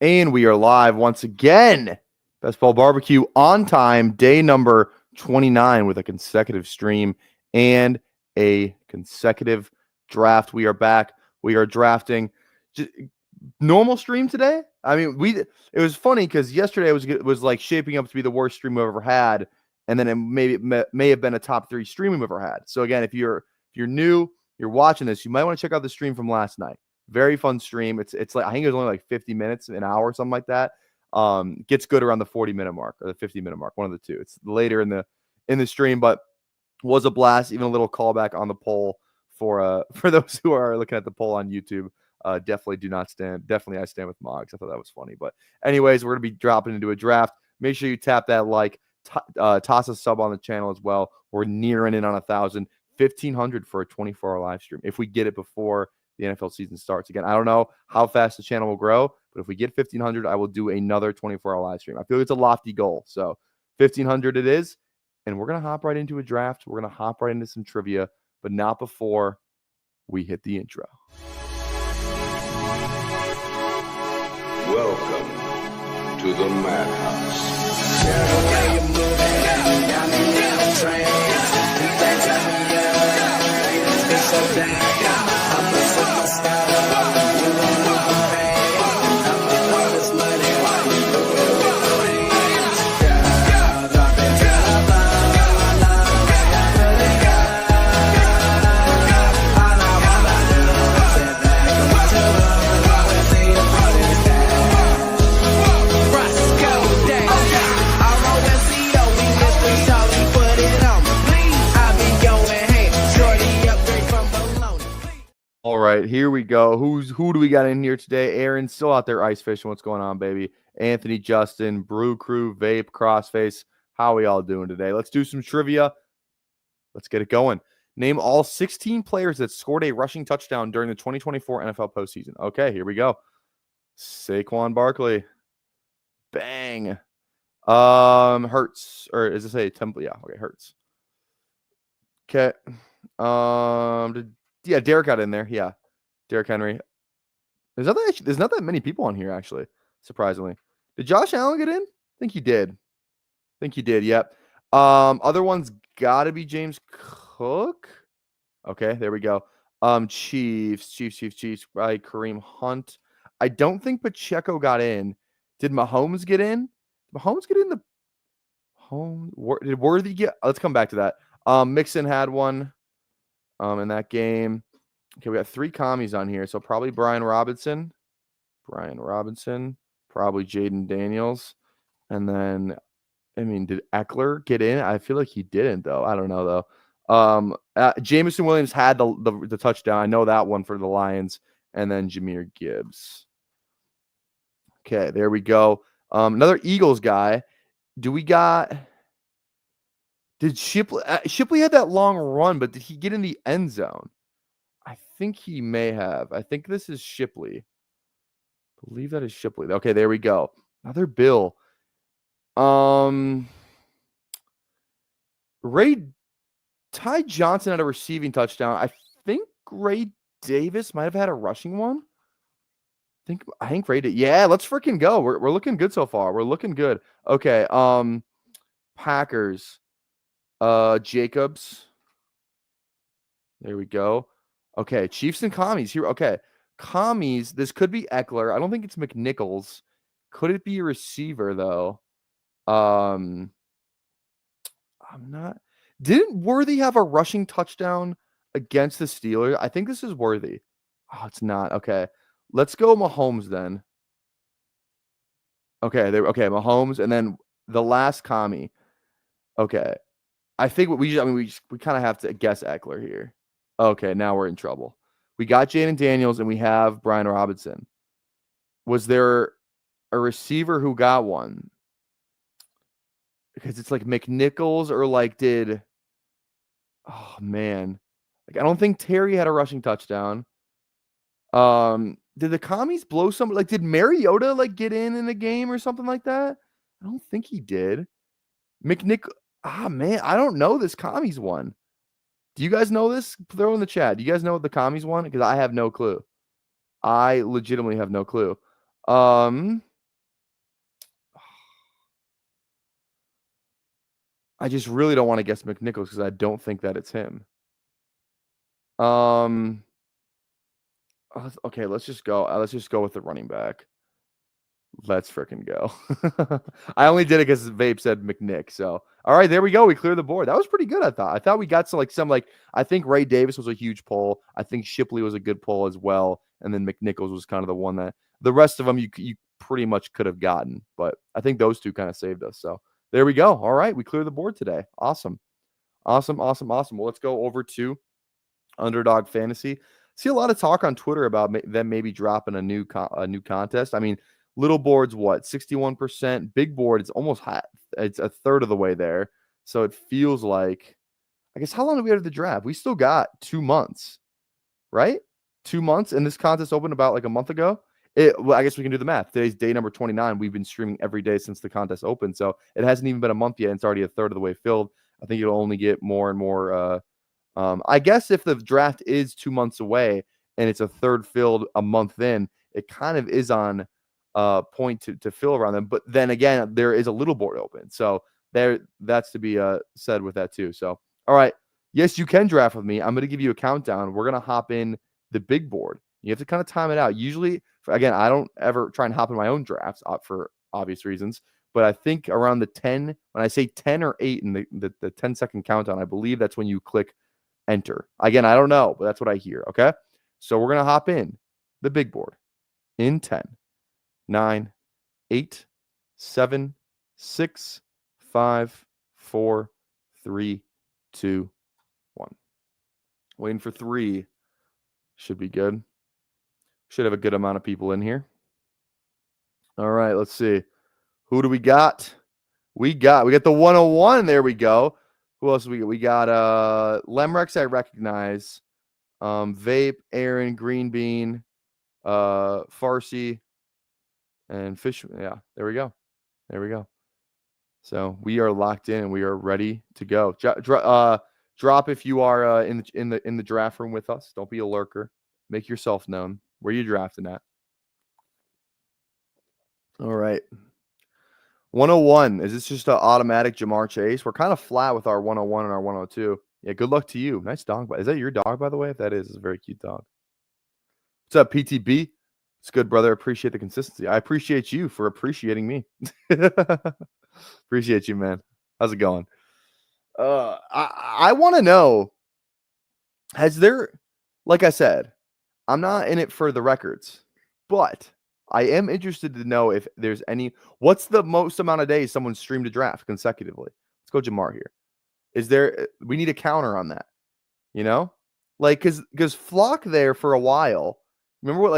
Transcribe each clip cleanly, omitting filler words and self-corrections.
And we are live once again. Best Ball Barbecue on time, day number 29 with a consecutive stream and a consecutive draft. We are back. We are drafting. Just normal stream today. I mean, it was funny because yesterday was like shaping up to be the worst stream we've ever had, and then it may have been a top 3 stream we've ever had. So again, if you're new, you're watching this, you might want to check out the stream from last night. Very fun stream. It's like I think it was only like 50 minutes, an hour, something like that. Gets good around the 40-minute mark or the 50-minute mark, one of the two. It's later in the stream, but was a blast. Even a little callback on the poll for those who are looking at the poll on YouTube. Definitely I stand with Moggs. I thought that was funny. But anyways, we're gonna be dropping into a draft. Make sure you tap that like, toss a sub on the channel as well. We're nearing in on 1,000, 1,500 for a 24-hour live stream. If we get it before the NFL season starts. Again, I don't know how fast the channel will grow, but if we get 1,500, I will do another 24-hour live stream. I feel like it's a lofty goal. So 1,500 it is, and we're going to hop right into a draft. We're going to hop right into some trivia, but not before we hit the intro. Welcome to the Madhouse. All right, here we go. Who do we got in here today? Aaron's still out there ice fishing. What's going on, baby? Anthony, Justin, Brew Crew, Vape, Crossface. How are we all doing today? Let's do some trivia. Let's get it going. Name all 16 players that scored a rushing touchdown during the 2024 NFL postseason. Okay, here we go. Saquon Barkley. Bang. Hurts. Or is this a Temple? Yeah, okay, Hurts. Okay. Yeah, Derek got in there. Yeah, Derrick Henry. There's not that many people on here, actually, surprisingly. Did Josh Allen get in? I think he did. Yep. Other ones got to be James Cook. Okay, there we go. Chiefs. Right, Kareem Hunt. I don't think Pacheco got in. Did Mahomes get in? Did Mahomes get in the home? Did Worthy get? Let's come back to that. Mixon had one. In that game. Okay, we got 3 commies on here. So probably Brian Robinson, probably Jaden Daniels. And then, I mean, did Eckler get in? I feel like he didn't, though. I don't know, though. Jameson Williams had the touchdown. I know that one for the Lions. And then Jahmyr Gibbs. Okay, there we go. Another Eagles guy. Did Shipley had that long run, but did he get in the end zone? I think he may have. I think this is Shipley. I believe that is Shipley. Okay, there we go. Another Bill. Ty Johnson had a receiving touchdown. I think Ray Davis might have had a rushing one. I think Ray did. Yeah, let's freaking go. We're looking good so far. We're looking good. Okay. Packers. Jacobs. There we go. Okay, Chiefs and Commies here. Okay, Commies. This could be Eckler. I don't think it's McNichols. Could it be a receiver though? I'm not. Didn't Worthy have a rushing touchdown against the Steelers? I think this is Worthy. Oh, it's not. Okay, let's go Mahomes then. Okay, Mahomes, and then the last commie. Okay. I think we kind of have to guess Eckler here. Okay, now we're in trouble. We got Jaden Daniels and we have Brian Robinson. Was there a receiver who got one? Because it's like McNichols or like oh man. Like I don't think Terry had a rushing touchdown. Did the commies blow somebody? Like did Mariota like get in the game or something like that? I don't think he did. Man, I don't know this commies one. Do you guys know this? Throw in the chat. Do you guys know what the commies won? Because I have no clue. I legitimately have no clue. I just really don't want to guess McNichols because I don't think that it's him. Okay, let's just go. Let's just go with the running back. Let's freaking go. I only did it because Vape said McNick. So, all right, there we go. We cleared the board. That was pretty good, I thought. I thought we got some I think Ray Davis was a huge pull. I think Shipley was a good pull as well. And then McNichols was kind of the one that the rest of them you pretty much could have gotten. But I think those two kind of saved us. So, there we go. All right, we cleared the board today. Awesome. Awesome. Well, let's go over to Underdog Fantasy. See a lot of talk on Twitter about them maybe dropping a new contest. I mean, little board's what, 61%. Big board, it's almost it's a third of the way there. So it feels like, I guess, how long do we have the draft? We still got 2 months, right? 2 months, and this contest opened about like a month ago. Well, I guess we can do the math. Today's day number 29. We've been streaming every day since the contest opened, so it hasn't even been a month yet, and it's already a third of the way filled. I think it'll only get more and more. I guess if the draft is 2 months away and it's a third filled a month in, it kind of is on point to fill around them. But then again, there is a little board open, so that's to be said with that too. So, all right, yes, you can draft with me. I'm going to give you a countdown. We're going to hop in the big board. You have to kind of time it out. Usually, again, I don't ever try and hop in my own drafts for obvious reasons. But I think around the 10, when I say 10 or 8 in the 10-second countdown, I believe that's when you click enter. Again, I don't know, but that's what I hear. Okay. So we're going to hop in the big board in 10, 9, 8, 7, 6, 5, 4, 3, 2, 1. Waiting for 3. Should be good. Should have a good amount of people in here. All right. Let's see. Who do we got? We got the 101. There we go. Who else do we got? We got Lemrex, I recognize. Vape, Aaron, Green Bean, Farsi, and Fish. Yeah, there we go. There we go. So we are locked in and we are ready to go. Drop if you are in the draft room with us. Don't be a lurker. Make yourself known. Where you drafting at? All right. 101. Is this just an automatic Jamar Chase? We're kind of flat with our 101 and our 102. Yeah, good luck to you. Nice dog. Is that your dog, by the way? If that is, it's a very cute dog. What's up, PTB? It's good, brother. Appreciate the consistency. I appreciate you for appreciating me. Appreciate you, man. How's it going? I want to know, has there, like I said, I'm not in it for the records, but I am interested to know if there's what's the most amount of days someone streamed a draft consecutively? Let's go Jamar here. We need a counter on that, like, because Flock there for a while. Remember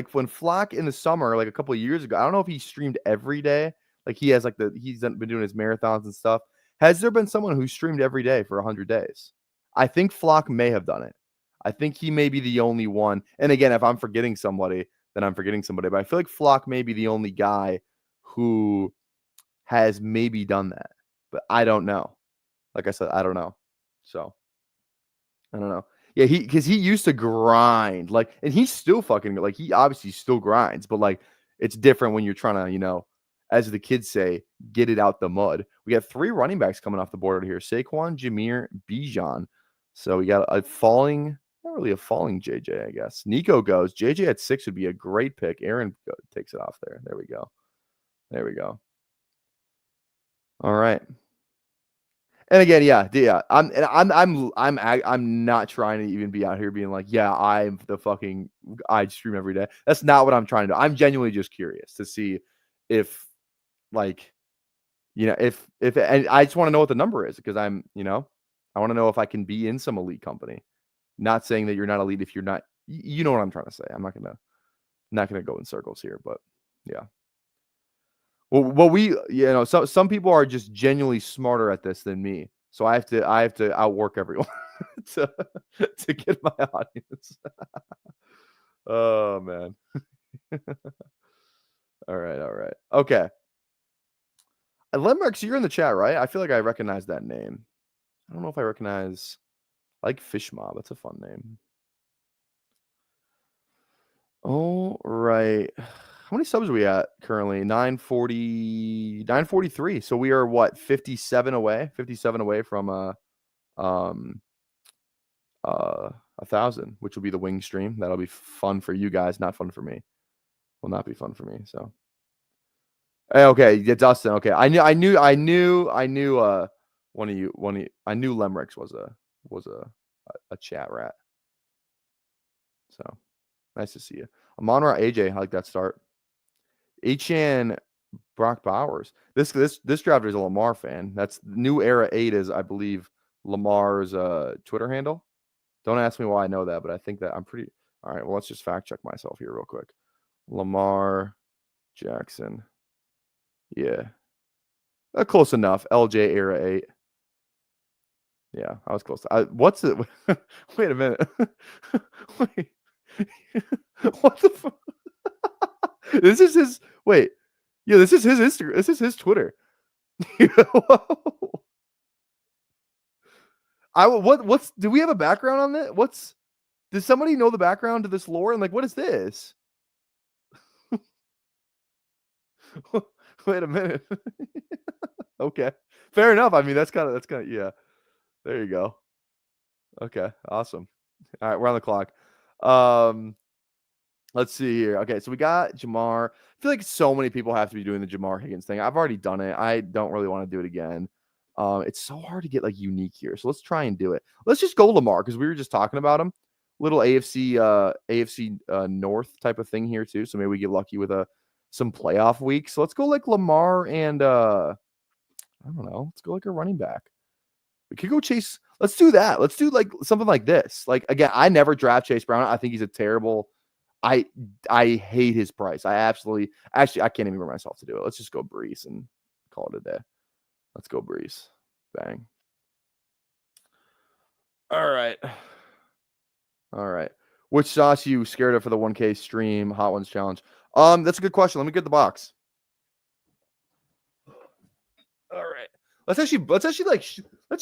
when Flock in the summer, like a couple of years ago, I don't know if he streamed every day. Like he's been doing his marathons and stuff. Has there been someone who streamed every day for 100 days? I think Flock may have done it. I think he may be the only one. And again, if I'm forgetting somebody, then I'm forgetting somebody. But I feel like Flock may be the only guy who has maybe done that. But I don't know. Like I said, I don't know. So, I don't know. Yeah, because he used to grind. And he's still fucking, he obviously still grinds. But, it's different when you're trying to, as the kids say, get it out the mud. We got 3 running backs coming off the board here. Saquon, Jameer, Bijan. So, we got not really a falling JJ, I guess. Nico goes. JJ at 6 would be a great pick. Aaron takes it off there. There we go. All right. And again, yeah. I'm not trying to even be out here being like, yeah, I stream every day. That's not what I'm trying to do. I'm genuinely just curious to see if, and I just want to know what the number is because I want to know if I can be in some elite company. Not saying that you're not elite if you're not. You know what I'm trying to say. I'm not gonna go in circles here, but yeah. Well, some people are just genuinely smarter at this than me, so I have to outwork everyone to get my audience. Oh man. All right. Okay. Lemrex, you're in the chat, right? I feel like I recognize that name. I don't know if I recognize. Fish Mob. That's a fun name. All right. How many subs are we at currently? 940, 943. So we are what, 57 away? 57 away from um 1,000, which will be the wing stream. That'll be fun for you guys, not fun for me. Will not be fun for me. So hey, okay, yeah, Dustin. Okay. I knew one of you I knew Lemrix was a chat rat. So nice to see you. Amonra AJ, I like that start. Achan Brock Bowers. This drafter is a Lamar fan. That's New Era 8 is, I believe, Lamar's Twitter handle. Don't ask me why I know that, but I think that I'm pretty. All right, well, let's just fact check myself here real quick. Lamar Jackson. Yeah. Close enough. LJ Era 8. Yeah, I was close. What's it? Wait a minute. Wait. What the fuck? This is his. Wait. Yeah, this is his Instagram. This is his Twitter. What's do we have a background on this? Does somebody know the background to this lore? And like, what is this? Wait a minute. Okay. Fair enough. I mean, that's kind of yeah. There you go. Okay, awesome. All right, we're on the clock. Let's see here. Okay, so we got Jamar. I feel like so many people have to be doing the Jamar Higgins thing. I've already done it. I don't really want to do it again. It's so hard to get like unique here. So let's try and do it. Let's just go Lamar because we were just talking about him. Little AFC North type of thing here too. So maybe we get lucky with some playoff weeks. So let's go like Lamar and I don't know. Let's go like a running back. We could go Chase. Let's do that. Let's do like something like this. Like again, I never draft Chase Brown. I think he's a terrible. I hate his price. I can't even bring myself to do it. Let's just go Brees and call it a day. Let's go Brees. Bang. All right. Which sauce you scared of for the 1K stream Hot Ones challenge? That's a good question. Let me get the box. All right. Let's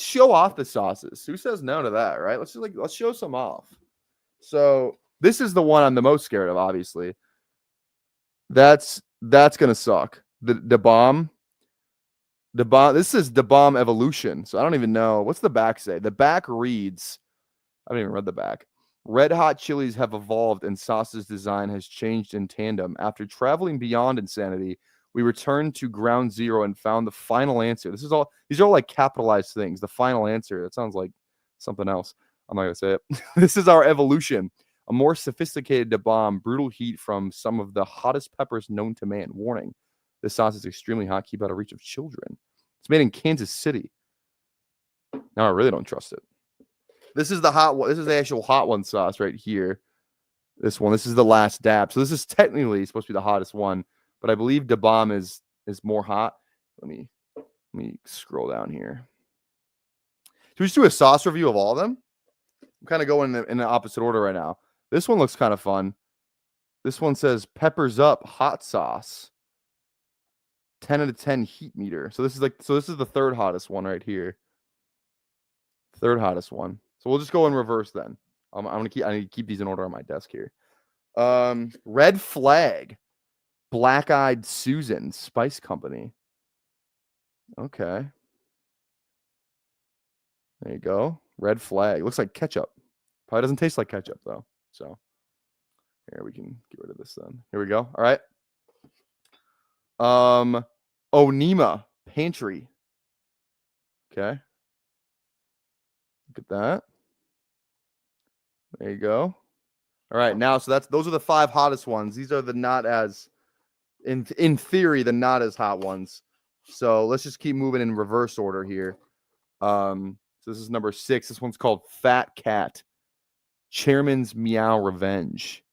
show off the sauces. Who says no to that, right? Let's show some off. So this is the one I'm the most scared of, obviously. That's gonna suck. The bomb. This is the bomb evolution. So I don't even know. What's the back say? The back reads, I haven't even read the back. Red hot chilies have evolved and sauce's design has changed in tandem. After traveling beyond insanity, we returned to ground zero and found the final answer. These are all like capitalized things. The final answer. That sounds like something else. I'm not gonna say it. This is our evolution. A more sophisticated bomb, brutal heat from some of the hottest peppers known to man. Warning: this sauce is extremely hot. Keep out of reach of children. It's made in Kansas City. Now I really don't trust it. This is the hot one. This is the actual hot one sauce right here. This one. This is the last dab. So this is technically supposed to be the hottest one, but I believe the bomb is more hot. Let me scroll down here. Should we just do a sauce review of all of them? I'm kind of going in the opposite order right now. This one looks kind of fun. This one says peppers up hot sauce. 10 out of 10 heat meter. So this is the third hottest one right here. Third hottest one. So we'll just go in reverse then. I need to keep these in order on my desk here. Red Flag. Black Eyed Susan Spice Company. Okay. There you go. Red Flag. Looks like ketchup. Probably doesn't taste like ketchup though. So here we can get rid of this then. Here we go. All right. Onima Pantry. Okay. Look at that. There you go. All right. Now, so those are the 5 hottest ones. These are the not as, in theory, the not as hot ones. So let's just keep moving in reverse order here. So this is number 6. This one's called Fat Cat. Chairman's Meow Revenge.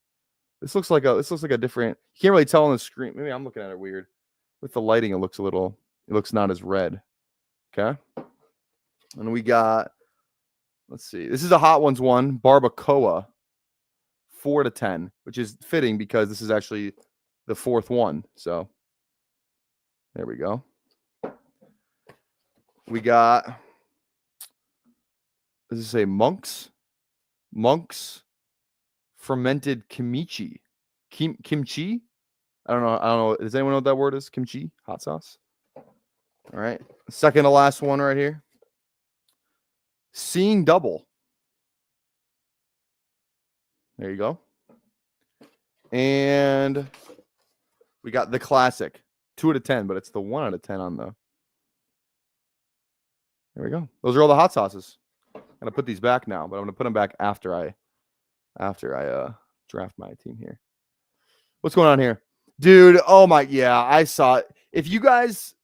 This looks like a different. You can't really tell on the screen. Maybe I'm looking at it weird. With the lighting, it looks not as red. Okay. And we got, let's see. This is a hot ones one, barbacoa. 4 to 10, which is fitting because this is actually the 4th one. So there we go. We got, does it say monks? Monks fermented kimchi. Kimchi? I don't know. Does anyone know what that word is? Kimchi, hot sauce. All right. Second to last one right here. Seeing double. There you go. And we got the classic. 2 out of 10, but it's the 1 out of 10 on the. There we go. Those are all the hot sauces. I'm gonna put these back now, but I'm gonna put them back after I draft my team here. What's going on here? Dude, oh my, yeah, I saw it. If you guys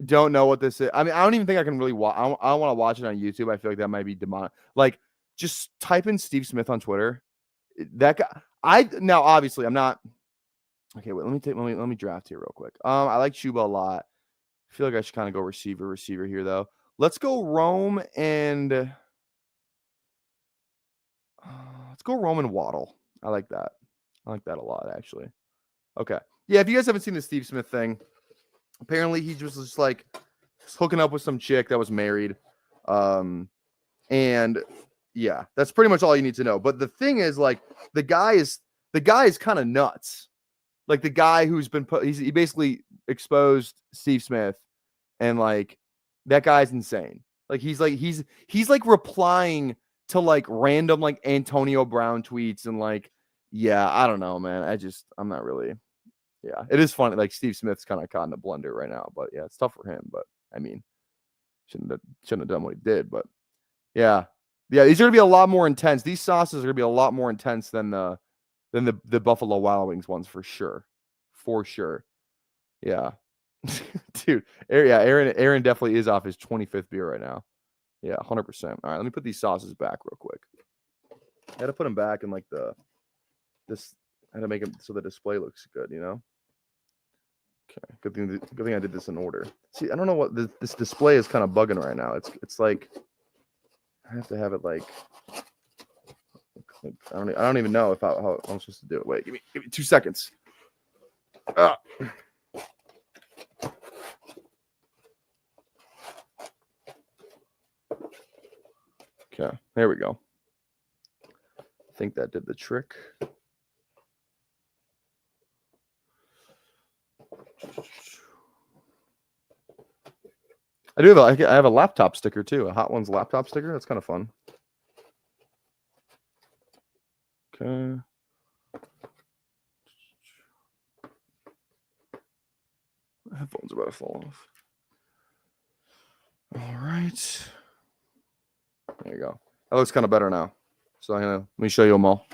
don't know what this is, I mean, I don't even think I can really watch. I don't want to watch it on YouTube. I feel like that might be demonic. Like, just type in Steve Smith on Twitter. That guy, now obviously I'm not. Okay, wait, let me draft here real quick. I like Chuba a lot. I feel like I should kind of go receiver here though. Let's go Rome and let's go Rome and Waddle. I like that. I like that a lot, actually. Okay. Yeah, if you guys haven't seen the Steve Smith thing, apparently he was just like hooking up with some chick that was married. And yeah, that's pretty much all you need to know. But the thing is, like, the guy is kind of nuts. Like, the guy who's been he basically exposed Steve Smith, and like that guy's insane. Like, he's like replying to like random like Antonio Brown tweets, and like, yeah, I don't know, man. I'm not really. Yeah, it is funny. Like, Steve Smith's kind of caught in a blunder right now, but yeah, it's tough for him. But I mean, shouldn't have done what he did. But yeah, these are gonna be a lot more intense. These sauces are gonna be a lot more intense than the Buffalo Wild Wings ones for sure. Yeah, dude. Aaron definitely is off his 25th beer right now. Yeah, 100%. All right, let me put these sauces back real quick. I had to put them back in like this. I had to make them so the display looks good, you know. Okay, good thing I did this in order. See, I don't know what this display is kind of bugging right now. It's like I have to have it like I don't even know how I'm supposed to do it. Wait, give me 2 seconds. Okay, there we go. I think that did the trick. I have a laptop sticker too, a Hot Ones laptop sticker. That's kind of fun. Okay. My headphones are about to fall off. All right. There you go. That looks kind of better now. So let me show you them all.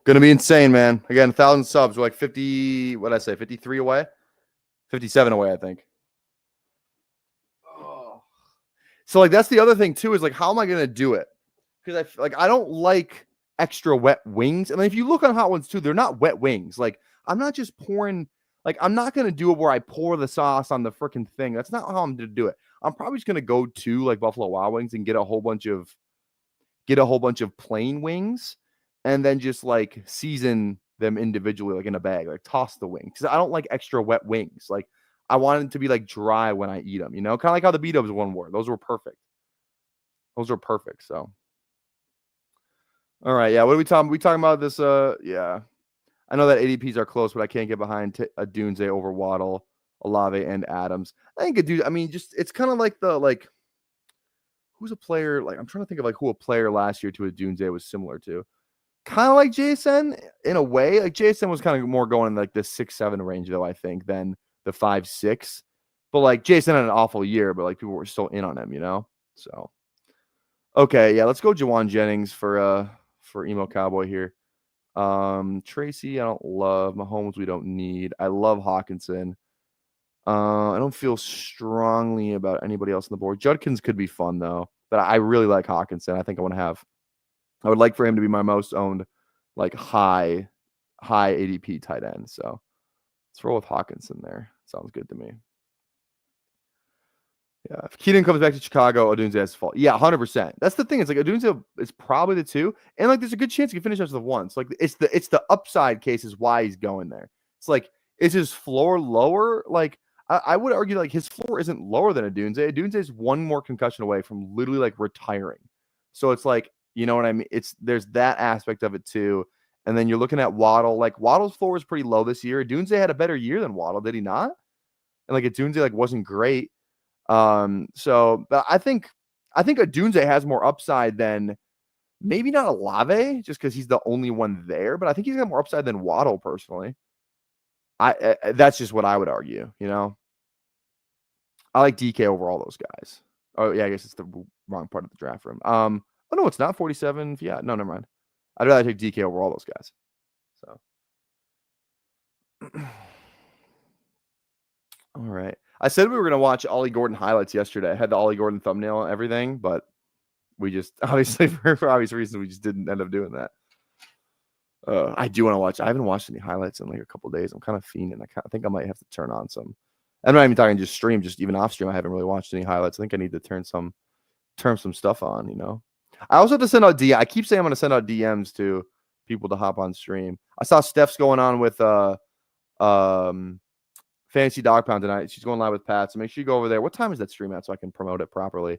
Gonna be insane, man. Again, 1,000 subs. We're like 50. What did I say? 53 away. 57 away, I think. Oh. So like that's the other thing too. Is like, how am I gonna do it? Because I don't like extra wet wings. And then if you look on Hot Ones too, they're not wet wings. Like, I'm not just pouring. Like, I'm not gonna do it where I pour the sauce on the freaking thing. That's not how I'm gonna do it. I'm probably just gonna go to like Buffalo Wild Wings and get a whole bunch of plain wings, and then just like season them individually, like in a bag, like toss the wings. Because I don't like extra wet wings. Like, I want them to be like dry when I eat them, you know, kind of like how the B-dubs one were. Those were perfect. So, all right, yeah. What are we talking? We talking about this? Yeah. I know that ADPs are close, but I can't get behind a Dunze over Waddle, Olave, and Adams. I think I mean, just it's kind of like who's a player? Like, I'm trying to think of like who a player last year to a Dunze was similar to. Kind of like Jason in a way. Like, Jason was kind of more going in like the 6-7 range though, I think, than the 5-6. But like Jason had an awful year, but like people were still in on him, you know. So okay, yeah, let's go Jawan Jennings for Emo Cowboy here. Tracy, I don't love. Mahomes, we don't need. I love Hawkinson. I don't feel strongly about anybody else on the board. Judkins could be fun though, but I really like Hawkinson. I think I would like for him to be my most owned, like high ADP tight end. So let's roll with Hawkinson there. Sounds good to me. Yeah, if Keaton comes back to Chicago, Odunze has to fall. Yeah, 100%. That's the thing. It's like Odunze is probably the 2, and like there's a good chance he can finish as the 1. So like it's the upside case is why he's going there. It's like, is his floor lower? Like, I would argue like his floor isn't lower than Odunze. Odunze is one more concussion away from literally like retiring. So it's like, you know what I mean? There's that aspect of it too. And then you're looking at Waddle. Like Waddle's floor was pretty low this year. Odunze had a better year than Waddle, did he not? And like Odunze like wasn't great. So but I think Odunze has more upside than maybe not Olave, just because he's the only one there, but I think he's got more upside than Waddle personally. That's just what I would argue, you know. I like DK over all those guys. Oh yeah, I guess it's the wrong part of the draft room. Oh no, it's not 47. Yeah, no, never mind. I'd rather take DK over all those guys. So, all right. I said we were gonna watch Ollie Gordon highlights yesterday. I had the Ollie Gordon thumbnail and everything, but we just obviously for obvious reasons we just didn't end up doing that. I do want to watch. I haven't watched any highlights in like a couple days. I'm kind of fiending. I think I might have to turn on some. I'm not even talking just stream, just even off stream. I haven't really watched any highlights. I think I need to turn some stuff on, you know. I also have to send out I keep saying I'm going to send out DMs to people to hop on stream. I saw Steph's going on with Fantasy Dog Pound tonight. She's going live with Pat, so make sure you go over there. What time is that stream at so I can promote it properly?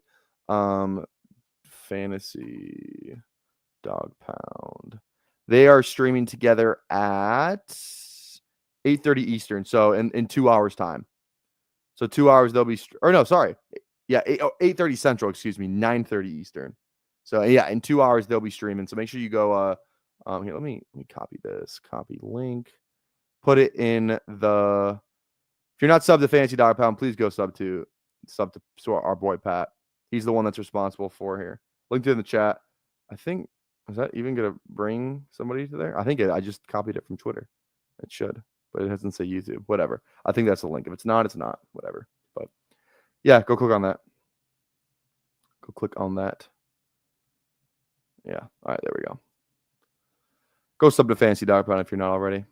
Fantasy Dog Pound. They are streaming together at 8:30 Eastern, so in 2 hours time. So 2 hours they'll be yeah, 8:30 Central, excuse me, 9:30 Eastern. So yeah, in 2 hours they'll be streaming. So make sure you go here, let me copy this. Copy link. Put it in the if you're not subbed to Fantasy Dog Pound, please go sub to our boy Pat. He's the one that's responsible for here. Linked in the chat. I think is that even gonna bring somebody to there? I think I just copied it from Twitter. It should, but it doesn't say YouTube. Whatever. I think that's the link. If it's not, it's not. Whatever. But yeah, go click on that. Go click on that. Yeah. All right, there we go. Go sub to Fantasy Dog Pound if you're not already.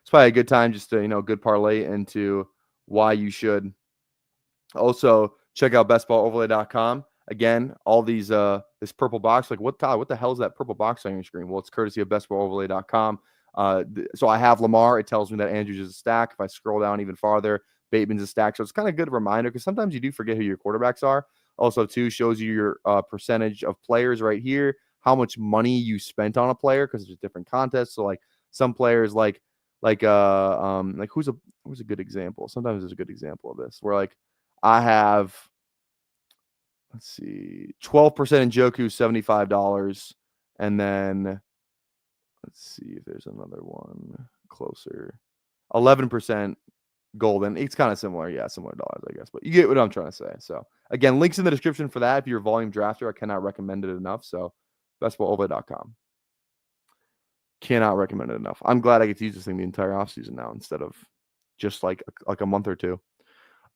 It's probably a good time just to, good parlay into why you should. Also, check out bestballoverlay.com. Again, all these this purple box, like what the hell is that purple box on your screen? Well, it's courtesy of bestballoverlay.com. So I have Lamar. It tells me that Andrews is a stack. If I scroll down even farther, Bateman's a stack. So it's kind of a good reminder because sometimes you do forget who your quarterbacks are. Also, too, shows you your percentage of players right here, how much money you spent on a player because there's different contests. So like some players like who's a good example? Sometimes there's a good example of this where like I have, let's see, 12% in Njoku, $75. And then let's see if there's another one closer. 11% Golden. It's kind of similar. Yeah, similar dollars, I guess. But you get what I'm trying to say. So again, links in the description for that. If you're a volume drafter, I cannot recommend it enough. So bestballoverlay.com. Cannot recommend it enough. I'm glad I get to use this thing the entire offseason now instead of just like a month or two.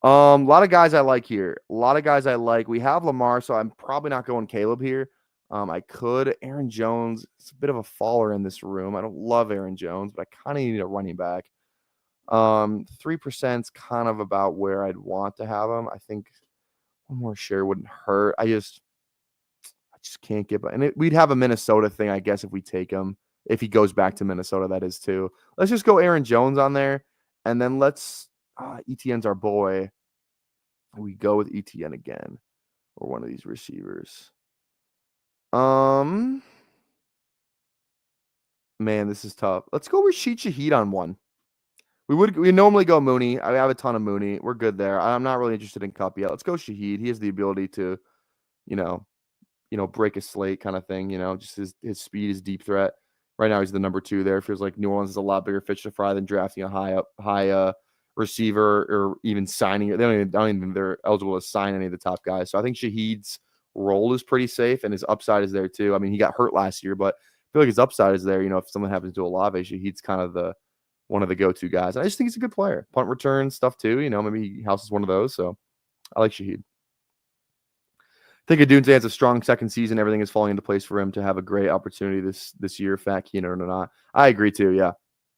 A lot of guys I like here. A lot of guys I like. We have Lamar, so I'm probably not going Caleb here. I could. Aaron Jones. It's a bit of a faller in this room. I don't love Aaron Jones, but I kind of need a running back. 3% is kind of about where I'd want to have him. I think one more share wouldn't hurt. I just can't get by. And we'd have a Minnesota thing, I guess, if we take him. If he goes back to Minnesota, that is too. Let's just go Aaron Jones on there. And then let's ETN's our boy. We go with ETN again. Or one of these receivers. Man, this is tough. Let's go Rashid Shaheed on one. We normally go Mooney. I have a ton of Mooney. We're good there. I'm not really interested in Cup yet. Let's go Shaheed. He has the ability to, break a slate kind of thing. Just his speed, his deep threat. Right now he's the number 2 there. It feels like New Orleans is a lot bigger fish to fry than drafting a high receiver or even signing. I don't even think they're eligible to sign any of the top guys. So I think Shaheed's role is pretty safe and his upside is there too. I mean, he got hurt last year, but I feel like his upside is there. If something happens to Olave, Shaheed's kind of one of the go-to guys. And I just think he's a good player. Punt return stuff too. Maybe he houses one of those. So I like Shaheed. I think Odunze has a strong second season. Everything is falling into place for him to have a great opportunity this year, fat Keenan or not. I agree too. Yeah,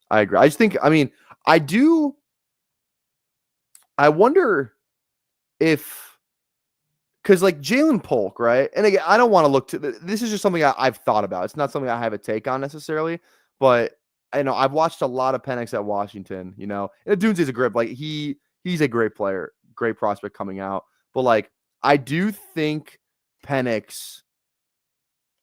I agree. I just think, I wonder if, because like Jalen Polk, right? And again, I don't want to look to this is just something I've thought about. It's not something I have a take on necessarily, but I've watched a lot of Penix at Washington. And Odunze is a grip. Like he he's a great player, great prospect coming out. But like, I do think Penix.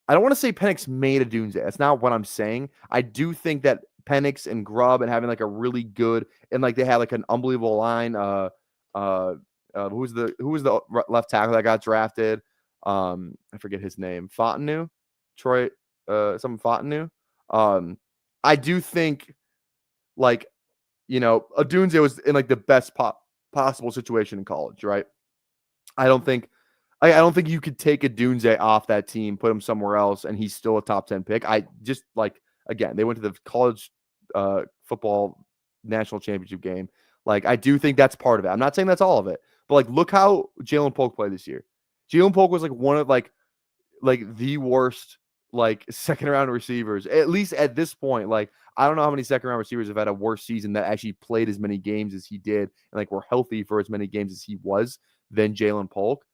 I don't want to say Penix made a Doomsday. That's not what I'm saying. I do think that Penix and Grubb and having like a really good and like they had like an unbelievable line. Who was the left tackle that got drafted? I forget his name. Fontenot, Troy, something Fontenot. I do think like a Doomsday was in like the best possible situation in college, right? I don't think you could take a Doomsday off that team, put him somewhere else, and he's still a top 10 pick. I just like, again, they went to the college football national championship game. Like, I do think that's part of it. I'm not saying that's all of it, but like, look how Jalen Polk played this year. Jalen Polk was like one of like the worst like second round receivers, at least at this point. Like, I don't know how many second round receivers have had a worse season that actually played as many games as he did and like were healthy for as many games as he was than Jalen Polk.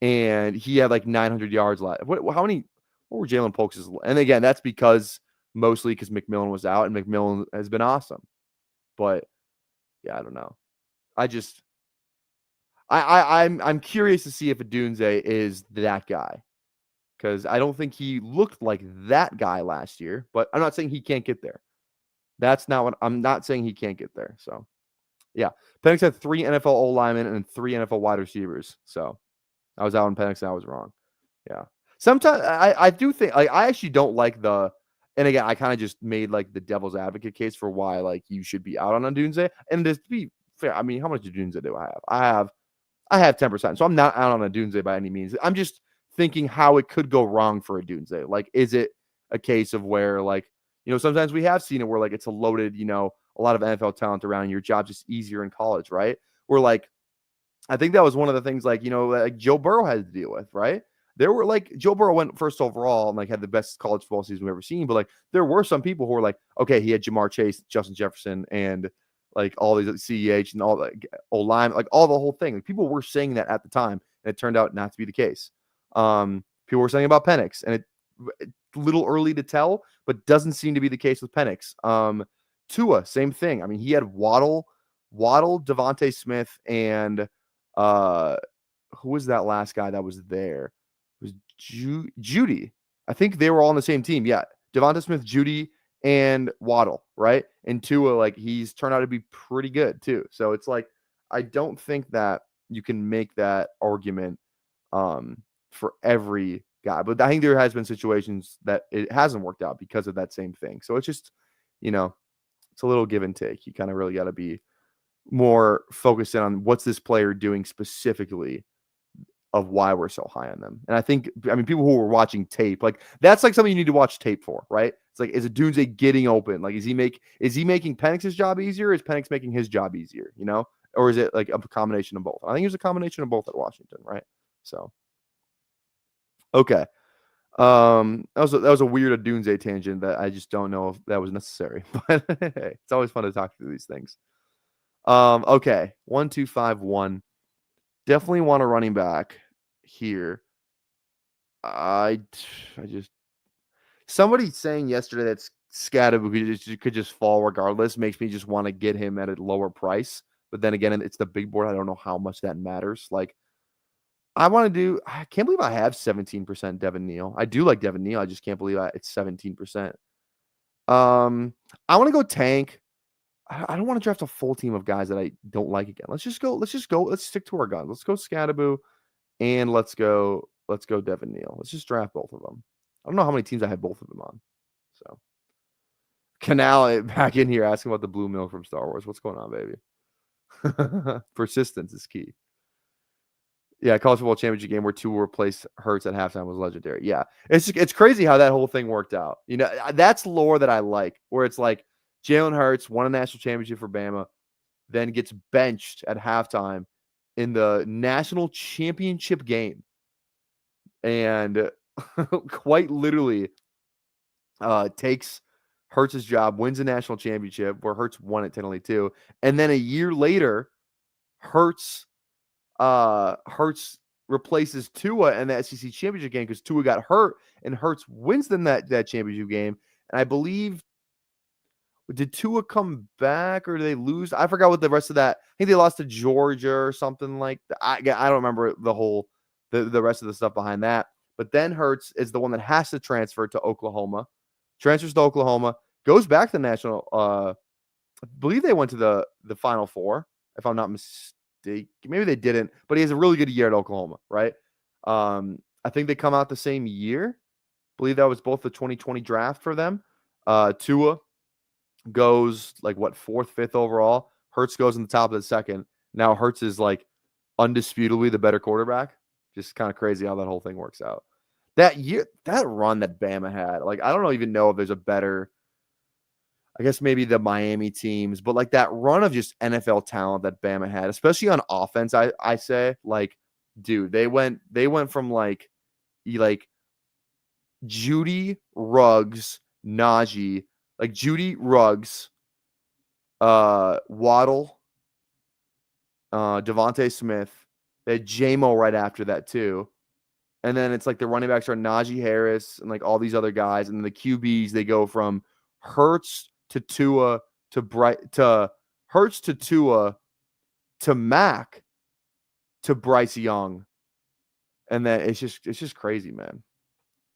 And he had like 900 yards left. What were Jalen Polk's? And again, that's mostly because McMillan was out, and McMillan has been awesome. But yeah, I don't know. I'm curious to see if Odunze is that guy, because I don't think he looked like that guy last year. But I'm not saying he can't get there. I'm not saying he can't get there. So yeah, Penix had 3 NFL O linemen and 3 NFL wide receivers. So I was out on Penix and I was wrong. Yeah. Sometimes I do think like I actually don't like and again, I kind of just made like the devil's advocate case for why like you should be out on Odunze. And just to be fair, I mean, how much Odunze do I have? I have 10%. So I'm not out on Odunze by any means. I'm just thinking how it could go wrong for Odunze. Like, is it a case of where like, sometimes we have seen it where like it's a loaded, a lot of NFL talent around, and your job's just easier in college, right? Where like I think that was one of the things like, like Joe Burrow had to deal with, right? There were like Joe Burrow went first overall and like had the best college football season we've ever seen. But like there were some people who were like, okay, he had Jamar Chase, Justin Jefferson, and like all these CEH and all the O-line, like all the whole thing. Like people were saying that at the time, and it turned out not to be the case. People were saying about Penix, and it's a little early to tell, but doesn't seem to be the case with Penix. Tua, same thing. I mean, he had Waddle, Devontae Smith, and who was that last guy that was there? It was Judy. I think they were all on the same team. Yeah, Devonta Smith, Judy, and Waddle, right? And Tua, like he's turned out to be pretty good too. So it's like I don't think that you can make that argument for every guy, but I think there has been situations that it hasn't worked out because of that same thing. So it's just it's a little give and take. You kind of really got to be more focused in on what's this player doing specifically of why we're so high on them. And I mean, people who were watching tape, like that's like something you need to watch tape for, right? It's like, is Odunze getting open? Like, is he making Penix's job easier? Or is Penix making his job easier? Or is it like a combination of both? I think it was a combination of both at Washington, right? So, okay. That was a weird Odunze tangent that I just don't know if that was necessary, but hey, it's always fun to talk through these things. Okay. 1, 2, 5, 1. Definitely want a running back here. Somebody saying yesterday that Scadaboo could just fall regardless makes me just want to get him at a lower price. But then again, it's the big board. I don't know how much that matters. Like, I can't believe I have 17% Devin Neal. I do like Devin Neal. I just can't believe it's 17%. I want to go tank. I don't want to draft a full team of guys that I don't like again. Let's just go. Let's stick to our guns. Let's go Scadaboo, and let's go Devin Neal. Let's just draft both of them. I don't know how many teams I have both of them on. So, Canal back in here asking about the blue milk from Star Wars. What's going on, baby? Persistence is key. Yeah, college football championship game where Tua replaced Hurts at halftime was legendary. Yeah, it's crazy how that whole thing worked out. That's lore that I like, where it's like Jalen Hurts won a national championship for Bama, then gets benched at halftime in the national championship game, and quite literally takes Hurts' job, wins a national championship where Hurts won it technically too, and then a year later, Hurts replaces Tua in the SEC championship game because Tua got hurt, and Hurts wins them that championship game. And I believe Did Tua come back or did they lose? I forgot what the rest of that. I think they lost to Georgia or something like that. I don't remember the rest of the stuff behind that. But then Hurts is the one that has to transfer to Oklahoma. Transfers to Oklahoma, goes back to the national. I believe they went to the Final Four, if I'm not mistaken. Maybe they didn't, but he has a really good year at Oklahoma, right? I think they come out the same year. I believe that was both the 2020 draft for them. Tua goes like what, 4th, 5th overall. Hurts goes in the top of the second. Now Hurts is like undisputably the better quarterback. Just kind of crazy how that whole thing works out. That year, that run that Bama had, like I don't even know if there's a better. I guess maybe the Miami teams, but like that run of just NFL talent that Bama had, especially on offense, I say, like, dude, they went from like Judy, Ruggs, Najee, like Judy, Ruggs, Waddle, Devontae Smith. They had J-Mo right after that too. And then it's like the running backs are Najee Harris and like all these other guys. And then the QBs, they go from Hurts to Tua to Hurts to Tua to Mac to Bryce Young. And then it's just crazy, man.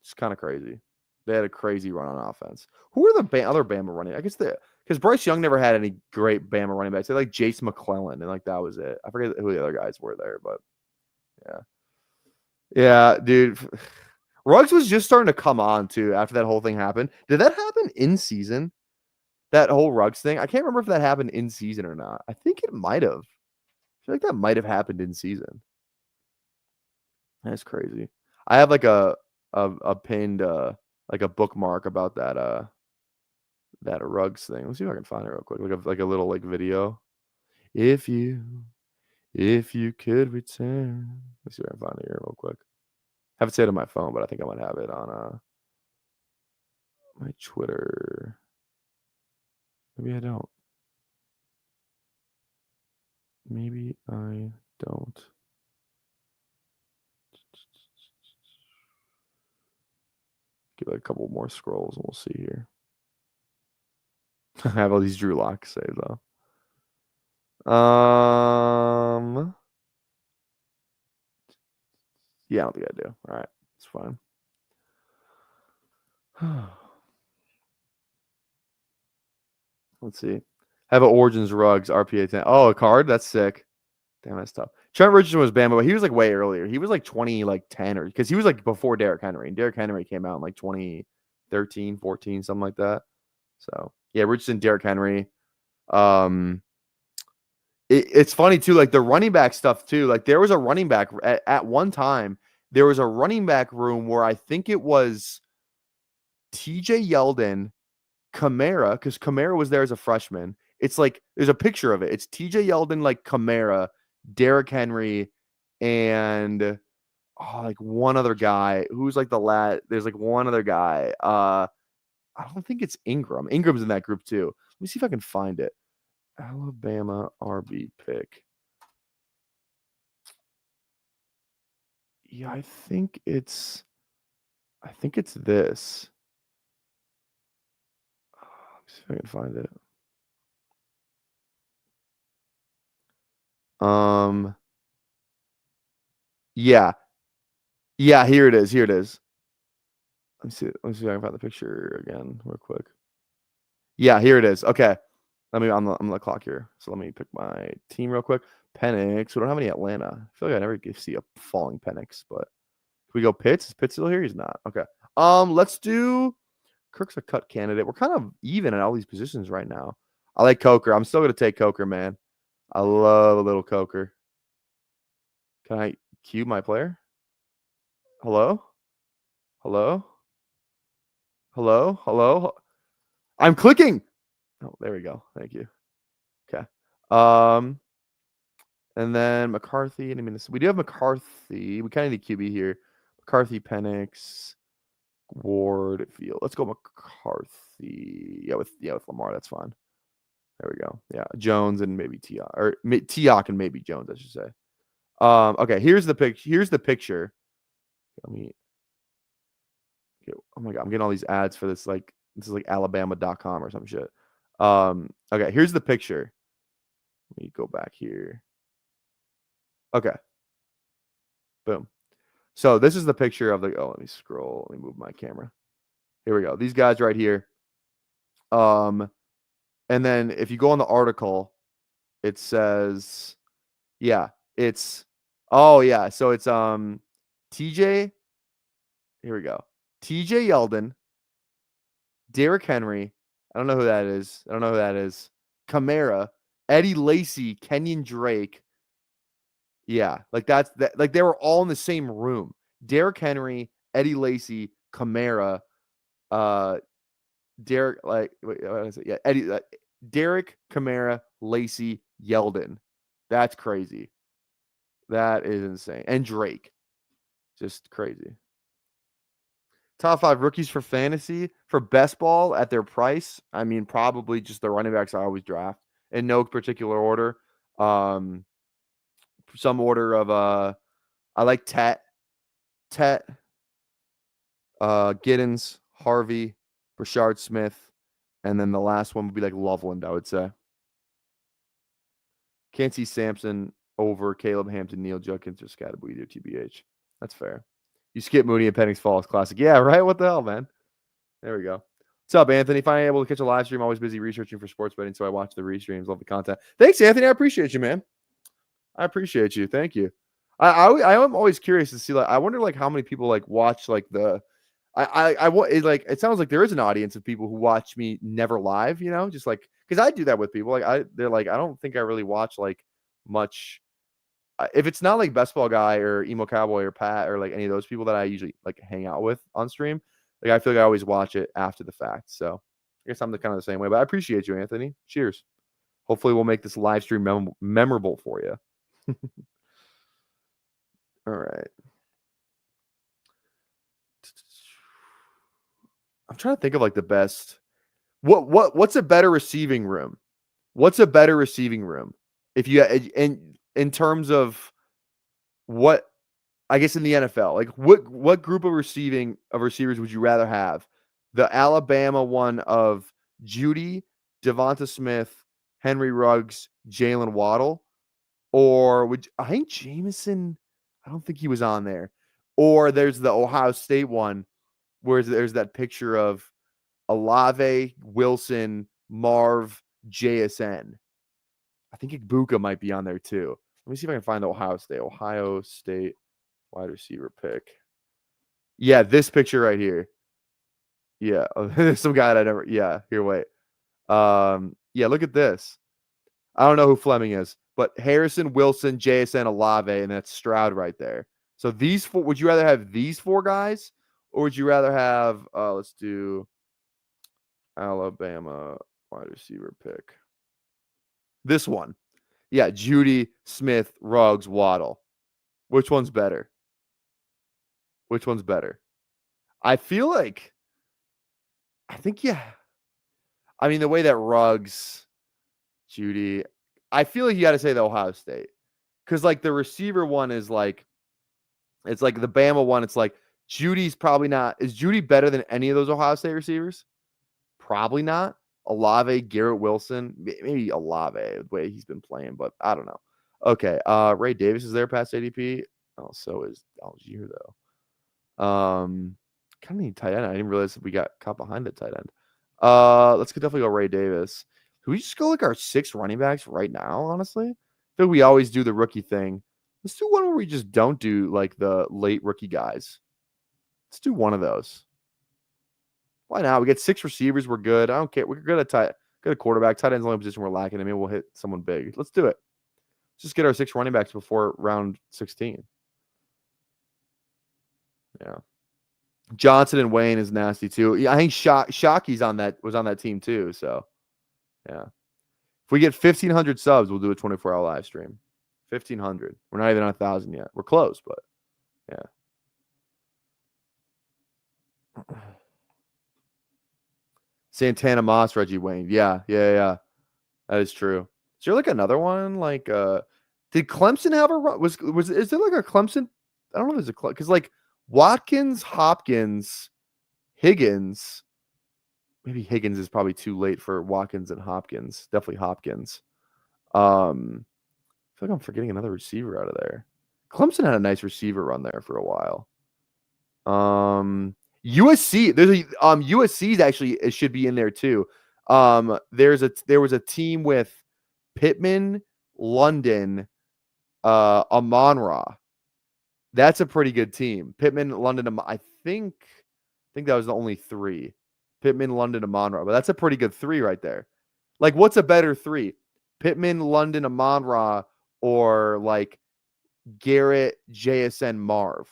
It's kind of crazy. They had a crazy run on offense. Who are the other Bama running? I guess because Bryce Young never had any great Bama running backs. They had like Jace McClellan, and like that was it. I forget who the other guys were there, but yeah. Yeah, dude. Ruggs was just starting to come on too after that whole thing happened. Did that happen in season? That whole Ruggs thing? I can't remember if that happened in season or not. I think it might have. I feel like that might have happened in season. That's crazy. I have like a pinned like a bookmark about that Ruggs thing. Let's see if I can find it real quick. Like a little like video. If you could return. Let's see if I can find it here real quick. I haven't saved it on my phone, but I think I might have it on my Twitter. Maybe I don't. Maybe I don't. Give it a couple more scrolls and we'll see here. I have all these Drew Locks saved though. Yeah, I don't think I do. All right, it's fine. Let's see. Have an Origins Ruggs RPA 10. Oh, a card? That's sick. Damn, that's tough. Trent Richardson was Bama, but he was like way earlier. He was like 2010 or because he was like before Derrick Henry. And Derrick Henry came out in like 2013, 14, something like that. So yeah, Richardson, Derrick Henry. It's funny too, like the running back stuff too. Like there was a running back at one time. There was a running back room where I think it was TJ Yeldon, Kamara, because Kamara was there as a freshman. It's like there's a picture of it. It's TJ Yeldon, like Kamara, Derrick Henry, and like one other guy who's like the lad. There's like one other guy. I don't think it's Ingram. Ingram's in that group too. Let me see if I can find it. Alabama RB pick. Yeah, I think it's this. Let me see if I can find it. Yeah. Yeah, here it is. Here it is. Let me see if I can find the picture again real quick. Yeah, here it is. Okay. I'm on the clock here. So let me pick my team real quick. Penix. We don't have any Atlanta. I feel like I never see a falling Penix, but can we go Pitts? Is Pitts still here? He's not. Okay. Let's do Kirk's a cut candidate. We're kind of even at all these positions right now. I like Coker. I'm still gonna take Coker, man. I love a little Coker. Can I cue my player? Hello? Hello? Hello? Hello? I'm clicking. Oh, there we go. Thank you. Okay. And then McCarthy. I mean, we do have McCarthy. We kind of need QB here. McCarthy, Penix, Ward, Field. Let's go McCarthy. Yeah, with Lamar, that's fine. There we go. Yeah, Jones and maybe Tiak, or Tiak and maybe Jones, I should say. Okay, here's the picture. Here's the picture. Let me. Oh my god, I'm getting all these ads for this. Like this is like Alabama.com or some shit. Okay, here's the picture. Let me go back here. Okay. Boom. So this is the picture of the, oh, let me scroll. Let me move my camera. Here we go. These guys right here. And then if you go on the article, it says, yeah, it's, oh yeah. So it's TJ. Here we go. TJ Yeldon, Derrick Henry. I don't know who that is. Kamara, Eddie Lacy, Kenyon Drake. Yeah, like that's that. Like they were all in the same room. Derrick Henry, Eddie Lacy, Kamara, Derrick. Like wait, what is it? Yeah, Eddie, Derrick, Kamara, Lacy, Yeldon. That's crazy. That is insane. And Drake, just crazy. Top 5 rookies for fantasy for best ball at their price. I mean, probably just the running backs I always draft in no particular order. Some order of I like Tet, Giddens, Harvey, Brashard Smith, and then the last one would be like Loveland, I would say. Can't see Sampson over Caleb Hampton, Neil Judkins, or Scatterbury or TBH. That's fair. You skip Mooney and Penix Falls Classic. Yeah, right? What the hell, man? There we go. What's up, Anthony? Finally able to catch a live stream. Always busy researching for sports betting, so I watch the restreams. Love the content. Thanks, Anthony. I appreciate you, man. I appreciate you. Thank you. I am always curious to see, like, I wonder like how many people like watch like the it sounds like there is an audience of people who watch me never live, you know, just like because I do that with people. They're like, I don't think I really watch like much. If it's not like Best Ball Guy or Emo Cowboy or Pat or like any of those people that I usually like hang out with on stream, like I feel like I always watch it after the fact. So I guess I'm kind of the same way. But I appreciate you, Anthony. Cheers. Hopefully we'll make this live stream memorable for you. All right. I'm trying to think of like the best. What's a better receiving room? What's a better receiving room? If you in terms of what I guess in the NFL, like what group of receivers would you rather have? The Alabama one of Judy, Devonta Smith, Henry Ruggs, Jalen Waddle, or I think Jameson? I don't think he was on there. Or there's the Ohio State one where there's that picture of Olave, Wilson, Marv, JSN. I think Ibuka might be on there too. Let me see if I can find the Ohio State wide receiver pick. Yeah, this picture right here. Yeah, there's some guy that I never. Yeah, here, wait. Yeah, look at this. I don't know who Fleming is, but Harrison, Wilson, JSN, Olave, and that's Stroud right there. So these four, would you rather have these four guys, or would you rather have? Let's do Alabama wide receiver pick. This one. Yeah, Judy, Smith, Ruggs, Waddle. Which one's better? Which one's better? I feel like, I think, yeah. I mean, the way that Ruggs, Judy, I feel like you got to say the Ohio State. Because, like, the receiver one is like, it's like the Bama one. It's like, Judy's probably not. Is Judy better than any of those Ohio State receivers? Probably not. Olave, Garrett Wilson, maybe Olave, the way he's been playing, but I don't know. Okay, Ray Davis is there past ADP. Oh, so is Algier though. Kind of need tight end. I didn't realize we got caught behind the tight end. Let's definitely go Ray Davis. Can we just go like our 6 running backs right now? Honestly, I feel we always do the rookie thing. Let's do one where we just don't do like the late rookie guys. Let's do one of those. Why not? We get 6 receivers. We're good. I don't care. We're good at quarterback. Tight end's the only position we're lacking. I mean, we'll hit someone big. Let's do it. Let's just get our 6 running backs before round 16. Yeah. Johnson and Wayne is nasty too. Yeah, I think Shocky's was on that team too. So yeah. If we get 1,500 subs, we'll do a 24-hour live stream. 1,500. We're not even on 1,000 yet. We're close, but yeah. Santana Moss, Reggie Wayne. Yeah. That is true. Is there like another one? Like, did Clemson have a run? Is there like a Clemson? I don't know if there's because like Watkins, Hopkins, Higgins. maybe Higgins is probably too late for Watkins and Hopkins. Definitely Hopkins. I feel like I'm forgetting another receiver out of there. Clemson had a nice receiver run there for a while. USC, USC's actually, it should be in there too. There was a team with Pittman, London, Amon-Ra. That's a pretty good team. Pittman, London, I think that was the only three. Pittman, London, Amon-Ra. But that's a pretty good three right there. Like, what's a better three? Pittman, London, Amon-Ra, or like Garrett, JSN, Marv.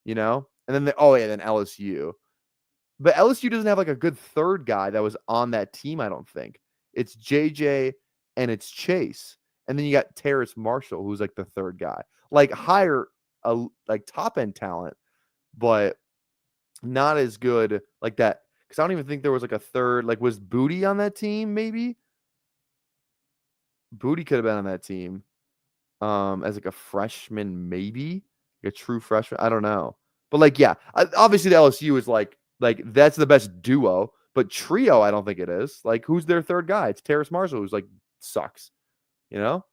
You know? And then then LSU. But LSU doesn't have like a good third guy that was on that team, I don't think. It's JJ and it's Chase. And then you got Terrace Marshall, who's like the third guy. Like higher, like top end talent, but not as good like that. Because I don't even think there was like a third. Like, was Booty on that team? Maybe Booty could have been on that team as like a freshman, maybe like a true freshman. I don't know, but like, yeah, obviously the LSU is like that's the best duo, but trio, I don't think it is. Like, who's their third guy? It's Terrace Marshall, who's like sucks, you know.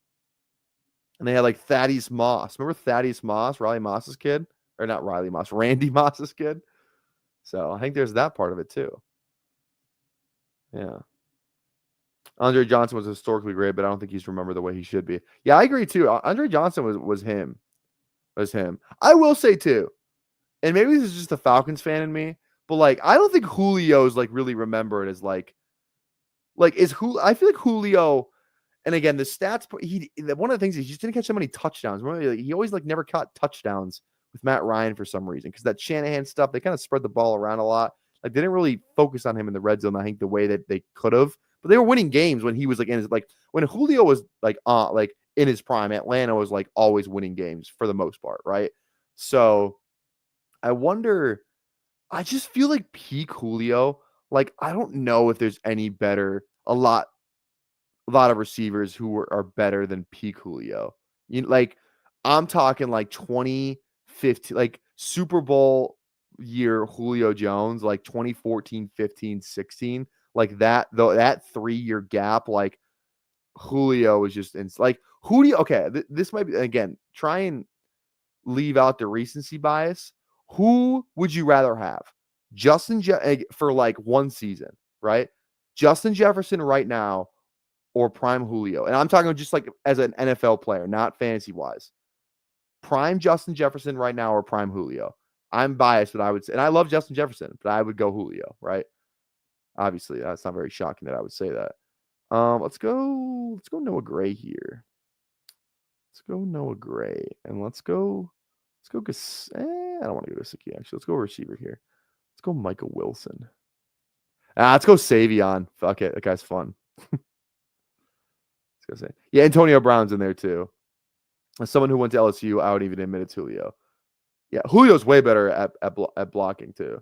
And they had like Thaddeus Moss. Remember Thaddeus Moss, Riley Moss's kid? Or not Riley Moss, Randy Moss's kid. So I think there's that part of it too. Yeah. Andre Johnson was historically great, but I don't think he's remembered the way he should be. Yeah, I agree too. Andre Johnson was him. I will say too, and maybe this is just the Falcons fan in me, but like I don't think Julio's like really remembered as like is who I feel like Julio. And again, the stats, one of the things is he just didn't catch so many touchdowns. Remember, he always like never caught touchdowns with Matt Ryan for some reason, because that Shanahan stuff, they kind of spread the ball around a lot. Like, they didn't really focus on him in the red zone, I think, the way that they could have. But they were winning games when he was like in his, like when Julio was like in his prime. Atlanta was like always winning games for the most part, right? So I wonder. I just feel like peak Julio. Like, I don't know if there's any better. A lot of receivers who are better than peak Julio. Like, I'm talking like 2015, like Super Bowl year Julio Jones, like 2014, 15, 16, like that, though, that 3-year gap, like Julio is just like Julio. Okay, this might be, again, try and leave out the recency bias. Who would you rather have? For like one season, right? Justin Jefferson right now, or prime Julio? And I'm talking just like as an NFL player, not fantasy wise. Prime Justin Jefferson right now or prime Julio? I'm biased, but I would say, and I love Justin Jefferson, but I would go Julio, right? Obviously, that's not very shocking that I would say that. Let's go Noah Gray here. Let's go Noah Gray, and let's go. I don't want to go to Gesicki, actually. Let's go receiver here. Let's go Michael Wilson. Let's go Savion. Fuck it, that guy's fun. Yeah, Antonio Brown's in there too. As someone who went to LSU, I would even admit it's Julio. Yeah, Julio's way better at blocking too.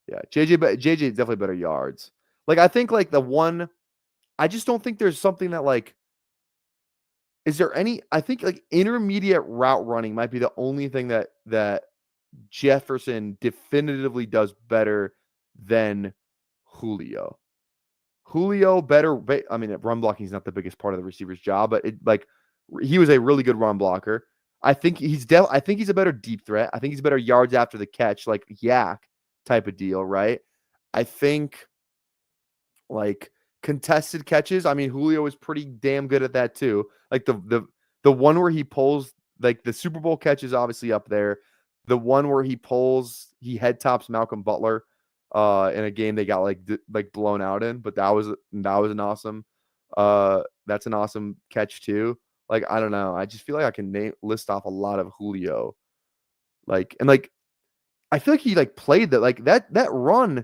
Yeah, JJ is definitely better yards. Like, I think like I just don't think there's something that like. Is there any? I think like intermediate route running might be the only thing that Jefferson definitively does better than Julio. Julio better. I mean, run blocking is not the biggest part of the receiver's job, but he was a really good run blocker. I think he's a better deep threat. I think he's better yards after the catch, like Yak type of deal, right? I think like contested catches. I mean, Julio is pretty damn good at that too. Like the one where he pulls, like the Super Bowl catch is obviously up there. The one where he head tops Malcolm Butler in a game they got like blown out in, but that was an awesome that's an awesome catch too. Like, I don't know. I just feel like I can list off a lot of Julio. Like, and like I feel like he like played that, like that run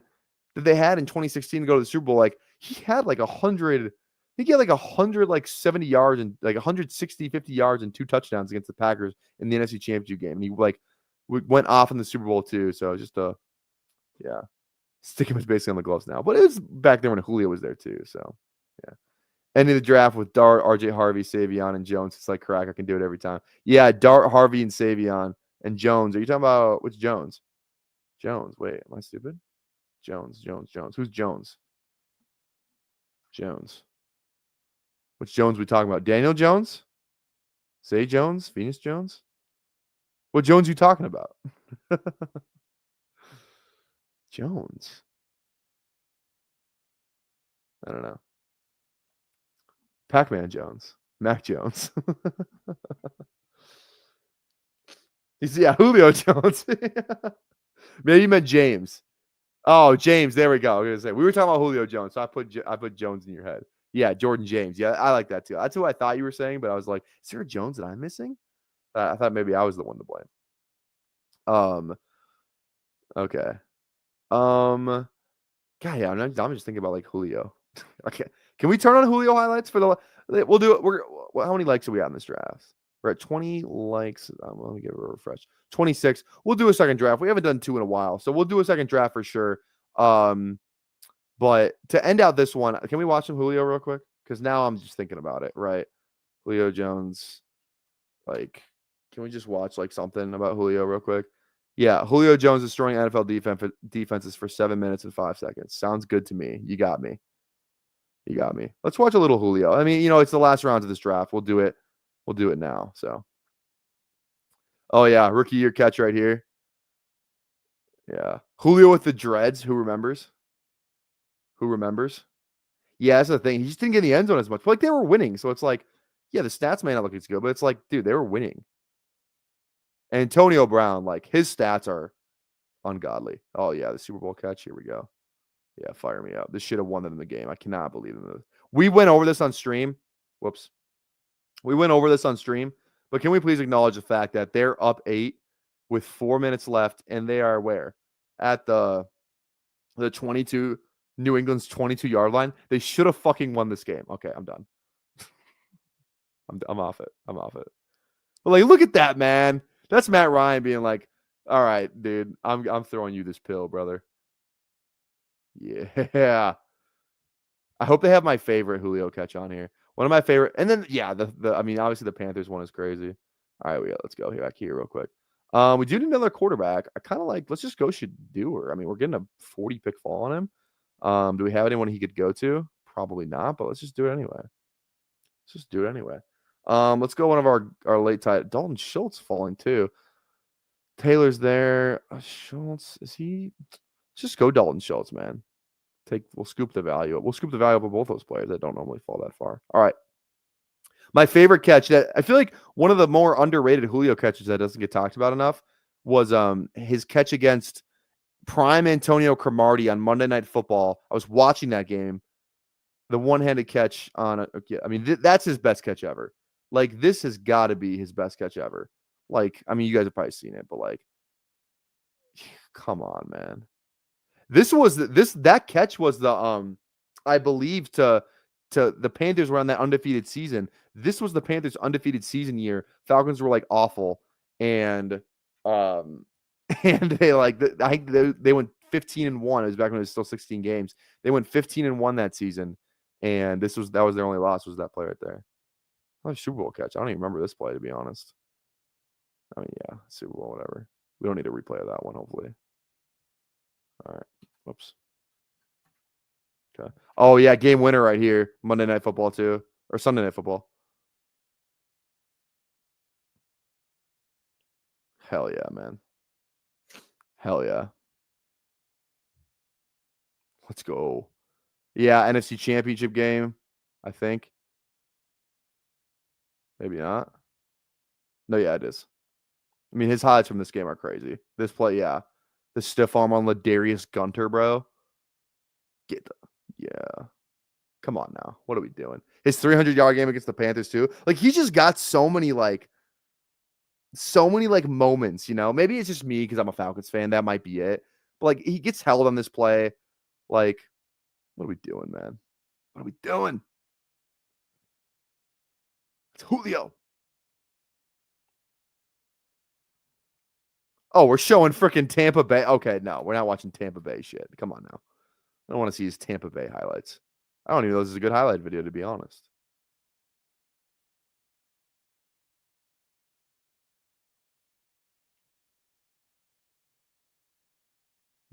that they had in 2016 to go to the Super Bowl. Like, he had like 100, I think he had like 100, like 70 yards and like 160, 50 yards and 2 touchdowns against the Packers in the NFC Championship game. And he like went off in the Super Bowl too. So just yeah, sticking with basically on the gloves now. But it was back there when Julio was there too. So yeah. Ending the draft with Dart, RJ Harvey, Savion, and Jones. It's like crack. I can do it every time. Yeah, Dart, Harvey, and Savion, and Jones. Are you talking about which Jones? Jones. Wait, am I stupid? Jones. Who's Jones? Jones. Which Jones we talking about? Daniel Jones? Zay Jones? Venus Jones? What Jones you talking about? Jones. I don't know. Pac-Man Jones. Mac Jones. Yeah, Julio Jones. Maybe you meant James. Oh, James. There we go. I was gonna say we were talking about Julio Jones, so I put Jones in your head. Yeah, Jordan James. Yeah, I like that too. That's who I thought you were saying, but I was like, is there a Jones that I'm missing? I thought maybe I was the one to blame. Okay. God, yeah, I'm just thinking about like Julio. Okay, can we turn on Julio highlights for the? We'll do it. How many likes are we at in this draft? We're at 20 likes. Let me get a refresh. 26. We'll do a second draft. We haven't done 2 in a while, so we'll do a second draft for sure. But to end out this one, can we watch some Julio real quick? Because now I'm just thinking about it. Right, Julio Jones. Like, can we just watch like something about Julio real quick? Yeah, Julio Jones destroying NFL defenses for 7 minutes and 5 seconds. Sounds good to me. You got me. Let's watch a little Julio. I mean, it's the last round of this draft. We'll do it. We'll do it now. So, oh yeah, rookie year catch right here. Yeah, Julio with the dreads. Who remembers? Yeah, that's the thing. He just didn't get in the end zone as much. But like they were winning, so it's like, yeah, the stats may not look as good, but it's like, dude, they were winning. Antonio Brown, like his stats are ungodly. Oh yeah, the Super Bowl catch. Here we go. Yeah, fire me up. This should have won them the game. I cannot believe them. We went over this on stream. Whoops. We went over this on stream, but can we please acknowledge the fact that they're up 8 with 4 minutes left, and they are where? At the 22, New England's 22-yard line. They should have fucking won this game. Okay, I'm done. I'm off it. But like, look at that, man. That's Matt Ryan being like, all right, dude, I'm throwing you this pill, brother. Yeah. I hope they have my favorite Julio catch on here. One of my favorite, and then yeah, I mean, obviously the Panthers one is crazy. All right, let's go back here real quick. We do need another quarterback. I kind of like, let's just go Shedeur. I mean, we're getting a 40 pick fall on him. Do we have anyone he could go to? Probably not, but let's just do it anyway. Let's go one of our late tight. Dalton Schultz falling too. Taylor's there. Schultz, is he? Let's just go Dalton Schultz, man. We'll scoop the value up. We'll scoop the value up of both those players that don't normally fall that far. All right. My favorite catch that I feel like one of the more underrated Julio catches that doesn't get talked about enough was his catch against prime Antonio Cromartie on Monday Night Football. I was watching that game. The one-handed catch on I mean, that's his best catch ever. Like, this has got to be his best catch ever. Like, I mean, you guys have probably seen it, but like, come on, man. That catch was the I believe to the Panthers were on that undefeated season. This was the Panthers undefeated season year. Falcons were like awful, and and they like I think they went 15-1. It was back when it was still 16 games. They went 15-1 that season, and that was their only loss, was that play right there. Oh, Super Bowl catch. I don't even remember this play, to be honest. I mean, yeah, Super Bowl, whatever. We don't need a replay of that one, hopefully. All right. Whoops. Okay. Oh yeah, game winner right here. Monday Night Football too, or Sunday Night Football. Hell yeah, man. Hell yeah. Let's go. Yeah, NFC Championship game, I think. Maybe not. No, yeah, it is. I mean, his highlights from this game are crazy. This play, yeah. The stiff arm on Ladarius Gunter, bro. Yeah. Come on now. What are we doing? His 300-yard game against the Panthers too. Like, he just got so many moments, Maybe it's just me because I'm a Falcons fan. That might be it. But like, he gets held on this play. Like, what are we doing, man? What are we doing? It's Julio. Oh, we're showing freaking Tampa Bay. Okay, no, we're not watching Tampa Bay shit. Come on now. I don't want to see his Tampa Bay highlights. I don't even know this is a good highlight video, to be honest.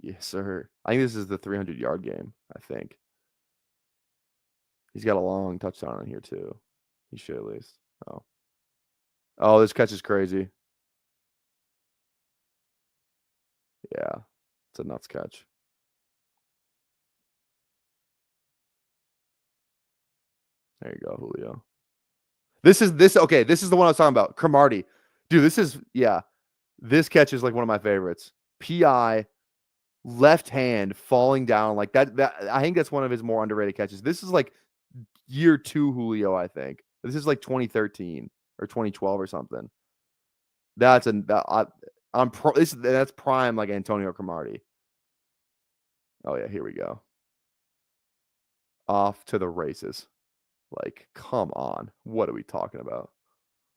Yes, sir. I think this is the 300-yard game, I think. He's got a long touchdown in here, too. He should at least. Oh. Oh, this catch is crazy. Yeah. It's a nuts catch. There you go, Julio. This is the one I was talking about. Cromartie. Dude, this catch is like one of my favorites. PI, left hand falling down like that. I think that's one of his more underrated catches. This is like year 2 Julio, I think. This is like 2013 or 2012 or something. That's prime like Antonio Cromartie. Oh yeah, here we go. Off to the races. Like, come on. What are we talking about?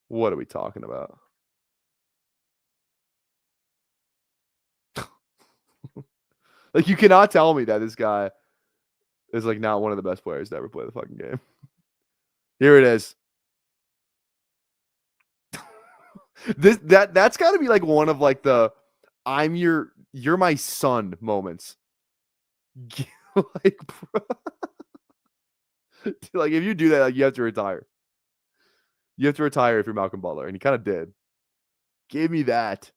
What are we talking about? Like, you cannot tell me that this guy is like not one of the best players to ever play the fucking game. Here it is. That's got to be like one of like the you're my son moments. Like, bro. Like if you do that, like you have to retire. You have to retire if you're Malcolm Butler, and he kind of did. Give me that.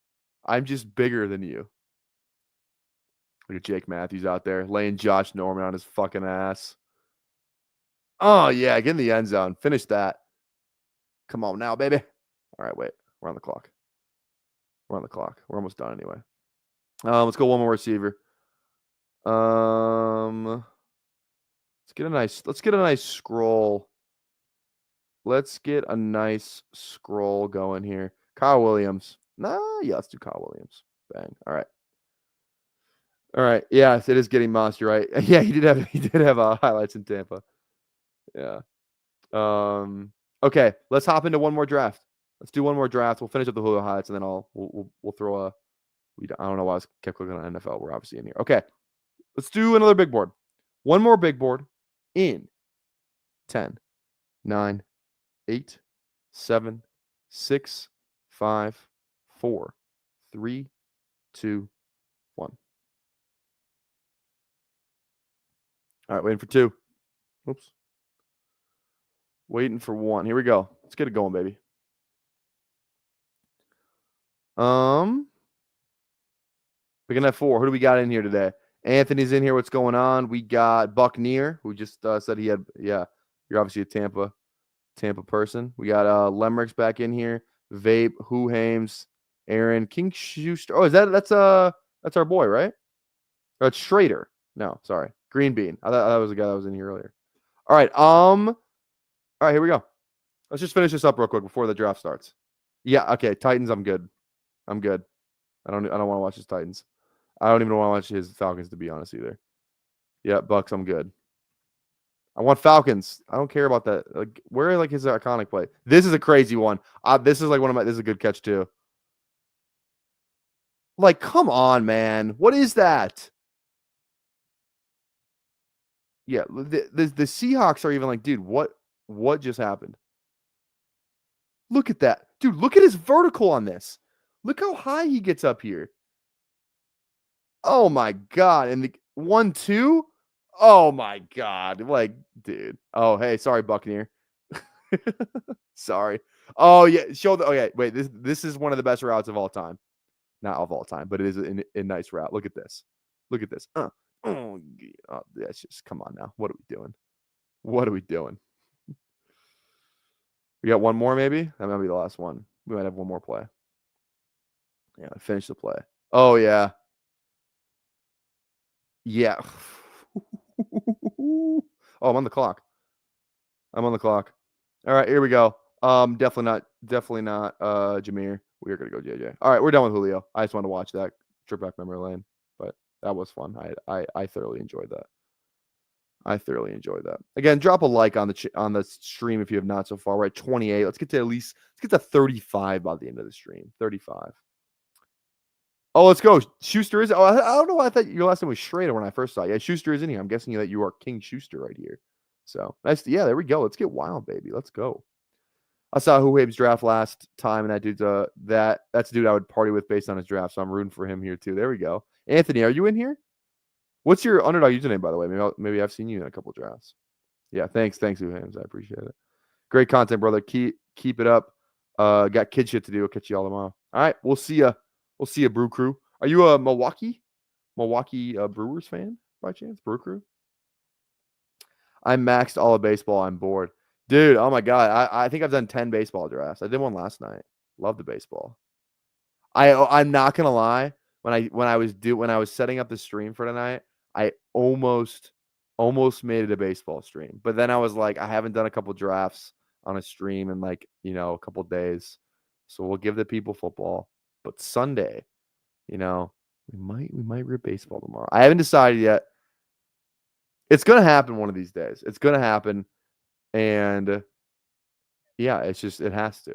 I'm just bigger than you. Look at Jake Matthews out there laying Josh Norman on his fucking ass. Oh yeah, get in the end zone. Finish that. Come on now, baby. All right, wait. We're on the clock. We're on the clock. We're almost done anyway. Let's go one more receiver. Let's get a nice scroll. Let's get a nice scroll going here. Kyle Williams. Yeah, let's do Kyle Williams. Bang. All right. All right. Yes, it is getting monster, right? Yeah, he did have highlights in Tampa. Yeah. Okay, let's hop into one more draft. Let's do one more draft. We'll finish up the Julio highlights, and then we'll throw a. I don't know why I kept clicking on NFL. We're obviously in here. Okay, let's do another big board. One more big board in 10, 9, 8, 7, 6, 5, 4, 3, 2, 1. All right, waiting for 2. Oops. Waiting for 1. Here we go. Let's get it going, baby. We're gonna have 4. Who do we got in here today? Anthony's in here. What's going on? We got Buccaneer, who just said he had. Yeah, you're obviously a Tampa person. We got Lemrick's back in here. Vape, Who Hames, Aaron, King Schuster. Oh, that's our boy, right? Or it's Schrader. No, sorry, Green Bean. I thought that was the guy that was in here earlier. All right. All right, here we go. Let's just finish this up real quick before the draft starts. Yeah. Okay. Titans. I'm good. I don't want to watch his Titans. I don't even want to watch his Falcons, to be honest, either. Yeah, Bucks, I'm good. I want Falcons. I don't care about that. Like, where like his iconic play? This is a crazy one. This is like this is a good catch too. Like, come on, man. What is that? Yeah, the Seahawks are even like, dude, what just happened? Look at that. Dude, look at his vertical on this. Look how high he gets up here. Oh my God. And the 1-2. Oh my God. Like, dude. Oh, hey, sorry, Buccaneer. Sorry. Oh, yeah. Okay, wait. This is one of the best routes of all time. Not of all time, but it is a nice route. Look at this. Look at this. That's just, come on now. What are we doing? What are we doing? We got one more, maybe? That might be the last one. We might have one more play. Yeah, finish the play. Oh, yeah. Yeah. Oh, I'm on the clock. All right, here we go. Definitely not Jameer. We are gonna go JJ. All right, we're done with Julio. I just wanted to watch that trip back memory lane, but that was fun. I thoroughly enjoyed that. Again, drop a like on the stream if you have not so far. We're at 28. Let's get to 35 by the end of the stream. 35. Oh, let's go. Schuster is. Oh, I don't know why I thought your last name was Schrader when I first saw you. Yeah, Schuster is in here. I'm guessing that you are King Schuster right here. So nice. Yeah, there we go. Let's get wild, baby. Let's go. I saw Who Hames draft last time, and that dude's that's a dude I would party with based on his draft. So I'm rooting for him here too. There we go. Anthony, are you in here? What's your Underdog username, by the way? Maybe I've seen you in a couple drafts. Yeah, thanks, Uhams. I appreciate it. Great content, brother. Keep it up. Got kid shit to do. I'll catch you all tomorrow. All right, we'll see ya. We'll see ya, Brew Crew. Are you a Milwaukee Brewers fan by chance? Brew Crew. I maxed all of baseball. I'm bored, dude. Oh my god. I think I've done 10 baseball drafts. I did one last night. Love the baseball. I'm not gonna lie. When I was setting up the stream for tonight, I almost made it a baseball stream. But then I was like, I haven't done a couple drafts on a stream in like, a couple days. So we'll give the people football. But Sunday, we might rip baseball tomorrow. I haven't decided yet. It's gonna happen one of these days. It's gonna happen. And yeah, it has to.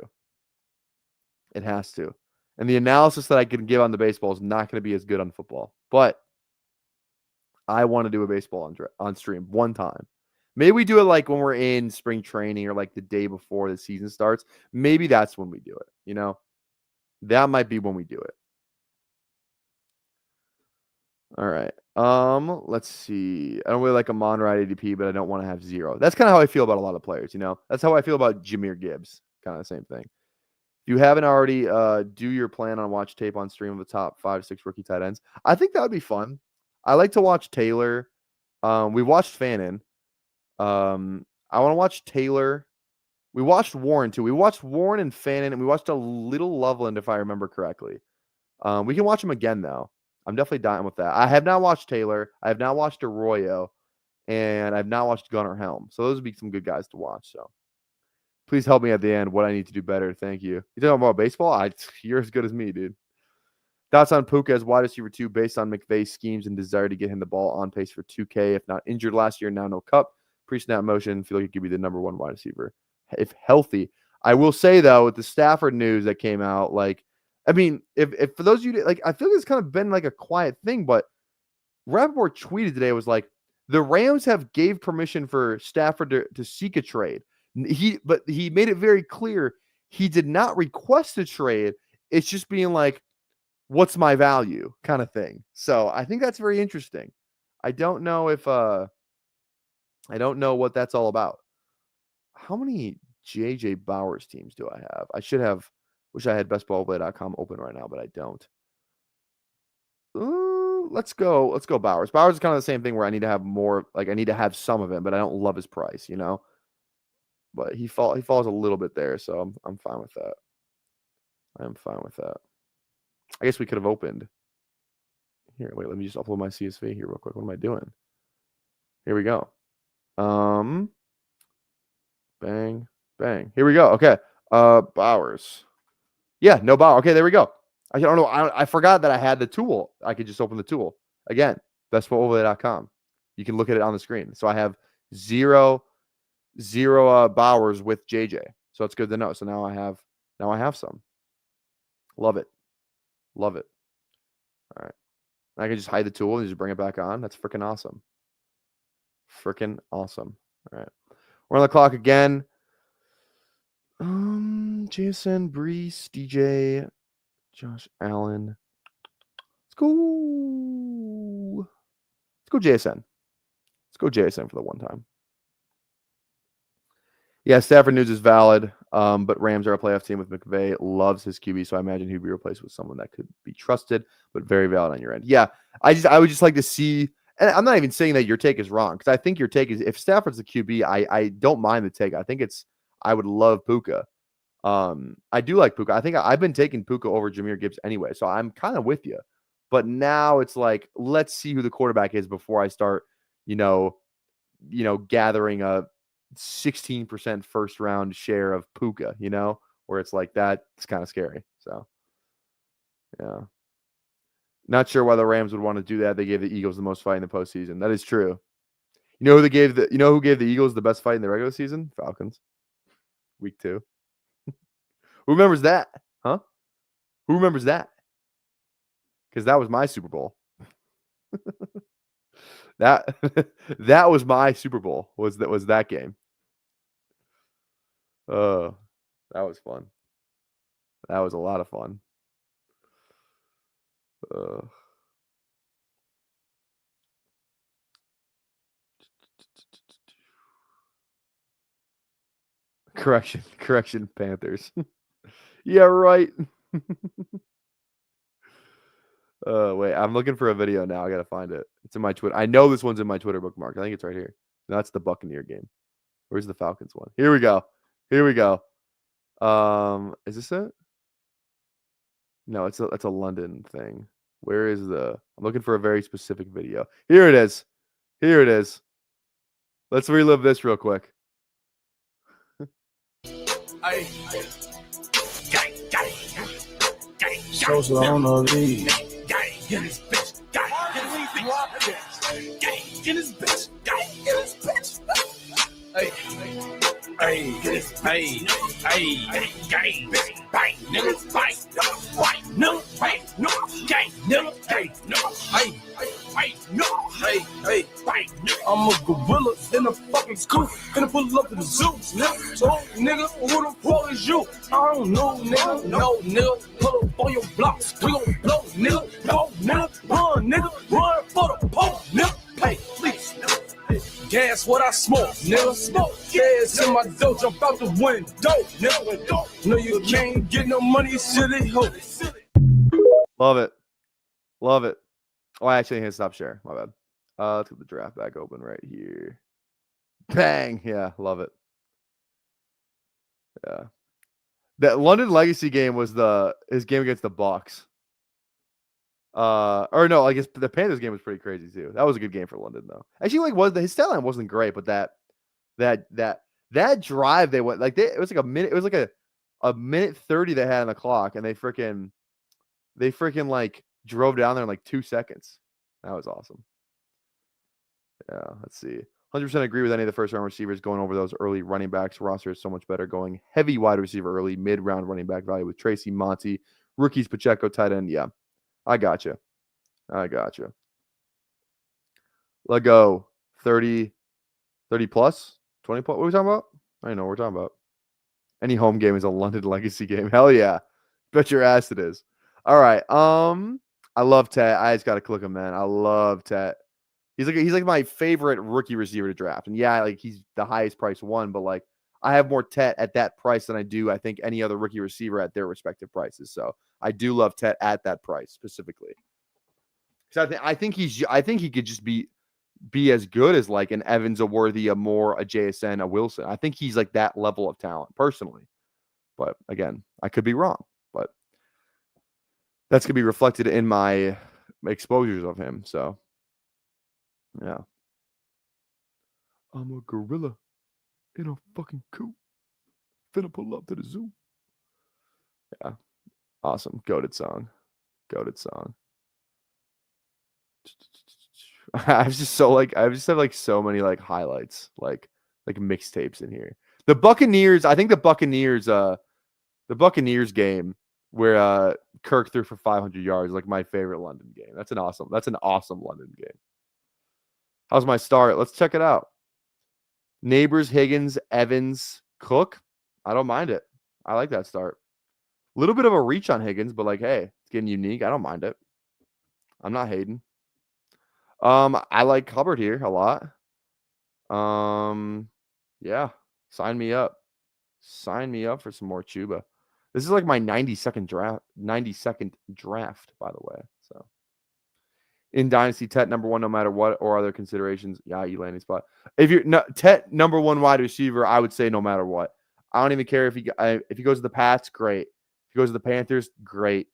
It has to. And the analysis that I can give on the baseball is not going to be as good on football. But I want to do a baseball on stream one time. Maybe we do it like when we're in spring training or like the day before the season starts. Maybe that's when we do it. That might be when we do it. All right. Let's see. I don't really like a Monride ADP, but I don't want to have 0. That's kind of how I feel about a lot of players. That's how I feel about Jahmyr Gibbs. Kind of the same thing. If you haven't already, do your plan on watch tape on stream of the top 5 to 6 rookie tight ends. I think that would be fun. I like to watch Taylor. We watched Fannin. I want to watch Taylor. We watched Warren too. We watched Warren and Fannin, and we watched a little Loveland, if I remember correctly. We can watch him again though. I'm definitely dying with that. I have not watched Taylor. I have not watched Arroyo, and I've not watched Gunnar Helm. So those would be some good guys to watch. So. Please help me at the end. What I need to do better. Thank you. You talking about baseball? You're as good as me, dude. Thoughts on Puka as wide receiver 2 based on McVay's schemes and desire to get him the ball on pace for 2K. If not injured last year, now no cup. Pre-snap motion. Feel like he could be the number 1 wide receiver if healthy. I will say though, with the Stafford news that came out, if for those of you I feel like it's kind of been like a quiet thing, but Rappaport tweeted today was like the Rams have gave permission for Stafford to seek a trade. But he made it very clear he did not request a trade. It's just being like, what's my value kind of thing. So I think that's very interesting. I don't know what that's all about. How many JJ Bowers teams do I have? Wish I had bestballplay.com open right now, but I don't. Let's go Bowers. Bowers is kind of the same thing where I need to have more, I need to have some of him, but I don't love his price, But he falls a little bit there, so I'm fine with that. I'm fine with that. I guess we could have opened. Here, wait, let me just upload my CSV here real quick. What am I doing? Here we go. Bang, bang. Here we go. Okay. Bowers. Yeah, no Bauer. Okay, there we go. I don't know. I forgot that I had the tool. I could just open the tool. Again, bestfootballplay.com. You can look at it on the screen. So I have zero Bowers with JJ. So it's good to know. So now I have some. Love it. Love it. All right. I can just hide the tool and just bring it back on. That's freaking awesome. Freaking awesome. All right. We're on the clock again. Jason, Brees, DJ, Josh Allen. Let's go. Let's go JSN. Let's go JSN for the one time. Yeah, Stafford news is valid, but Rams are a playoff team with McVay. Loves his QB, so I imagine he'd be replaced with someone that could be trusted, but very valid on your end. Yeah, I would just like to see, and I'm not even saying that your take is wrong, because I think your take is, if Stafford's the QB, I don't mind the take. I think I would love Puka. I do like Puka. I think I've been taking Puka over Jahmyr Gibbs anyway, so I'm kind of with you. But now it's like, let's see who the quarterback is before I start, gathering a 16% first round share of Puka, where it's like that. It's kind of scary. So, yeah. Not sure why the Rams would want to do that. They gave the Eagles the most fight in the postseason. That is true. Who gave the Eagles the best fight in the regular season? Falcons. Week 2. Who remembers that? Huh? Who remembers that? Because that was my Super Bowl. that was my Super Bowl. Was that game? Oh, that was fun. That was a lot of fun. Correction, Panthers. Yeah, right. Wait, I'm looking for a video now. I gotta find it. It's in my Twitter. I know this one's in my Twitter bookmark. I think it's right here. No, that's the Buccaneer game. Where's the Falcons one? Here we go. Is this it? No, it's a London thing. Where is I'm looking for a very specific video. Here it is. Let's relive this real quick. Shows on the lead. I'm a gorilla in a fucking scoop. Finna pull up to the zoo, nigga. So, nigga, who the fuck is you? I don't know, nigga. No, nigga. Pull up on your blocks. We gon' blow, nigga. Go, nigga. Run, nigga. Run for the pole, nigga. Hey, please, nigga. Gas what I smoke, nigga. Smoke gas in my dough. Jump out the window, nigga. No, you can't get no money, silly hoe. Love it. Oh, I actually can't stop share. My bad. Let's get the draft back open right here. Bang! Yeah, love it. Yeah. That London Legacy game was his game against the Bucks. Or no, I guess the Panthers game was pretty crazy too. That was a good game for London though. Actually, his stat line wasn't great, but that drive they went it was like a minute. It was like a minute 30 they had on the clock, and they freaking like drove down there in like 2 seconds. That was awesome. Yeah, let's see. 100% agree with any of the first round receivers going over those early running backs. Roster is so much better going heavy wide receiver early, mid round running back value with Tracy, Monty, rookies, Pacheco, tight end. Yeah, I got you. Let go 30 plus, 20 plus. What are we talking about? I don't know what we're talking about. Any home game is a London Legacy game. Hell yeah. Bet your ass it is. All right. I love Tet. I just got to click him, man. I love Tet. He's like my favorite rookie receiver to draft. And yeah, like he's the highest price one, but like I have more Tet at that price than I do, I think, any other rookie receiver at their respective prices. So I do love Tet at that price specifically. So I think he could just be as good as like an Evans, a Worthy, a Moore, a JSN, a Wilson. I think he's like that level of talent personally. But again, I could be wrong. But that's gonna be reflected in my exposures of him. So yeah. I'm a gorilla in a fucking coop. Finna pull up to the zoo. Yeah. Awesome. Goated song. I just have like so many like highlights, like mixtapes in here. The Buccaneers, I think the Buccaneers game where Kirk threw for 500 yards, like my favorite London game. That's an awesome London game. How's my start? Let's check it out. Neighbors, Higgins, Evans, Cook. I don't mind it. I like that start. A little bit of a reach on Higgins, but like, hey, it's getting unique. I don't mind it. I'm not hating. I like Hubbard here a lot. Yeah, sign me up. Sign me up for some more Chuba. This is like my 92nd draft, by the way. So in Dynasty, Tet number one, no matter what, or other considerations. Yeah, you landing spot. If you're Tet number one wide receiver, I would say no matter what. I don't even care if he goes to the Pats, great. If he goes to the Panthers, great.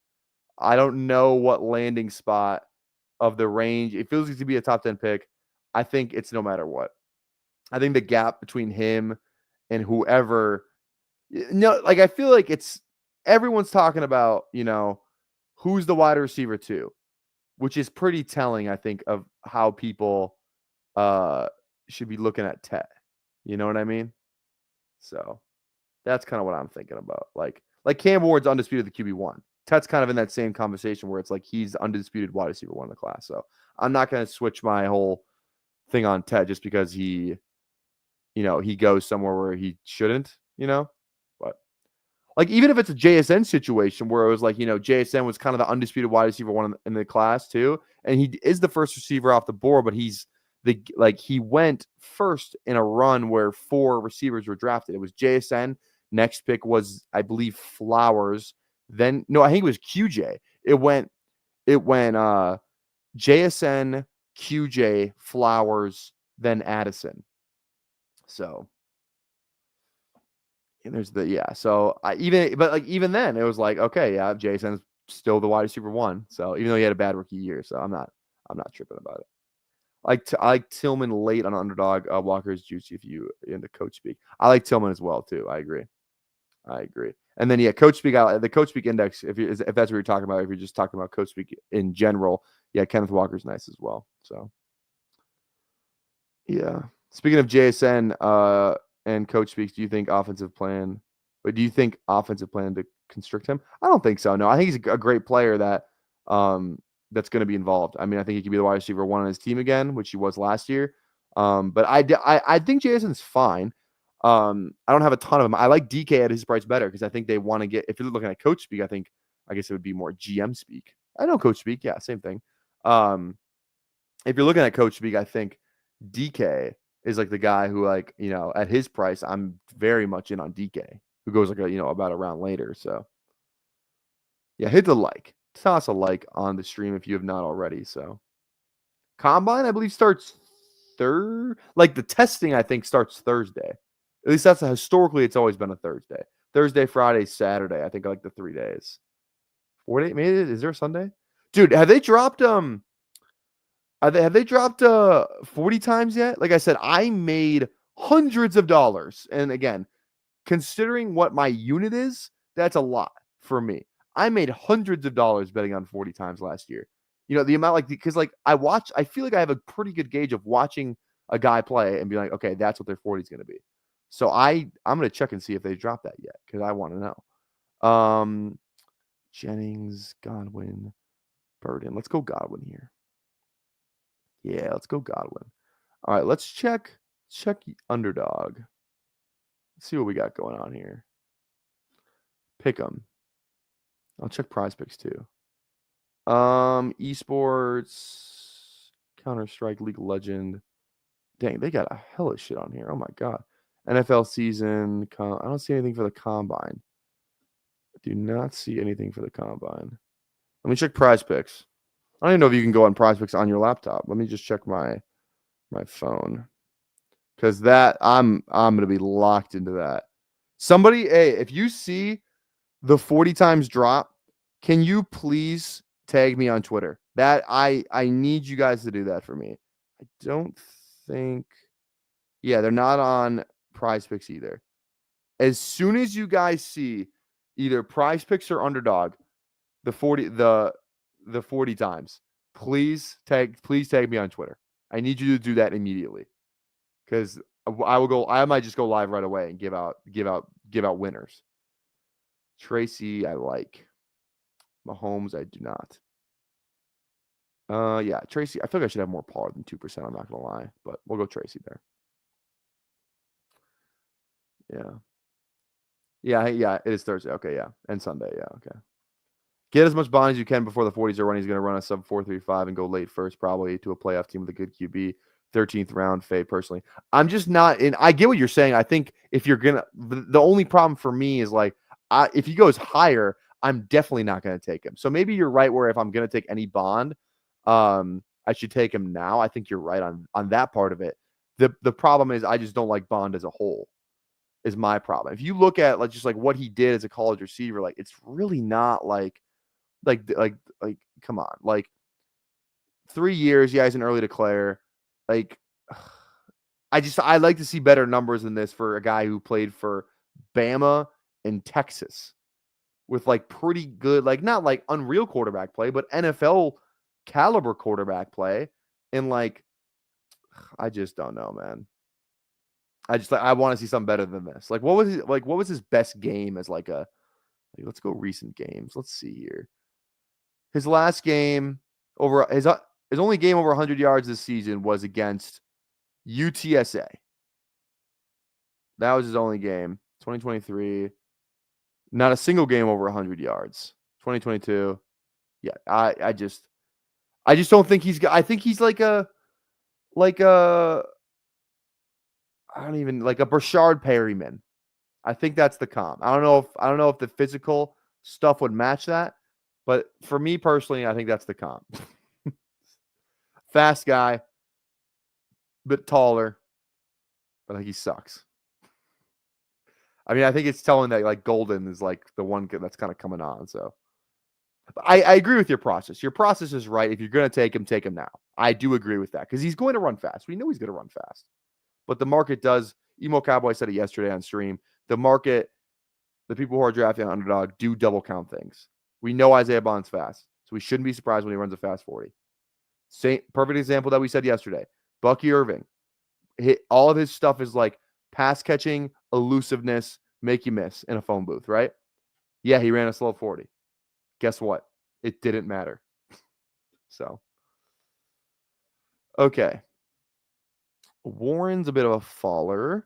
I don't know what landing spot of the range. It feels like to be a top 10 pick. I think it's no matter what. I think the gap between him and whoever, like I feel like it's everyone's talking about, who's the wide receiver too, which is pretty telling, I think, of how people should be looking at Tet. You know what I mean? So that's kind of what I'm thinking about. Like Cam Ward's undisputed the QB1. Tet's kind of in that same conversation where it's like he's the undisputed wide receiver one in the class. So I'm not going to switch my whole thing on Tet just because he goes somewhere where he shouldn't, But like even if it's a JSN situation where it was like, JSN was kind of the undisputed wide receiver one in the class too, and he is the first receiver off the board, but he's he went first in a run where 4 receivers were drafted. It was JSN. Next pick was, I believe, Flowers. Then no, I think it was QJ. It went JSN, QJ, Flowers, then Addison. So, and there's So even then, it was like, okay, yeah, Jason's still the wide receiver 1. So even though he had a bad rookie year, so I'm not tripping about it. I like Tillman late on Underdog. Walker is juicy if you into coach speak. I like Tillman as well too. I agree. And then coach speak. The coach speak index. If that's what you're talking about, if you're just talking about coach speak in general, Kenneth Walker's nice as well. So yeah. Speaking of JSN and coach speaks, do you think offensive plan to constrict him? I don't think so. No, I think he's a great player that that's going to be involved. I mean, I think he could be the wide receiver 1 on his team again, which he was last year. But I think Jason's fine. I don't have a ton of them. I like DK at his price better because I think they want to get. If you're looking at coach speak, I guess it would be more GM speak. I know coach speak. Yeah, same thing. If you're looking at coach speak, I think DK is like the guy who, like, at his price, I'm very much in on DK, who goes like about a round later. So yeah, hit the like. Toss a like on the stream if you have not already. So combine, I believe, starts like the testing, I think, starts Thursday. At least that's historically it's always been a Thursday. Thursday, Friday, Saturday. I think like the 3 days. 4 days? Maybe is there a Sunday? Dude, have they dropped 40 times yet? Like I said, I made hundreds of dollars. And again, considering what my unit is, that's a lot for me. I made hundreds of dollars betting on 40 times last year. The amount, because I feel like I have a pretty good gauge of watching a guy play and be like, okay, that's what their 40 is going to be. So I'm going to check and see if they dropped that yet, because I want to know. Jennings, Godwin, Burden. Let's go Godwin here. Yeah, let's go Godwin. All right, let's check Underdog. Let's see what we got going on here. Pick 'em. I'll check Prize Picks too. Esports, Counter-Strike, League of Legend. Dang, they got a hell of shit on here. Oh my god. NFL season. I don't see anything for the combine. I do not see anything for the combine. Let me check Prize Picks. I don't even know if you can go on Prize Picks on your laptop. Let me just check my phone, because that I'm gonna be locked into that. Somebody, if you see the 40 times drop, can you please tag me on Twitter? That I need you guys to do that for me. I don't think. Yeah, they're not on Prize Picks either. As soon as you guys see either Prize Picks or Underdog, the 40 times, please tag me on Twitter. I need you to do that immediately, because I might just go live right away and give out winners. Tracy, I like. Mahomes, I do not. Yeah, Tracy, I feel like I should have more Pollard than 2%. I'm not gonna lie, but we'll go Tracy there. Yeah, it is Thursday. Okay, yeah, and Sunday. Yeah, okay. Get as much bond as you can before the 40s are running. He's going to run a sub 4.35 and go late first, probably to a playoff team with a good QB. 13th round fade personally. I'm just not in. I get what you're saying. I think if you're gonna, the only problem for me is like, if he goes higher, I'm definitely not going to take him. So maybe you're right where if I'm going to take any bond, I should take him now. I think you're right on that part of it. The problem is I just don't like Bond as a whole. Is my problem. If you look at just what he did as a college receiver, like it's really not like come on, like 3 years. Yeah, he's an early declare. Like I like to see better numbers than this for a guy who played for Bama and Texas with pretty good, not unreal quarterback play, but NFL caliber quarterback play. And I just don't know, man. I want to see something better than this. What was his best game as let's go recent games. Let's see here. His last game over his only game over 100 yards this season was against UTSA. That was his only game. 2023. Not a single game over 100 yards. 2022. Yeah, I just don't think I think he's like a like a I don't even like a Brashard Perryman. I think that's the comp. I don't know if the physical stuff would match that, but for me personally, I think that's the comp. Fast guy, bit taller, but like he sucks. I mean, I think it's telling that like Golden is like the one that's kind of coming on. So I agree with your process. Your process is right. If you're going to take him now. I do agree with that because he's going to run fast. We know he's going to run fast. But the market does. Emo Cowboy said it yesterday on stream. The market, the people who are drafting on Underdog do double count things. We know Isaiah Bond's fast, so we shouldn't be surprised when he runs a fast 40. Perfect example that we said yesterday. Bucky Irving. All of his stuff is like pass catching, elusiveness, make you miss in a phone booth, right? Yeah, he ran a slow 40. Guess what? It didn't matter. So, okay. Warren's a bit of a faller.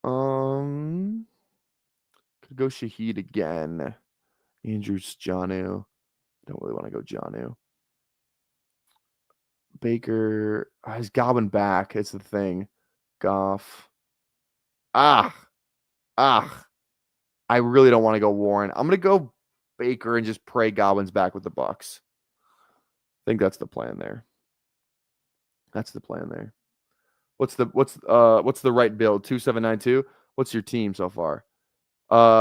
Could go Shaheed again. Andrews, Jonnu. Don't really want to go Jonnu. Baker. He's Gobbin back. It's the thing. Goff. I really don't want to go Warren. I'm going to go Baker and just pray Gobbin's back with the Bucks. I think that's the plan there. What's the right build? 2792. What's your team so far?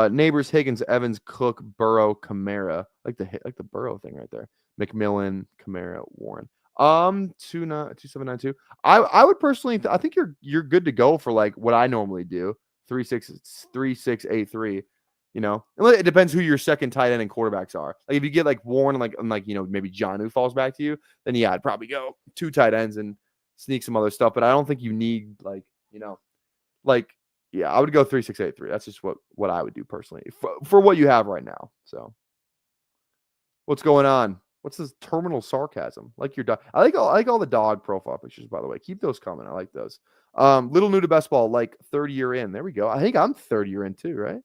Neighbors, Higgins, Evans, Cook, Burrow, Kamara. Like the Burrow thing right there. McMillan, Kamara, Warren. 2792. I would personally I think you're good to go for like what I normally do. 3-6-8-3. You know, it depends who your second tight end and quarterbacks are. Like if you get like Warren and like maybe Jonnu falls back to you, then yeah, I'd probably go 2 tight ends and sneak some other stuff. But I don't think you need I would go 3-6-8-3. That's just what I would do personally for what you have right now. So what's going on? What's this terminal sarcasm? Like your dog. I like all the dog profile pictures, by the way. Keep those coming. I like those. Little new to best ball, like 30 year in. There we go. I think I'm 30 year in too, right?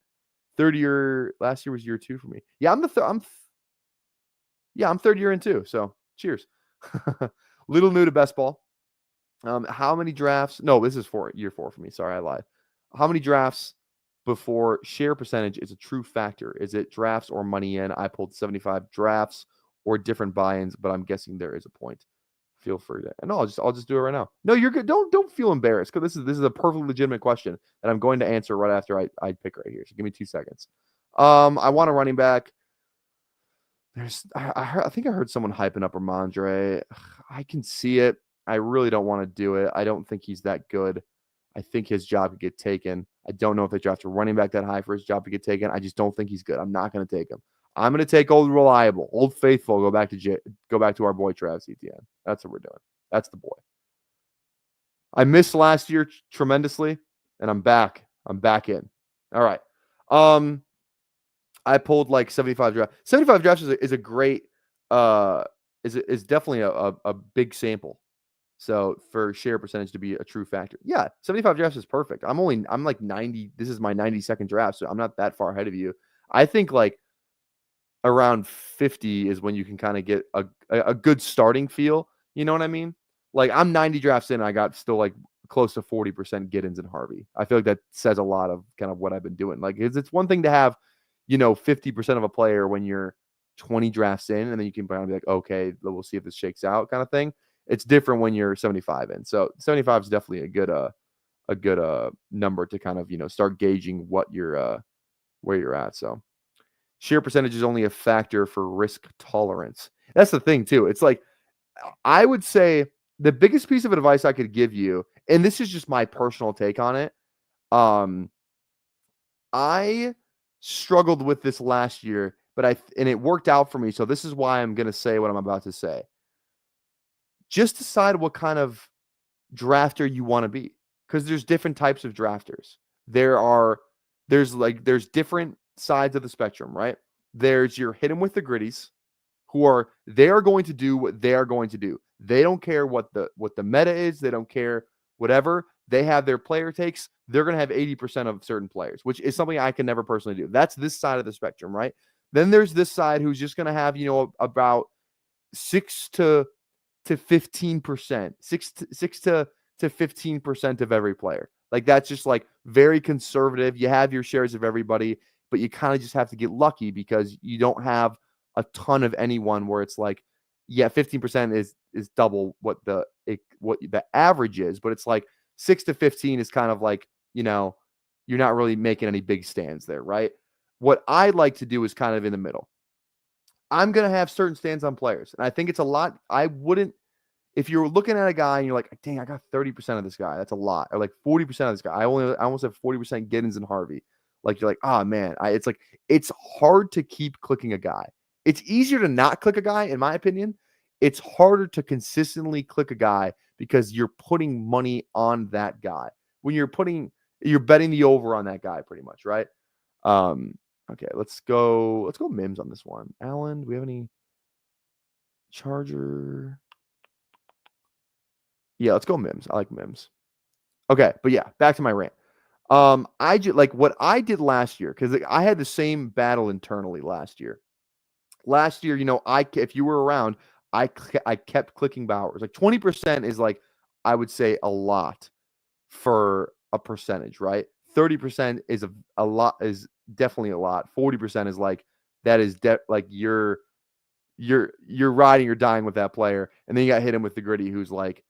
30 year last year was year 2 for me. Yeah, I'm 30 year in too. So cheers. Little new to best ball. How many drafts? No, this is year 4 for me. Sorry, I lied. How many drafts before share percentage is a true factor? Is it drafts or money in? I pulled 75 drafts or different buy-ins, but I'm guessing there is a point. Feel free to. And I'll just do it right now. No, you're good. Don't feel embarrassed because this is a perfectly legitimate question that I'm going to answer right after I pick right here. So give me 2 seconds. I want a running back. I think I heard someone hyping up Ramondre. I can see it. I really don't want to do it. I don't think he's that good. I think his job could get taken. I don't know if they draft a running back that high for his job to get taken. I just don't think he's good. I'm not going to take him. I'm going to take old reliable, old faithful. Go back to our boy Travis Etienne. That's what we're doing. That's the boy. I missed last year tremendously, and I'm back. I'm back in. All right. I pulled like 75 drafts. 75 drafts is a great is definitely a big sample. So for share percentage to be a true factor. Yeah, 75 drafts is perfect. I'm like 90. This is my 92nd draft, so I'm not that far ahead of you. I think like around 50 is when you can kind of get a good starting feel. You know what I mean? Like I'm 90 drafts in, I got still like close to 40% Giddens and Harvey. I feel like that says a lot of kind of what I've been doing. Like it's one thing to have, 50% of a player when you're 20 drafts in, and then you can kind of be like, okay, we'll see if this shakes out kind of thing. It's different when you're 75 in. So 75 is definitely a good number to kind of, start gauging what you're where you're at. So share percentage is only a factor for risk tolerance. That's the thing too. It's like, I would say the biggest piece of advice I could give you, and this is just my personal take on it. I struggled with this last year, but it worked out for me. So this is why I'm going to say what I'm about to say. Just decide what kind of drafter you want to be, because there's different types of drafters. There's different sides of the spectrum, right? There's your hit 'em with the gritties, they are going to do what they are going to do. They don't care what the meta is. They don't care whatever. They have their player takes. They're going to have 80% of certain players, which is something I can never personally do. That's this side of the spectrum, right? Then there's this side who's just going to have, about 6 to to 15%, 6 to 15% of every player. Like that's just like very conservative. You have your shares of everybody, but you kind of just have to get lucky because you don't have a ton of anyone where it's like, yeah, 15% is double what the average is, but it's like 6 to 15 is kind of like, you're not really making any big stands there, right? What I like to do is kind of in the middle. I'm going to have certain stands on players, and I think it's a lot. I wouldn't, if you're looking at a guy and you're like, dang, I got 30% of this guy, that's a lot, or like 40% of this guy. I almost have 40% Giddens and Harvey. Like you're like, oh man, it's hard to keep clicking a guy. It's easier to not click a guy, in my opinion. It's harder to consistently click a guy because you're putting money on that guy. When you're betting the over on that guy pretty much, right? Okay, let's go Mims on this one. Allen, do we have any Charger? Yeah, let's go Mims. I like Mims. Okay, but yeah, back to my rant. I just like what I did last year because I had the same battle internally last year. Last year, if you were around, I kept clicking Bowers. Like 20% is like, I would say a lot for a percentage, right? 30% is a lot, is definitely a lot. 40% is like, that is like you're riding or dying with that player. And then you got hit him with the gritty who's like,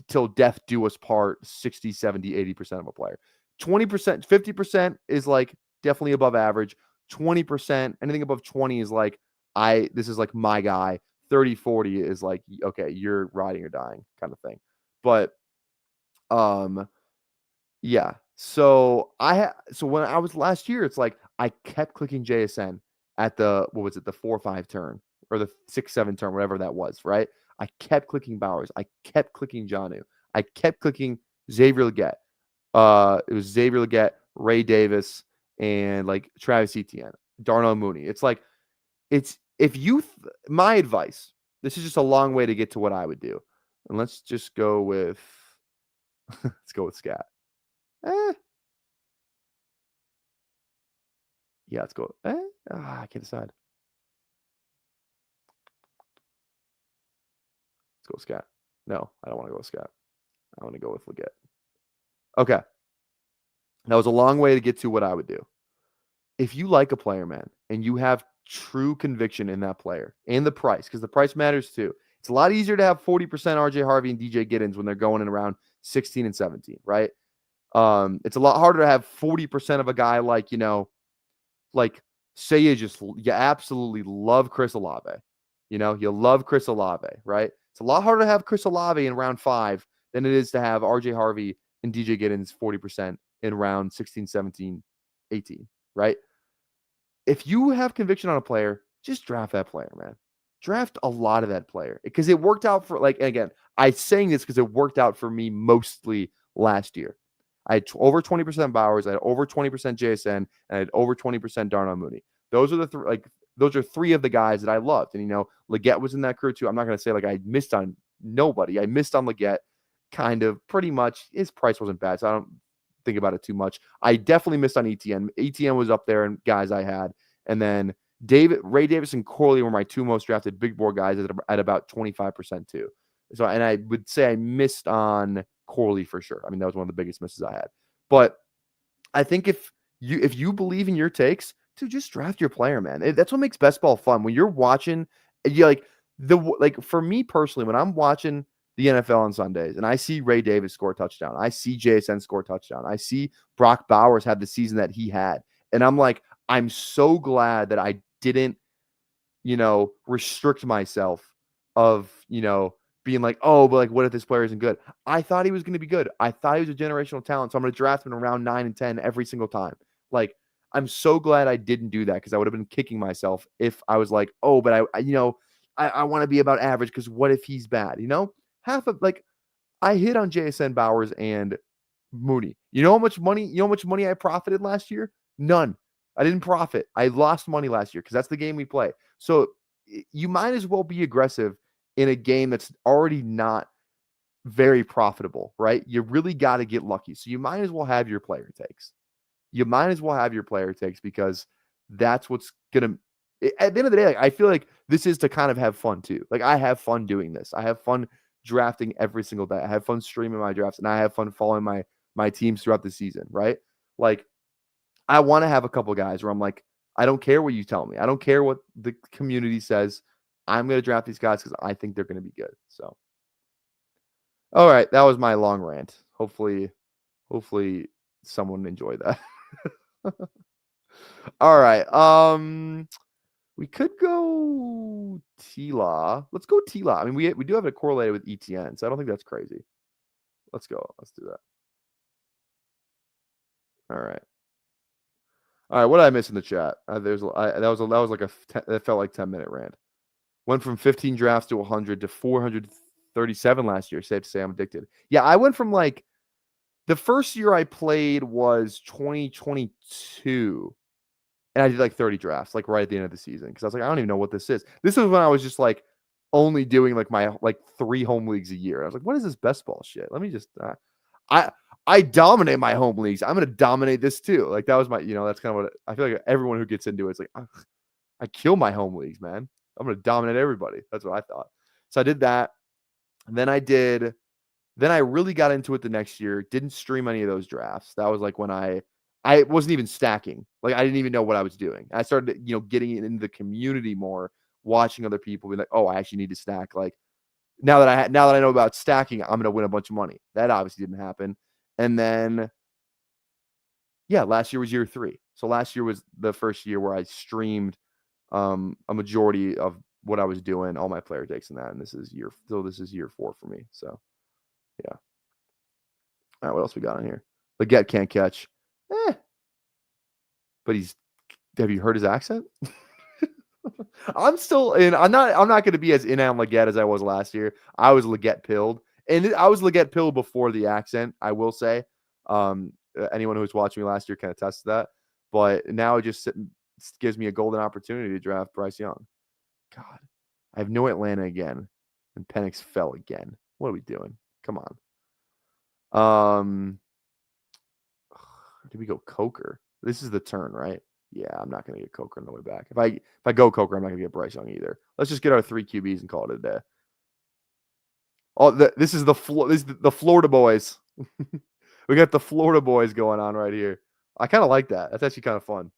till death do us part, 60, 70, 80% of a player. 20%, 50% is like definitely above average. 20%, anything above 20 is like, this is like my guy. 30, 40 is like, okay, you're riding or dying kind of thing. But yeah. So when I was last year, it's like I kept clicking JSN at the 4-5 turn or the 6-7 turn, whatever that was, right? I kept clicking Bowers. I kept clicking Jonnu. I kept clicking Xavier Legette. It was Xavier Legette, Ray Davis, and like Travis Etienne, Darnell Mooney. It's like, my advice, this is just a long way to get to what I would do. And let's just go with, Scat. Yeah, let's go. I can't decide. Let's go with Scat. No, I don't want to go with Scat. I want to go with Legette. Okay. That was a long way to get to what I would do. If you like a player, man, and you have true conviction in that player and the price, because the price matters too. It's a lot easier to have 40% RJ Harvey and DJ Giddens when they're going in around 16 and 17, right? It's a lot harder to have 40% of a guy like, like say you absolutely love Chris Olave. You love Chris Olave, right? It's a lot harder to have Chris Olave in round 5 than it is to have RJ Harvey and DJ Giddens 40% in round 16, 17, 18, right? If you have conviction on a player, just draft that player, man. Draft a lot of that player because it worked out for, like, again, I'm saying this because it worked out for me mostly last year. I had over 20% Bowers, I had over 20% JSN, and I had over 20% Darnell Mooney. Those are those are 3 of the guys that I loved. And, Legette was in that crew too. I'm not going to say like I missed on nobody. I missed on Legette kind of pretty much. His price wasn't bad, so I don't think about it too much. I definitely missed on ETN. ETN was up there and guys I had. And then Ray Davis and Corley were my 2 most drafted big board guys at about 25% too. So, and I would say I missed on Corley for sure. I mean, that was one of the biggest misses I had. But I think if you believe in your takes, to just draft your player, man. That's what makes best ball fun. When you're watching, for me personally, when I'm watching the NFL on Sundays and I see Ray Davis score a touchdown, I see JSN score a touchdown, I see Brock Bowers have the season that he had, and I'm like, I'm so glad that I didn't, restrict myself of, being like, oh, but like, what if this player isn't good? I thought he was going to be good. I thought he was a generational talent, so I'm going to draft him in around 9 and 10 every single time. Like, I'm so glad I didn't do that because I would have been kicking myself if I was like, oh, but I want to be about average because what if he's bad? I hit on JSN, Bowers, and Mooney. You know how much money I profited last year? None. I didn't profit. I lost money last year because that's the game we play. So you might as well be aggressive in a game that's already not very profitable, right? You really got to get lucky. So you might as well have your player takes. Because that's what's going to At the end of the day, like, I feel like this is to kind of have fun too. Like, I have fun doing this. I have fun drafting every single day. I have fun streaming my drafts, and I have fun following my teams throughout the season, right? Like, I want to have a couple guys where I'm like, I don't care what you tell me. I don't care what the community says. I'm going to draft these guys because I think they're going to be good. So, all right, that was my long rant. Hopefully someone enjoyed that. All right. We could go T-Law. Let's go T-Law. I mean, we do have it correlated with ETN, so I don't think that's crazy. Let's go. Let's do that. All right. All right. What did I miss in the chat? That was like that felt like 10-minute rant. Went from 15 drafts to 100 to 437 last year. Safe to say I'm addicted. Yeah, I went from like the first year I played was 2022. And I did like 30 drafts, like right at the end of the season. Because I was like, I don't even know what this is. This was when I was just like only doing like my 3 home leagues a year. I was like, what is this best ball shit? Let me just I dominate my home leagues. I'm gonna dominate this too. Like that was my, that's kind of what I feel like everyone who gets into it is like, I kill my home leagues, man. I'm gonna dominate everybody. That's what I thought. So I did that. And then I really got into it the next year. Didn't stream any of those drafts. That was like when I wasn't even stacking. Like I didn't even know what I was doing. I started, getting into the community more, watching other people be like, oh, I actually need to stack. Like now that I know about stacking, I'm gonna win a bunch of money. That obviously didn't happen. And then, yeah, last year was year 3. So last year was the first year where I streamed a majority of what I was doing, all my player takes in that. And this is year 4 for me. So yeah. All right, what else we got on here? Leggett can't catch. But have you heard his accent? I'm still in. I'm not going to be as in on Leggett as I was last year. I was Leggett pilled. And I was Leggett pilled before the accent, I will say. Anyone who was watching me last year can attest to that. But now it just gives me a golden opportunity to draft Bryce Young. God, I have no Atlanta again. And Penix fell again. What are we doing? Come on. Did we go Coker? This is the turn, right? Yeah, I'm not going to get Coker on the way back. If I go Coker, I'm not going to get Bryce Young either. Let's just get our 3 QBs and call it a day. Oh, this is the Florida boys. We got the Florida boys going on right here. I kind of like that. That's actually kind of fun.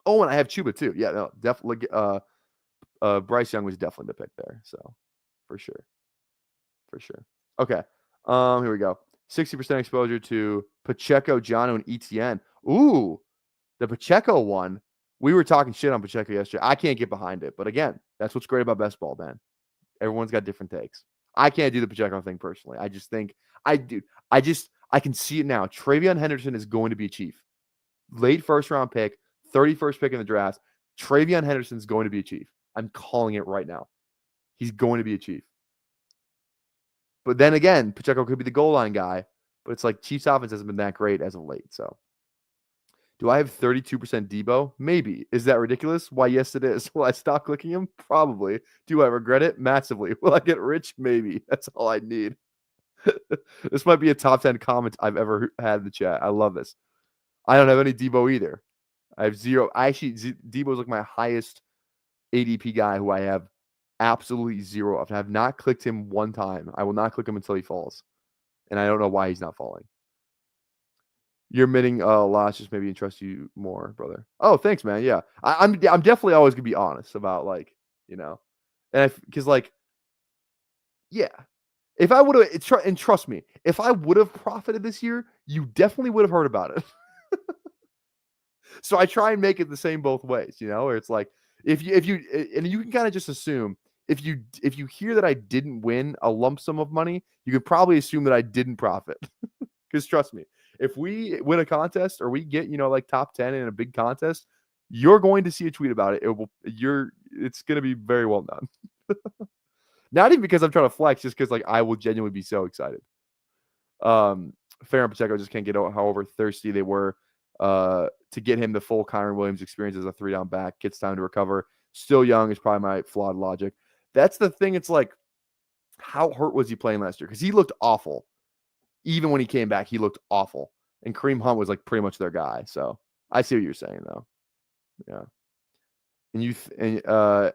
Oh, and I have Chuba too. Yeah, no, definitely. Bryce Young was definitely the pick there. So, for sure. Okay. Here we go. 60% exposure to Pacheco, Jonnu, and ETN. Ooh, the Pacheco one. We were talking shit on Pacheco yesterday. I can't get behind it. But again, that's what's great about best ball, man. Everyone's got different takes. I can't do the Pacheco thing personally. I just think I can see it now. Travion Henderson is going to be a Chief. Late first round pick, 31st pick in the draft. Travion Henderson is going to be a Chief. I'm calling it right now. He's going to be a Chief. But then again, Pacheco could be the goal line guy. But it's like Chiefs offense hasn't been that great as of late. So do I have 32% Debo? Maybe. Is that ridiculous? Why, yes, it is. Will I stop clicking him? Probably. Do I regret it? Massively. Will I get rich? Maybe. That's all I need. This might be a top 10 comment I've ever had in the chat. I love this. I don't have any Debo either. I have 0. Debo's like my highest ADP guy who I have absolutely 0 of. I have not clicked him one time. I will not click him until he falls. And I don't know why he's not falling. You're admitting loss just maybe trust you more, brother. Oh, thanks, man. Yeah. I'm definitely always gonna be honest about and because yeah. If I would have, and trust me, if I would have profited this year, you definitely would have heard about it. So I try and make it the same both ways, where it's like, if you, and you can kind of just assume if you hear that I didn't win a lump sum of money, you could probably assume that I didn't profit. Because trust me, if we win a contest or we get, like top 10 in a big contest, you're going to see a tweet about it. It's going to be very well done. Not even because I'm trying to flex, just because I will genuinely be so excited. Fair and Pacheco just can't get out however thirsty they were to get him the full Kyron Williams experience as a 3-down back. Gets time to recover. Still young is probably my flawed logic. That's the thing. It's like, how hurt was he playing last year? Because he looked awful. Even when he came back, he looked awful. And Kareem Hunt was pretty much their guy. So I see what you're saying, though. Yeah. And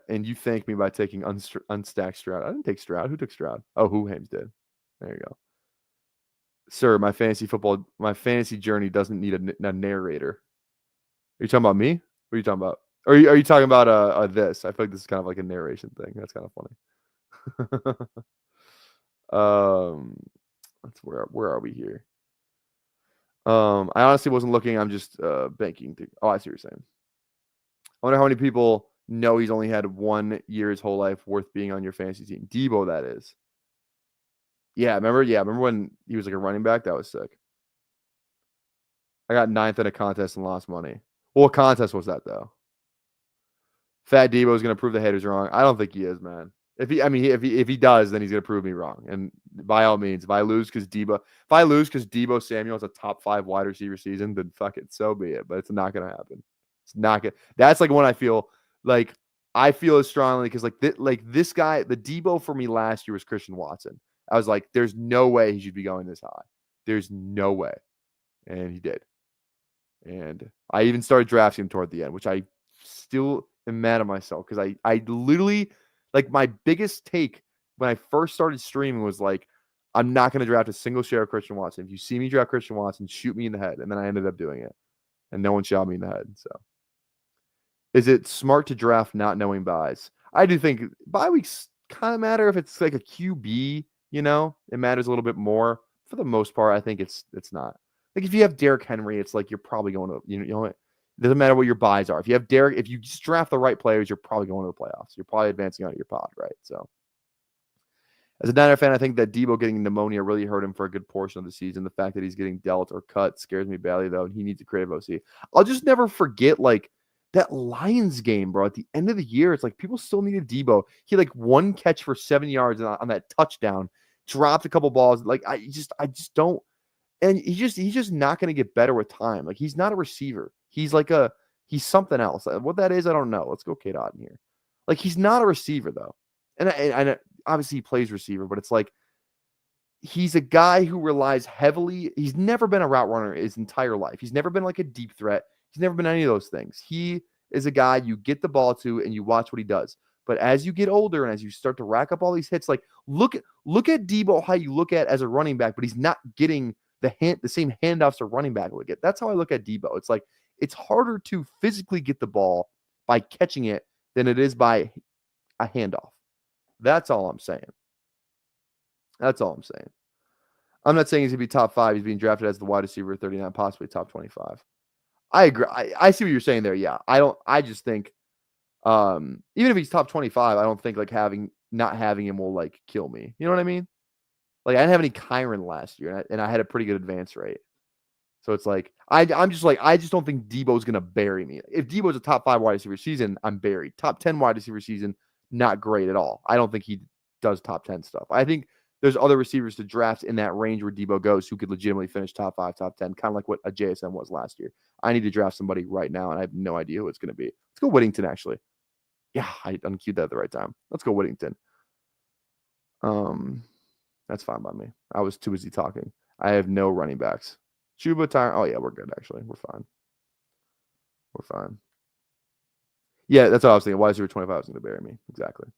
and you thank me by taking unstacked Stroud. I didn't take Stroud. Who took Stroud? Oh, Hames did. There you go. Sir, my fantasy journey doesn't need a narrator. Are you talking about me? What are you talking about? Or are you talking about this? I feel like this is kind of like a narration thing. That's kind of funny. That's where are we here? I honestly wasn't looking. I'm just banking. Oh, I see what you're saying. I wonder how many people know he's only had 1 year his whole life worth being on your fantasy team. Debo, that is. Yeah, remember when he was like a running back? That was sick. I got 9th in a contest and lost money. Well, what contest was that though? Fat Debo is going to prove the haters wrong. I don't think he is, man. If he does, then he's going to prove me wrong. And by all means, if I lose because Debo Samuel is a top 5 wide receiver season, then fuck it, so be it. But it's not going to happen. It's not good. That's like when I feel as strongly because this guy, the Debo for me last year was Christian Watson. I was like, there's no way he should be going this high. There's no way. And he did. And I even started drafting him toward the end, which I still am mad at myself because I literally, like, my biggest take when I first started streaming was like, I'm not going to draft a single share of Christian Watson. If you see me draft Christian Watson, shoot me in the head. And then I ended up doing it. And no one shot me in the head. So, is it smart to draft not knowing buys? I do think bye weeks kind of matter if it's like a QB, it matters a little bit more. For the most part, I think it's not. Like if you have Derrick Henry, it's like you're probably going to, it doesn't matter what your buys are. If you just draft the right players, you're probably going to the playoffs. You're probably advancing out of your pod, right? So, as a Niner fan, I think that Debo getting pneumonia really hurt him for a good portion of the season. The fact that he's getting dealt or cut scares me badly, though, and he needs a creative OC. I'll just never forget, that Lions game, bro. At the end of the year, it's like people still needed Debo. He had one catch for 7 yards on that touchdown, dropped a couple balls. I just don't. And he's just not going to get better with time. He's not a receiver. He's he's something else. What that is, I don't know. Let's go Kate Otten here. He's not a receiver though. And I obviously he plays receiver, but it's he's a guy who relies heavily. He's never been a route runner his entire life. He's never been a deep threat. He's never been any of those things. He is a guy you get the ball to and you watch what he does. But as you get older and as you start to rack up all these hits, look at Debo how you look at as a running back, but he's not getting the same handoffs a running back would get. That's how I look at Debo. It's it's harder to physically get the ball by catching it than it is by a handoff. That's all I'm saying. I'm not saying he's going to be top 5. He's being drafted as the wide receiver 39, possibly top 25. I agree. I see what you're saying there. Yeah. I just think even if he's top 25, I don't think not having him will kill me. You know what I mean? I didn't have any Kyron last year, and I had a pretty good advance rate. So it's I just don't think Debo's going to bury me. If Debo's a top 5 wide receiver season, I'm buried. Top 10 wide receiver season, not great at all. I don't think he does top 10 stuff. I think there's other receivers to draft in that range where Debo goes who could legitimately finish top 5, top 10, kind of like what a JSN was last year. I need to draft somebody right now, and I have no idea who it's going to be. Let's go Whittington, actually. Yeah, I unqueued that at the right time. Let's go Whittington. That's fine by me. I was too busy talking. I have no running backs. Chuba, Tyron. Oh, yeah, we're good, actually. We're fine. Yeah, that's what I was thinking. Why is 25 was going to bury me? Exactly.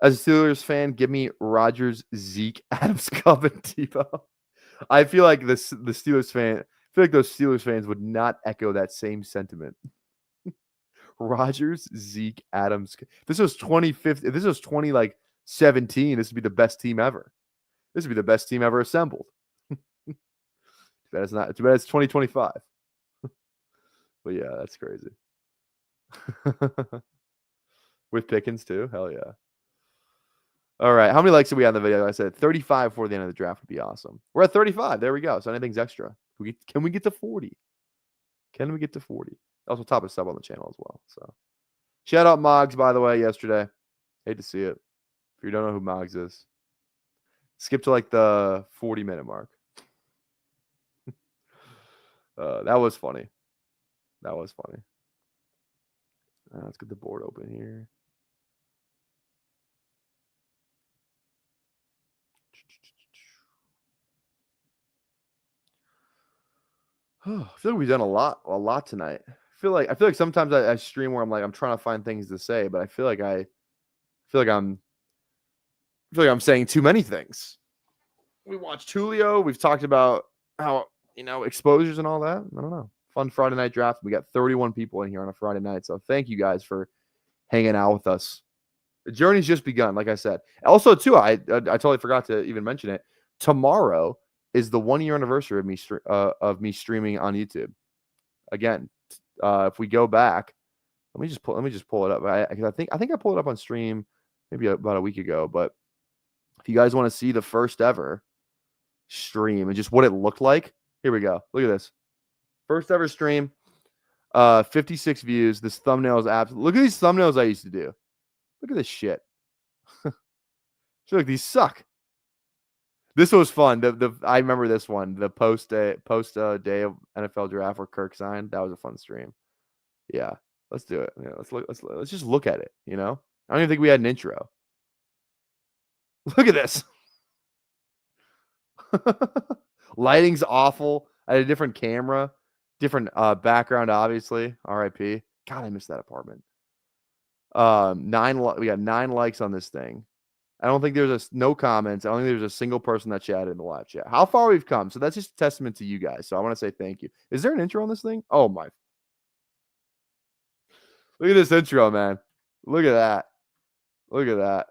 As a Steelers fan, give me Rodgers, Zeke, Adams, Cup, and Tebow. I feel like the Steelers fan, I feel like those Steelers fans would not echo that same sentiment. Rodgers, Zeke, Adams. This was 2015. If this was 2017, this would be the best team ever. This would be the best team ever assembled. Too bad it's not. Too bad it's 2025. But yeah, that's crazy. With Pickens too? Hell yeah. All right. How many likes did we have in the video? I said 35 before the end of the draft would be awesome. We're at 35. There we go. So anything's extra. Can we get to 40? Can we get to 40? Also, top of sub on the channel as well. So shout out Moggs, by the way, yesterday. Hate to see it. If you don't know who Moggs is, skip to the 40-minute mark. That was funny. Let's get the board open here. I feel like we've done a lot tonight. I feel like sometimes I stream where I'm trying to find things to say, but I feel like I'm saying too many things. We watched Julio. We've talked about how, exposures and all that. I don't know. Fun Friday night draft. We got 31 people in here on a Friday night. So thank you guys for hanging out with us. The journey's just begun, like I said. Also, too, I totally forgot to even mention it. Tomorrow is the 1 year anniversary of me streaming on YouTube. Again, if we go back, let me just pull it up. I think I pulled it up on stream maybe about a week ago. But if you guys want to see the first ever stream and just what it looked like, here we go. Look at this. First ever stream, 56 views. This thumbnail is absolute. Look at these thumbnails I used to do. Look at this shit. Feel like these suck. This was fun. I remember this one. The post day of NFL draft where Kirk signed. That was a fun stream. Yeah, let's do it. Yeah, let's just look at it. I don't even think we had an intro. Look at this. Lighting's awful. I had a different camera, different background, obviously. R.I.P. God, I missed that apartment. We got 9 likes on this thing. I don't think there's no comments. I don't think there's a single person that chatted in the live chat. How far we've come. So that's just a testament to you guys. So I want to say thank you. Is there an intro on this thing? Oh my. Look at this intro, man. Look at that. Look at that.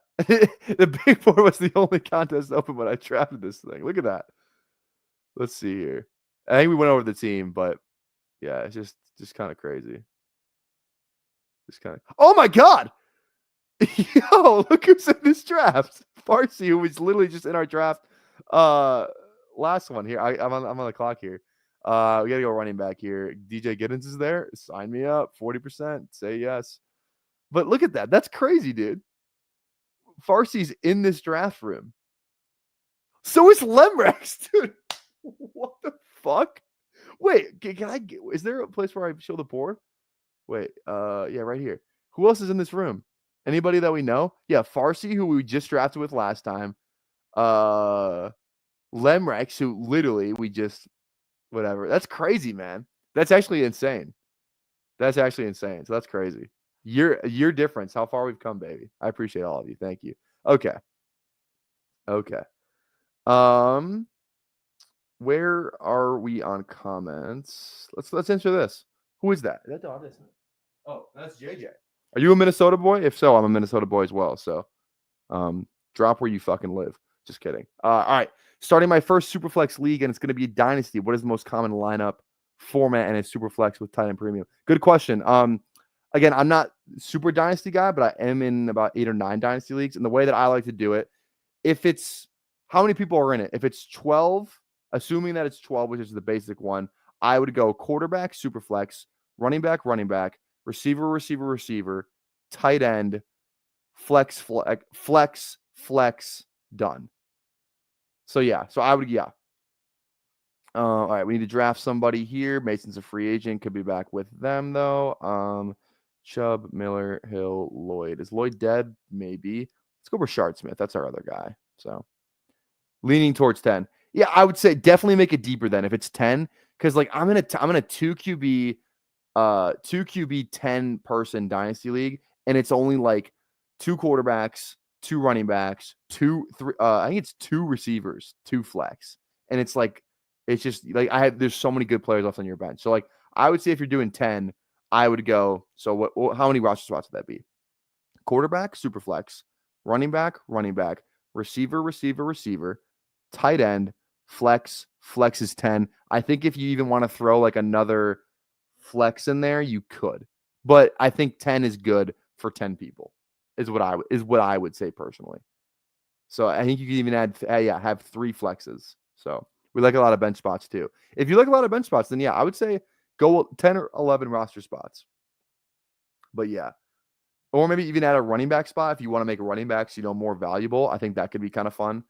The big board was the only contest open when I drafted this thing. Look at that. Let's see here. I think we went over the team, but yeah, it's just kind of crazy. Oh my God. Yo, look who's in this draft. Farsi, who was literally just in our draft. Last one here. I'm on the clock here. We gotta go running back here. DJ Giddens is there. Sign me up. 40%. Say yes. But look at that. That's crazy, dude. Farsi's in this draft room. So is Lemrex, dude. What the fuck? Wait, is there a place where I show the board? Wait, yeah, right here. Who else is in this room? Anybody that we know? Yeah, Farsi, who we just drafted with last time. Lemrex, who literally whatever. That's crazy, man. That's actually insane. So that's crazy. Year difference. How far we've come, baby. I appreciate all of you. Thank you. Okay. Where are we on comments? Let's answer this. Who is that? Is that Dog? Oh, that's JJ. Are you a Minnesota boy? If so, I'm a Minnesota boy as well. So, drop where you fucking live. Just kidding. All right. Starting my first Superflex league, and it's going to be a dynasty. What is the most common lineup format and a Superflex with tight end premium? Good question. Again, I'm not super dynasty guy, but I am in about 8 or 9 dynasty leagues. And the way that I like to do it, how many people are in it? If it's 12, assuming that it's 12, which is the basic one, I would go quarterback, Superflex, running back, receiver, tight end, flex, done. So yeah, all right, we need to draft somebody here. Mason's a free agent, could be back with them though. Chubb, Miller, Hill, Lloyd. Is Lloyd dead? Maybe. Let's go Rashard Smith. That's our other guy. So leaning towards 10. Yeah, I would say definitely make it deeper then if it's 10, because like I'm in a 2 QB 10 person dynasty league, and it's only like 2 quarterbacks, 2 running backs, 3 I think it's 2 receivers, 2 flex. And it's just like there's so many good players left on your bench. So like I would say if you're doing 10, I would go, so how many roster spots would that be? Quarterback, super flex, running back, receiver, tight end, flex is 10. I think if you even want to throw like another flex in there, you could. But I think 10 is good for 10 people. Is what I would say personally. So I think you can even have 3 flexes. So we like a lot of bench spots too. If you like a lot of bench spots, then yeah, I would say go 10 or 11 roster spots. But yeah. Or maybe even add a running back spot if you want to make running backs, more valuable. I think that could be kind of fun.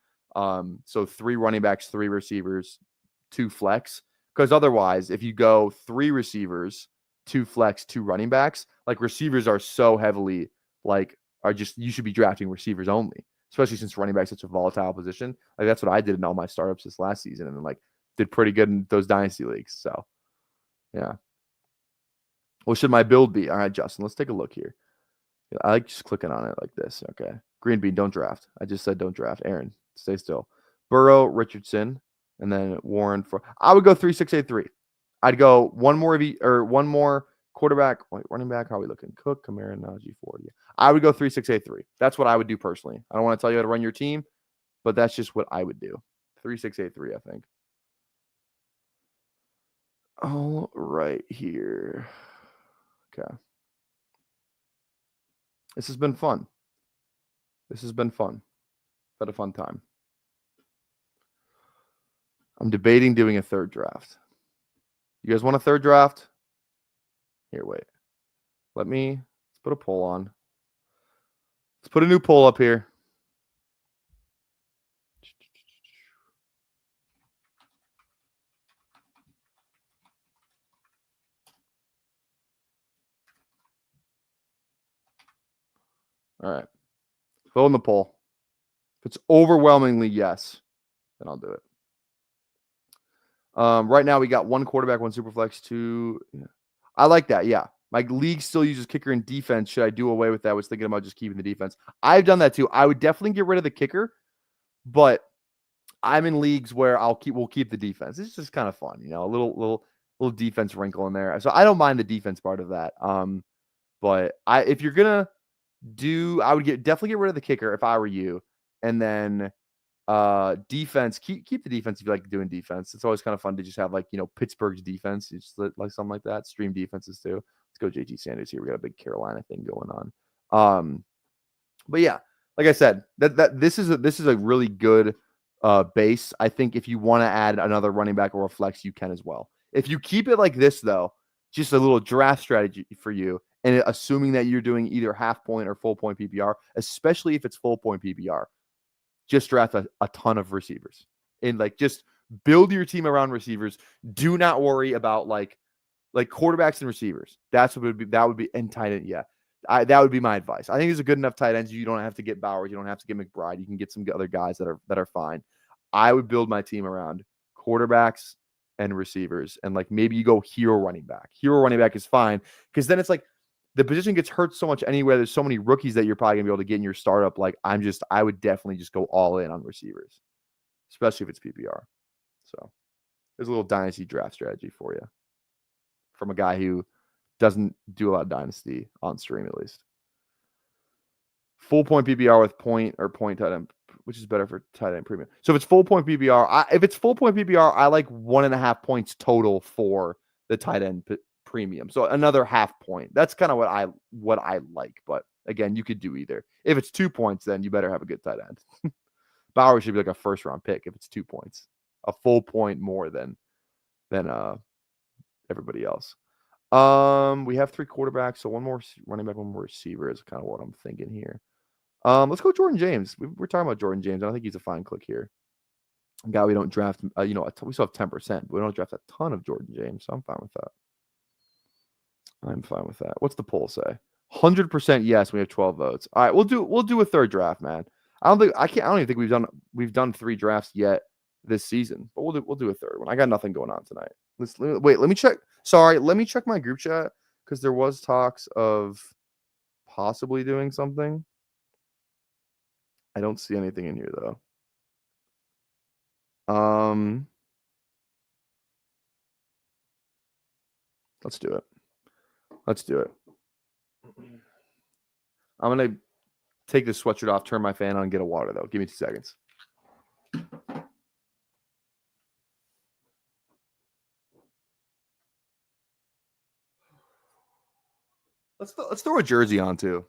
So 3 running backs, 3 receivers, 2 flex. Because otherwise, if you go 3 receivers, 2 flex, 2 running backs, like receivers are so heavily you should be drafting receivers only, especially since running back is such a volatile position. Like that's what I did in all my startups this last season, and then did pretty good in those dynasty leagues. So yeah. What should my build be? All right, Justin, let's take a look here. I like just clicking on it like this. Okay. Green bean, don't draft. I just said don't draft. Aaron, stay still. Burrow, Richardson, and then Warren for. I would go 3-6-8-3. I'd go one more quarterback. Wait, running back. How are we looking? Cook, Kamara, Najee, Ford. Yeah. I would go 3-6-8-3. That's what I would do personally. I don't want to tell you how to run your team, but that's just what I would do. 3-6-8-3, I think. All right, here. Okay. This has been fun. Had a fun time. I'm debating doing a third draft. You guys want a third draft? Here, wait. Let's put a poll on. Let's put a new poll up here. All right. Vote in the poll. If it's overwhelmingly yes, then I'll do it. Right now we got one quarterback, one superflex, two. Yeah. I like that. Yeah. My league still uses kicker and defense. Should I do away with that? I was thinking about just keeping the defense. I've done that too. I would definitely get rid of the kicker, but I'm in leagues where we'll keep the defense. It's just kind of fun, a little defense wrinkle in there. So I don't mind the defense part of that. But if you're gonna I would definitely get rid of the kicker if I were you, and then defense, keep the defense if you like doing defense. It's always kind of fun to just have Pittsburgh's defense. You just like something like that. Stream defenses too. Let's go JT Sanders here. We got a big Carolina thing going on. But yeah, like I said, this is a really good base. I think if you want to add another running back or a flex, you can as well. If you keep it like this though, just a little draft strategy for you, and assuming that you're doing either half point or full point PPR, especially if it's full point PPR, just draft a ton of receivers and just build your team around receivers. Do not worry about like quarterbacks and receivers. That would be and tight end. Yeah. That would be my advice. I think there's a good enough tight ends. You don't have to get Bowers. You don't have to get McBride. You can get some other guys that are fine. I would build my team around quarterbacks and receivers. And maybe you go hero running back. Hero running back is fine because then it's the position gets hurt so much anyway. There's so many rookies that you're probably gonna be able to get in your startup. I would definitely just go all in on receivers, especially if it's PPR. So there's a little dynasty draft strategy for you from a guy who doesn't do a lot of dynasty on stream, at least. Full point PPR with point tight end, which is better for tight end premium. So if it's full point PPR, I like 1.5 points total for the tight end premium. So another half point. That's kind of what I like. But again, you could do either. If it's 2 points, then you better have a good tight end. Bauer should be like a first round pick if it's 2 points, a full point more than everybody else. We have 3 quarterbacks, so one more running back, one more receiver is kind of what I'm thinking here. Let's go Jordan James. We're talking about Jordan James. I think he's a fine click here. A guy we don't draft. We still have 10%, but we don't draft a ton of Jordan James, so I'm fine with that. What's the poll say? 100% yes. We have 12 votes. All right, we'll do a third draft, man. I don't even think we've done 3 drafts yet this season, but we'll do a third one. I got nothing going on tonight. Let me check. Sorry, let me check my group chat because there was talks of possibly doing something. I don't see anything in here though. Let's do it. I'm gonna take this sweatshirt off, turn my fan on, and get a water though. Give me 2 seconds. Let's throw a jersey on too.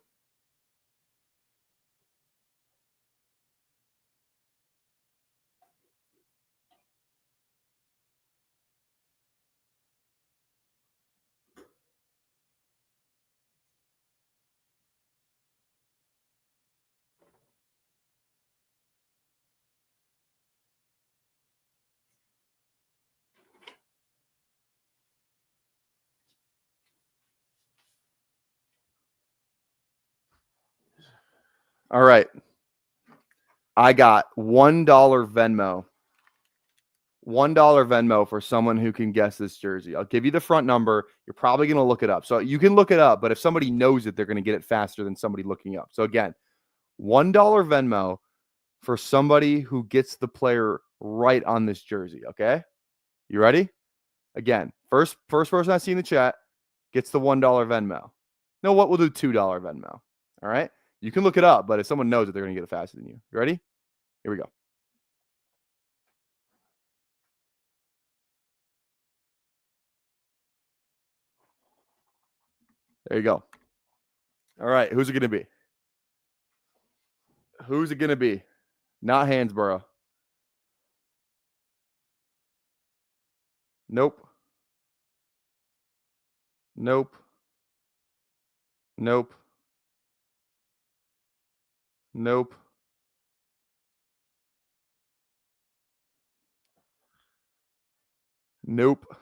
All right. I got $1 Venmo. $1 Venmo for someone who can guess this jersey. I'll give you the front number. You're probably going to look it up. So you can look it up, but if somebody knows it, they're going to get it faster than somebody looking up. So again, $1 Venmo for somebody who gets the player right on this jersey. Okay. You ready? Again, first person I see in the chat gets the $1 Venmo. No, what? We'll do $2 Venmo. All right. You can look it up, but if someone knows it, they're going to get it faster than you. You ready? Here we go. There you go. All right. Who's it going to be? Who's it going to be? Not Hansborough. Nope. Nope. Nope. Nope. Nope.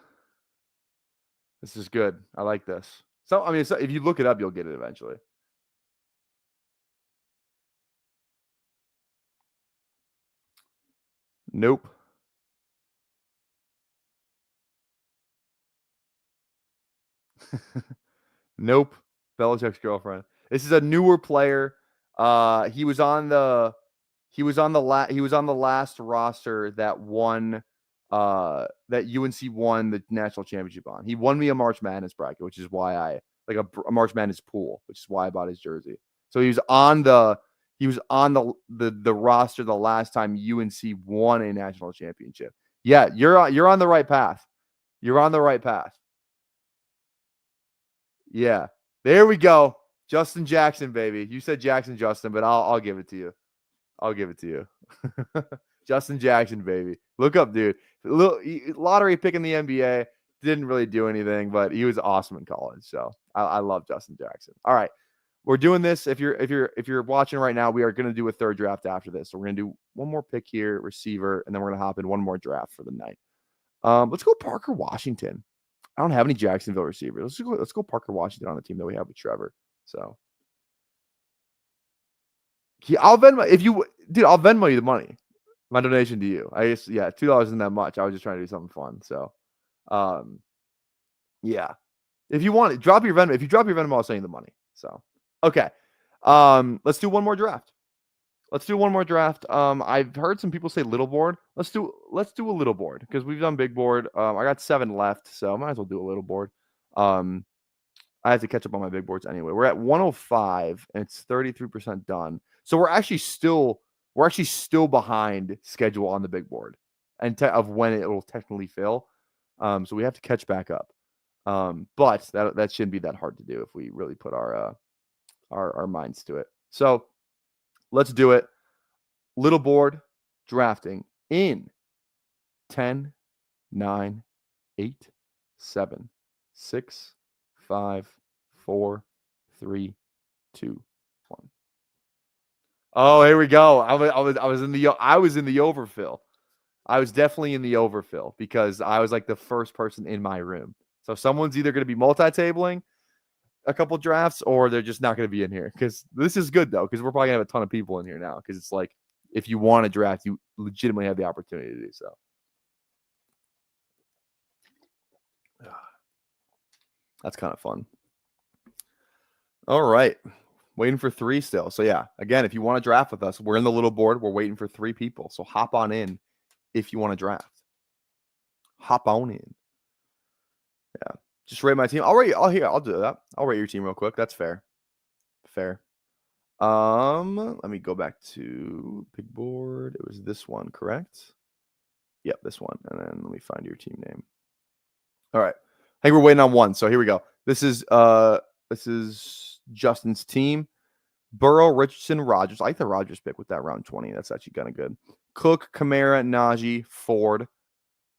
This is good. I like this. So, I mean, if you look it up, you'll get it eventually. Nope. Nope. Belichick's girlfriend. This is a newer player. He was on the last roster that won that UNC won the national championship on. He won me a March Madness bracket, which is why I like a March Madness pool, which is why I bought his jersey. So he was on the roster the last time UNC won a national championship. Yeah, you're on the right path. You're on the right path. Yeah. There we go. Justin Jackson, baby. You said Jackson Justin, but I'll give it to you. I'll give it to you. Justin Jackson, baby. Look up, dude. Lottery pick in the NBA. Didn't really do anything, but he was awesome in college. So I love Justin Jackson. All right. We're doing this. If you're watching right now, we are going to do a third draft after this. So we're going to do one more pick here, receiver, and then we're going to hop in one more draft for the night. Let's go Parker Washington. I don't have any Jacksonville receivers. Let's go Parker Washington on the team that we have with Trevor. So I'll Venmo I'll Venmo you the money. My donation to you. I guess $2 isn't that much. I was just trying to do something fun. So yeah. If you want it, drop your Venmo. If you drop your Venmo, I'll send you the money. So okay. Let's do one more draft. I've heard some people say little board. Let's do a little board because we've done big board. I got 7 left, so I might as well do a little board. I have to catch up on my big boards anyway. We're at 105 and it's 33% done. So we're actually still behind schedule on the big board and of when it will technically fill. So we have to catch back up. But that shouldn't be that hard to do if we really put our minds to it. So let's do it. Little board drafting in 10, 9, 8, 7, 6, 5, 4, 3, 2, 1. Oh, here we go. I was in the overfill. I was definitely in the overfill because I was like the first person in my room. So someone's either going to be multi-tabling a couple drafts or they're just not going to be in here. Because this is good though, because we're probably gonna have a ton of people in here now. Because it's like if you want to draft, you legitimately have the opportunity to do so. That's kind of fun. All right. Waiting for 3 still. So yeah, again, if you want to draft with us, we're in the little board. We're waiting for 3 people. So hop on in if you want to draft. Hop on in. Yeah. Just rate my team. I'll do that. I'll rate your team real quick. That's fair. Fair. Let me go back to big board. It was this one, correct? Yep, this one. And then let me find your team name. All right. I think we're waiting on 1. So here we go. This is Justin's team. Burrow, Richardson, Rodgers. I like the Rodgers pick with that round 20. That's actually kind of good. Cook, Kamara, Najee, Ford,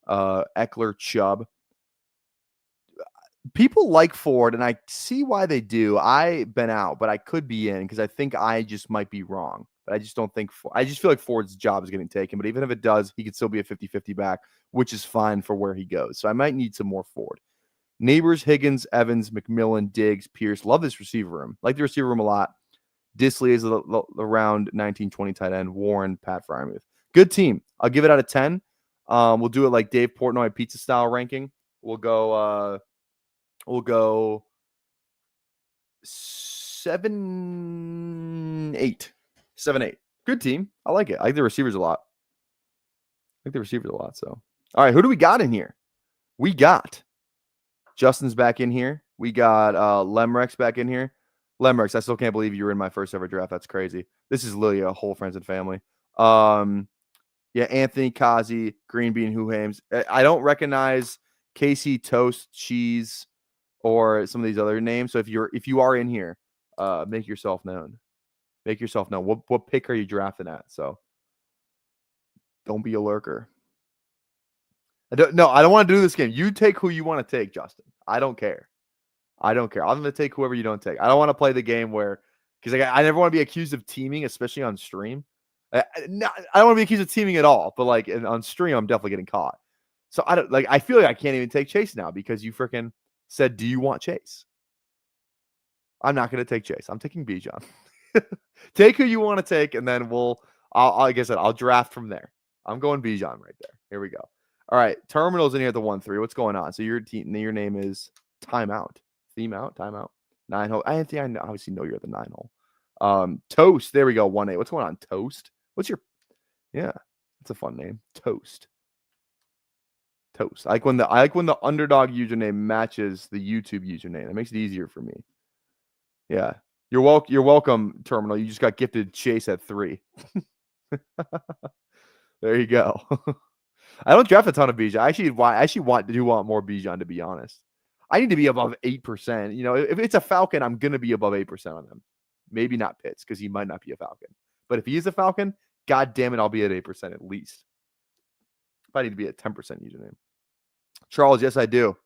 Eckler, Chubb. People like Ford, and I see why they do. I've been out, but I could be in because I think I just might be wrong. But I just don't think I just feel like Ford's job is getting taken. But even if it does, he could still be a 50-50 back, which is fine for where he goes. So I might need some more Ford. Neighbors, Higgins, Evans, McMillan, Diggs, Pierce. Love this receiver room. Like the receiver room a lot. Disley is the round 19-20 tight end. Warren, Pat Fryermuth. Good team. I'll give it out of 10. We'll do it like Dave Portnoy pizza style ranking. We'll go 7-8. 7-8. Good team. I like it. I like the receivers a lot. So, all right, who do we got in here? We got Justin's back in here. We got Lemrex back in here. Lemrex, I still can't believe you were in my first ever draft. That's crazy. This is literally a whole friends and family. Yeah, Anthony, Kazi, Green Bean, Huhames. I don't recognize Casey, Toast, Cheese, or some of these other names. So if you are in here, make yourself known. What pick are you drafting at? So don't be a lurker. I don't want to do this game. You take who you want to take, Justin. I don't care. I'm going to take whoever you don't take. I don't want to play the game where, because I never want to be accused of teaming, especially on stream. I don't want to be accused of teaming at all, but like on stream, I'm definitely getting caught. So I feel like I can't even take Chase now because you freaking said, do you want Chase? I'm not going to take Chase. I'm taking Bijan. Take who you want to take, and then like I said, I'll draft from there. I'm going Bijan right there. Here we go. All right, Terminal's in here at the 1-3. What's going on? So your name is Timeout. Theme out, timeout. 9 hole. I obviously know you're at the 9 hole. Toast. There we go. 1-8. What's going on? Toast. What's your? Yeah, that's a fun name. Toast. I like when the Underdog username matches the YouTube username. It makes it easier for me. Yeah, you're welcome, Terminal. You just got gifted Chase at 3. There you go. I don't draft a ton of Bijan. I actually want more Bijan, to be honest. I need to be above 8%. You know, if it's a Falcon, I'm going to be above 8% on them. Maybe not Pitts, because he might not be a Falcon. But if he is a Falcon, God damn it, I'll be at 8% at least. If I need to be at 10% username. Charles, yes, I do.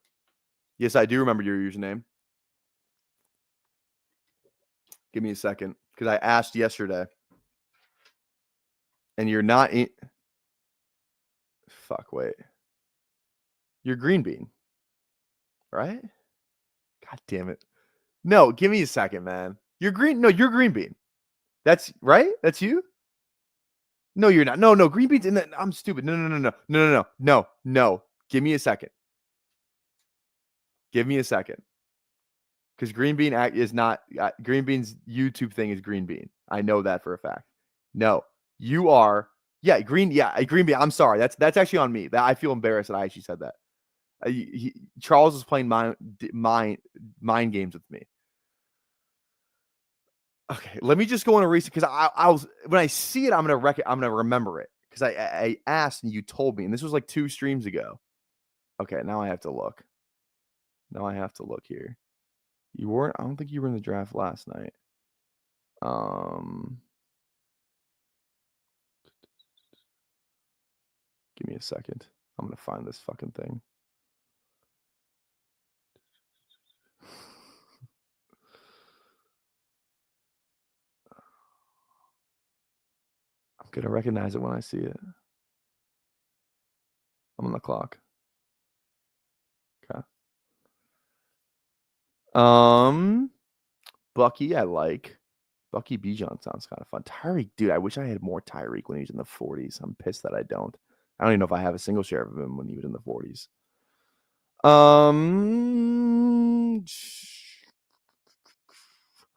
Yes, I do remember your username. Give me a second, because I asked yesterday. And you're not in. Fuck, wait. You're Green Bean. Right? God damn it. No, give me a second, man. You're Green Bean. That's right? That's you? No, you're not. No, Green Bean's in that. I'm stupid. No. Give me a second. Because Green Bean is not Green Bean's YouTube thing is Green Bean. I know that for a fact. No, you are. Yeah, Green Bean. I'm sorry. That's actually on me. I feel embarrassed that I actually said that. Charles is playing mind games with me. Okay, let me just go on a recent, because I was, when I see it, I'm gonna remember it, because I asked and you told me, and this was like 2 streams ago. Okay, now I have to look. Here. You weren't. I don't think you were in the draft last night. Give me a second. I'm gonna find this fucking thing. I'm gonna recognize it when I see it. I'm on the clock. Okay. Bucky, I like. Bucky Bijan sounds kind of fun. Tyreek, dude, I wish I had more Tyreek when he was in the 40s. I'm pissed that I don't. I don't even know if I have a single share of him when he was in the 40s.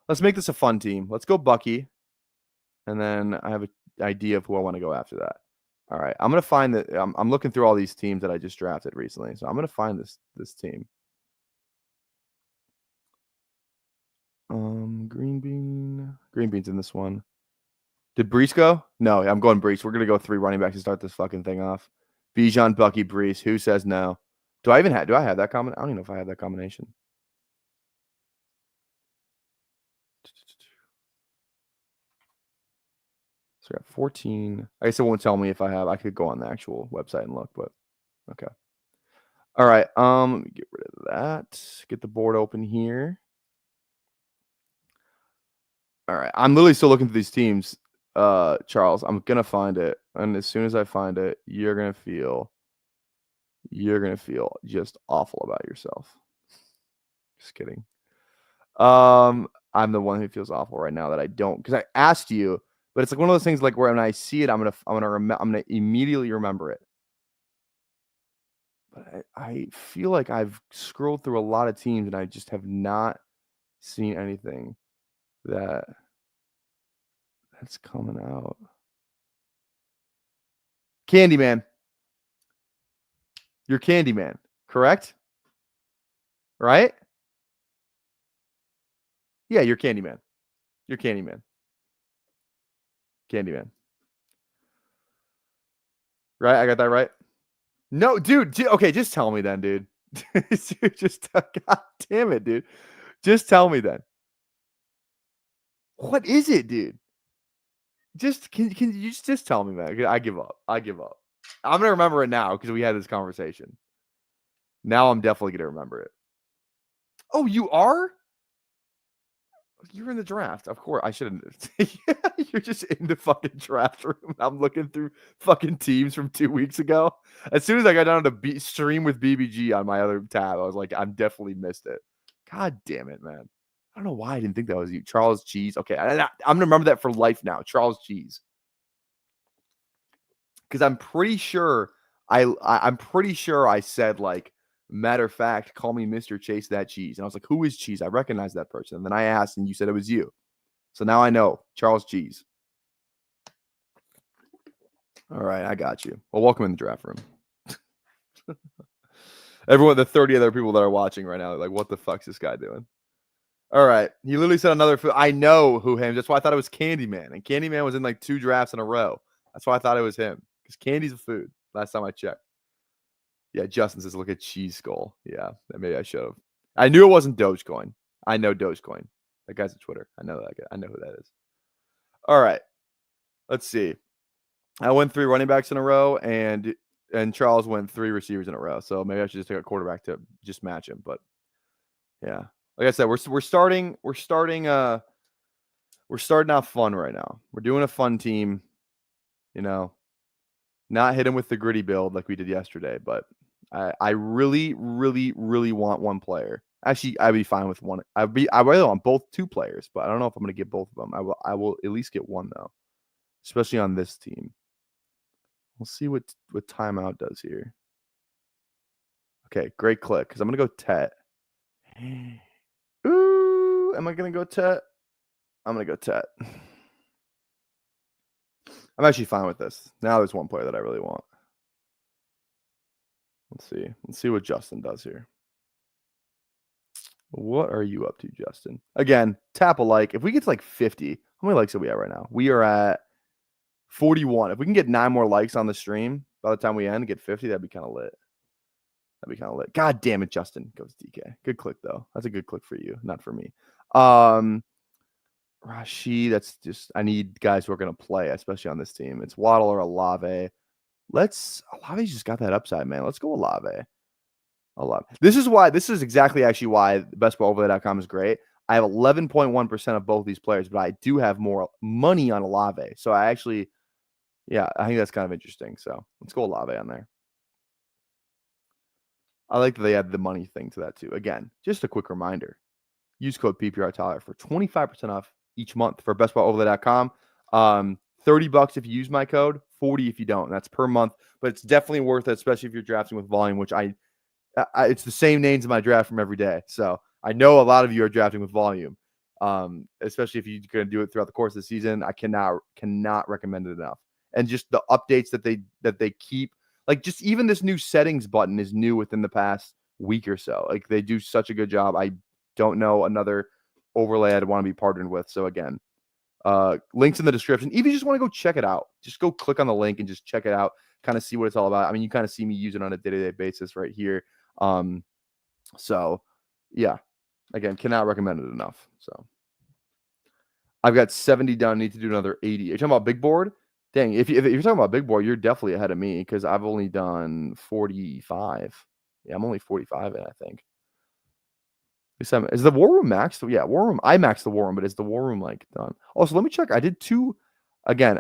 Let's make this a fun team. Let's go Bucky. And then I have an idea of who I want to go after that. All right. I'm going to find that. I'm looking through all these teams that I just drafted recently. So I'm going to find this team. Green Bean's in this one. Did Brees go? No, I'm going Brees. We're going to go 3 running backs to start this fucking thing off. Bijan, Bucky, Brees. Who says no? Do I have that combination? I don't even know if I have that combination. So I got 14. I guess it won't tell me if I have. I could go on the actual website and look, but okay. All right. Let me get rid of that. Get the board open here. All right. I'm literally still looking through these teams, Charles. I'm gonna find it, and as soon as I find it, you're gonna feel just awful about yourself. Just kidding. I'm the one who feels awful right now that I don't, because I asked you, but it's like one of those things like where when I see it, I'm gonna immediately remember it. But I feel like I've scrolled through a lot of teams and I just have not seen anything that's coming out. Candyman. You're Candyman, correct? Right? Yeah, you're Candyman. You're Candyman. Candyman. Right? I got that right? No, dude. Okay, just tell me then, dude. Just God damn it, dude. Just tell me then. What is it, dude? Just can you just tell me, man? I give up. I give up. I'm gonna remember it now because we had this conversation. Now I'm definitely gonna remember it. Oh, you are? You're in the draft. Of course. I shouldn't. Yeah, you're just in the fucking draft room. I'm looking through fucking teams from 2 weeks ago. As soon as I got down to stream with BBG on my other tab, I was like, I'm definitely missed it. God damn it, man. I don't know why I didn't think that was you. Charles Cheese. Okay. I'm going to remember that for life now. Charles Cheese. Because I'm pretty sure I'm pretty sure I said, like, matter of fact, call me Mr. Chase That Cheese. And I was like, who is Cheese? I recognize that person. And then I asked, and you said it was you. So now I know. Charles Cheese. All right, I got you. Well, welcome in the draft room. Everyone, the 30 other people that are watching right now, are like, what the fuck's this guy doing? All right. He literally said another food. I know who him. That's why I thought it was Candyman. And Candyman was in like 2 drafts in a row. That's why I thought it was him. Because candy's a food. Last time I checked. Yeah, Justin says, look at Cheese Skull. Yeah, maybe I should have. I knew it wasn't Dogecoin. I know Dogecoin. That guy's on Twitter. I know that guy. I know who that is. All right. Let's see. I went 3 running backs in a row, and Charles went 3 receivers in a row. So maybe I should just take a quarterback to just match him. But yeah, like I said, we're starting off fun right now. We're doing a fun team. You know, not hit him with the gritty build like we did yesterday, but I really, really, really want one player. Actually, I'd be fine with one. I really want both 2 players, but I don't know if I'm going to get both of them. I will at least get one though, especially on this team. We'll see what timeout does here. Okay, great click because I'm going to go Tet. Ooh, am I going to go Tet? I'm going to go Tet. I'm actually fine with this. Now there's one player that I really want. Let's see. Let's see what Justin does here. What are you up to, Justin? Again, tap a like. If we get to like 50, how many likes are we at right now? We are at 41. If we can get 9 more likes on the stream by the time we end, get 50, that'd be kind of lit. That'd be kind of lit. God damn it, Justin. Goes DK. Good click, though. That's a good click for you, not for me. Rashi, that's just, I need guys who are going to play, especially on this team. It's Waddle or Olave. Olave's just got that upside, man. Let's go Olave. This is exactly actually why bestballoverlay.com is great. I have 11.1% of both these players, but I do have more money on Olave. So I think that's kind of interesting. So let's go Olave on there. I like that they add the money thing to that too. Again, just a quick reminder. Use code PPRTyler for 25% off each month for bestballoverlay.com. $30 if you use my code, $40 if you don't. That's per month, but it's definitely worth it, especially if you're drafting with volume, which it's the same names in my draft from every day. So I know a lot of you are drafting with volume, especially if you're going to do it throughout the course of the season. I cannot recommend it enough. And just the updates that they keep, like just even this new settings button is new within the past week or so. Like they do such a good job. I don't know another overlay I'd want to be partnered with. So again, links in the description. Even if you just want to go check it out, just go click on the link and just check it out, kind of see what it's all about. I mean, you kind of see me use it on a day-to-day basis right here. So yeah, again, cannot recommend it enough. So I've got 70 done. Need to do another 80. You're talking about big board? Dang, if you're talking about big board, you're definitely ahead of me because I've only done 45. Yeah, I'm only 45 in, I think. Is the war room maxed? Yeah, war room. I maxed the war room, but is the war room like done? Also, let me check. I did 2. Again,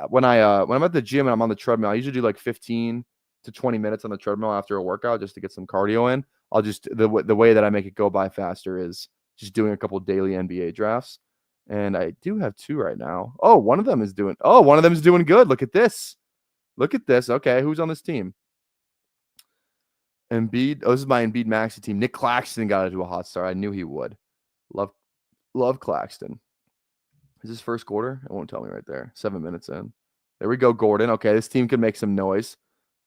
when I'm at the gym and I'm on the treadmill, I usually do like 15 to 20 minutes on the treadmill after a workout just to get some cardio in. I'll just the way that I make it go by faster is just doing a couple daily NBA drafts. And I do have 2 right now. Oh, one of them is doing good. Look at this. Okay, who's on this team? Embiid. Oh, this is my Embiid Maxi team. Nick Claxton got into a hot start. I knew he would. Love Claxton. Is this first quarter? It won't tell me right there. 7 minutes in. There we go, Gordon. Okay, this team can make some noise.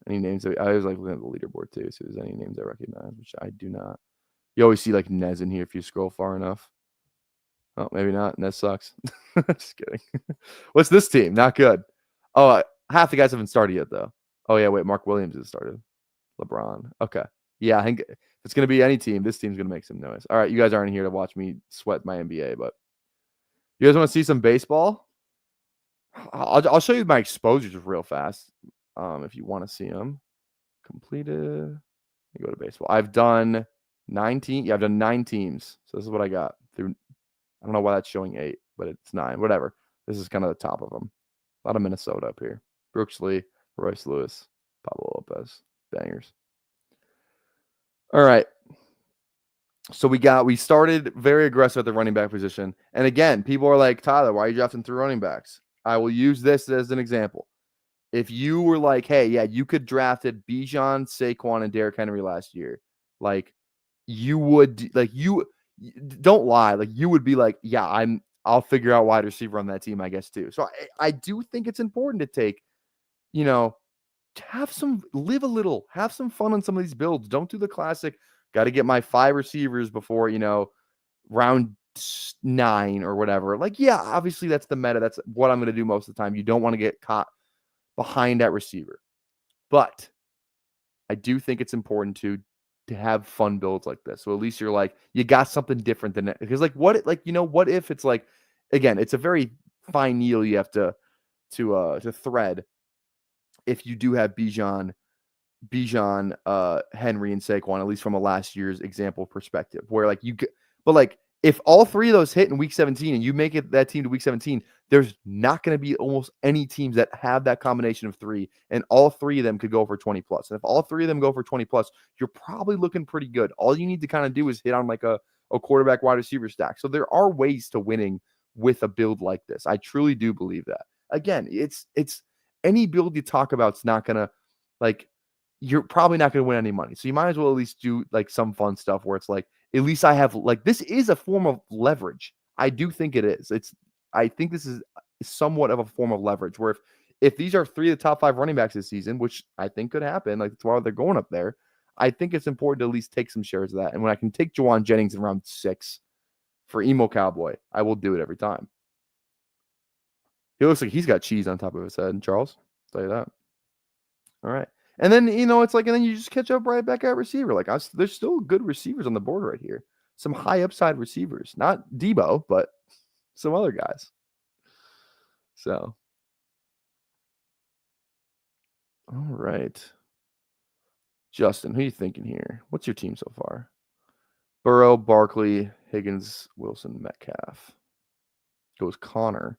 Any names? I was like looking at the leaderboard too. So, if there's any names I recognize, which I do not. You always see like Nez in here if you scroll far enough. Oh, maybe not. Nez sucks. Just kidding. What's this team? Not good. Oh, half the guys haven't started yet though. Oh yeah, wait. Mark Williams has started. LeBron. Okay. Yeah, I think if it's gonna be any team, this team's gonna make some noise. All right, you guys aren't here to watch me sweat my NBA, but you guys want to see some baseball? I'll show you my exposures real fast. If you want to see them completed, you go to baseball. I've done 19. Yeah, I've done 9 teams. So this is what I got through. I don't know why that's showing 8, but it's 9. Whatever. This is kind of the top of them. A lot of Minnesota up here. Brooks Lee, Royce Lewis, Pablo Lopez, bangers. All right. So we started very aggressive at the running back position. And again, people are like, Tyler, why are you drafting 3 running backs? I will use this as an example. If you were like, hey, yeah, you could drafted Bijan, Saquon, and Derrick Henry last year, like you would, like you don't lie, like you would be like, yeah, I'll figure out wide receiver on that team, I guess too. So I do think it's important to take, live a little, have some fun on some of these builds. Don't do the classic. Got to get my 5 receivers before, round 9 or whatever. Like, yeah, obviously that's the meta. That's what I'm going to do most of the time. You don't want to get caught behind that receiver. But I do think it's important to have fun builds like this. So at least you're like, you got something different than it. Because what if it's like, again, it's a very fine needle you have to thread if you do have Bijan, Henry, and Saquon, at least from a last year's example perspective, where if all 3 of those hit in week 17 and you make it that team to week 17, there's not going to be almost any teams that have that combination of 3, and all 3 of them could go for 20 plus. And if all 3 of them go for 20 plus, you're probably looking pretty good. All you need to kind of do is hit on like a quarterback wide receiver stack. So there are ways to winning with a build like this. I truly do believe that. Again, it's any build you talk about is not going to, like, you're probably not going to win any money. So you might as well at least do like some fun stuff where it's like, at least I have, like, this is a form of leverage. I do think it is. I think this is somewhat of a form of leverage where if these are 3 of the top 5 running backs this season, which I think could happen, like that's why they're going up there, I think it's important to at least take some shares of that. And when I can take Jawan Jennings in round 6 for Emo Cowboy, I will do it every time. He looks like he's got cheese on top of his head, Charles. I'll tell you that. All right. And then, it's like, and then you just catch up right back at receiver. Like, there's still good receivers on the board right here. Some high upside receivers. Not Debo, but some other guys. So. All right. Justin, who are you thinking here? What's your team so far? Burrow, Barkley, Higgins, Wilson, Metcalf. Goes Connor.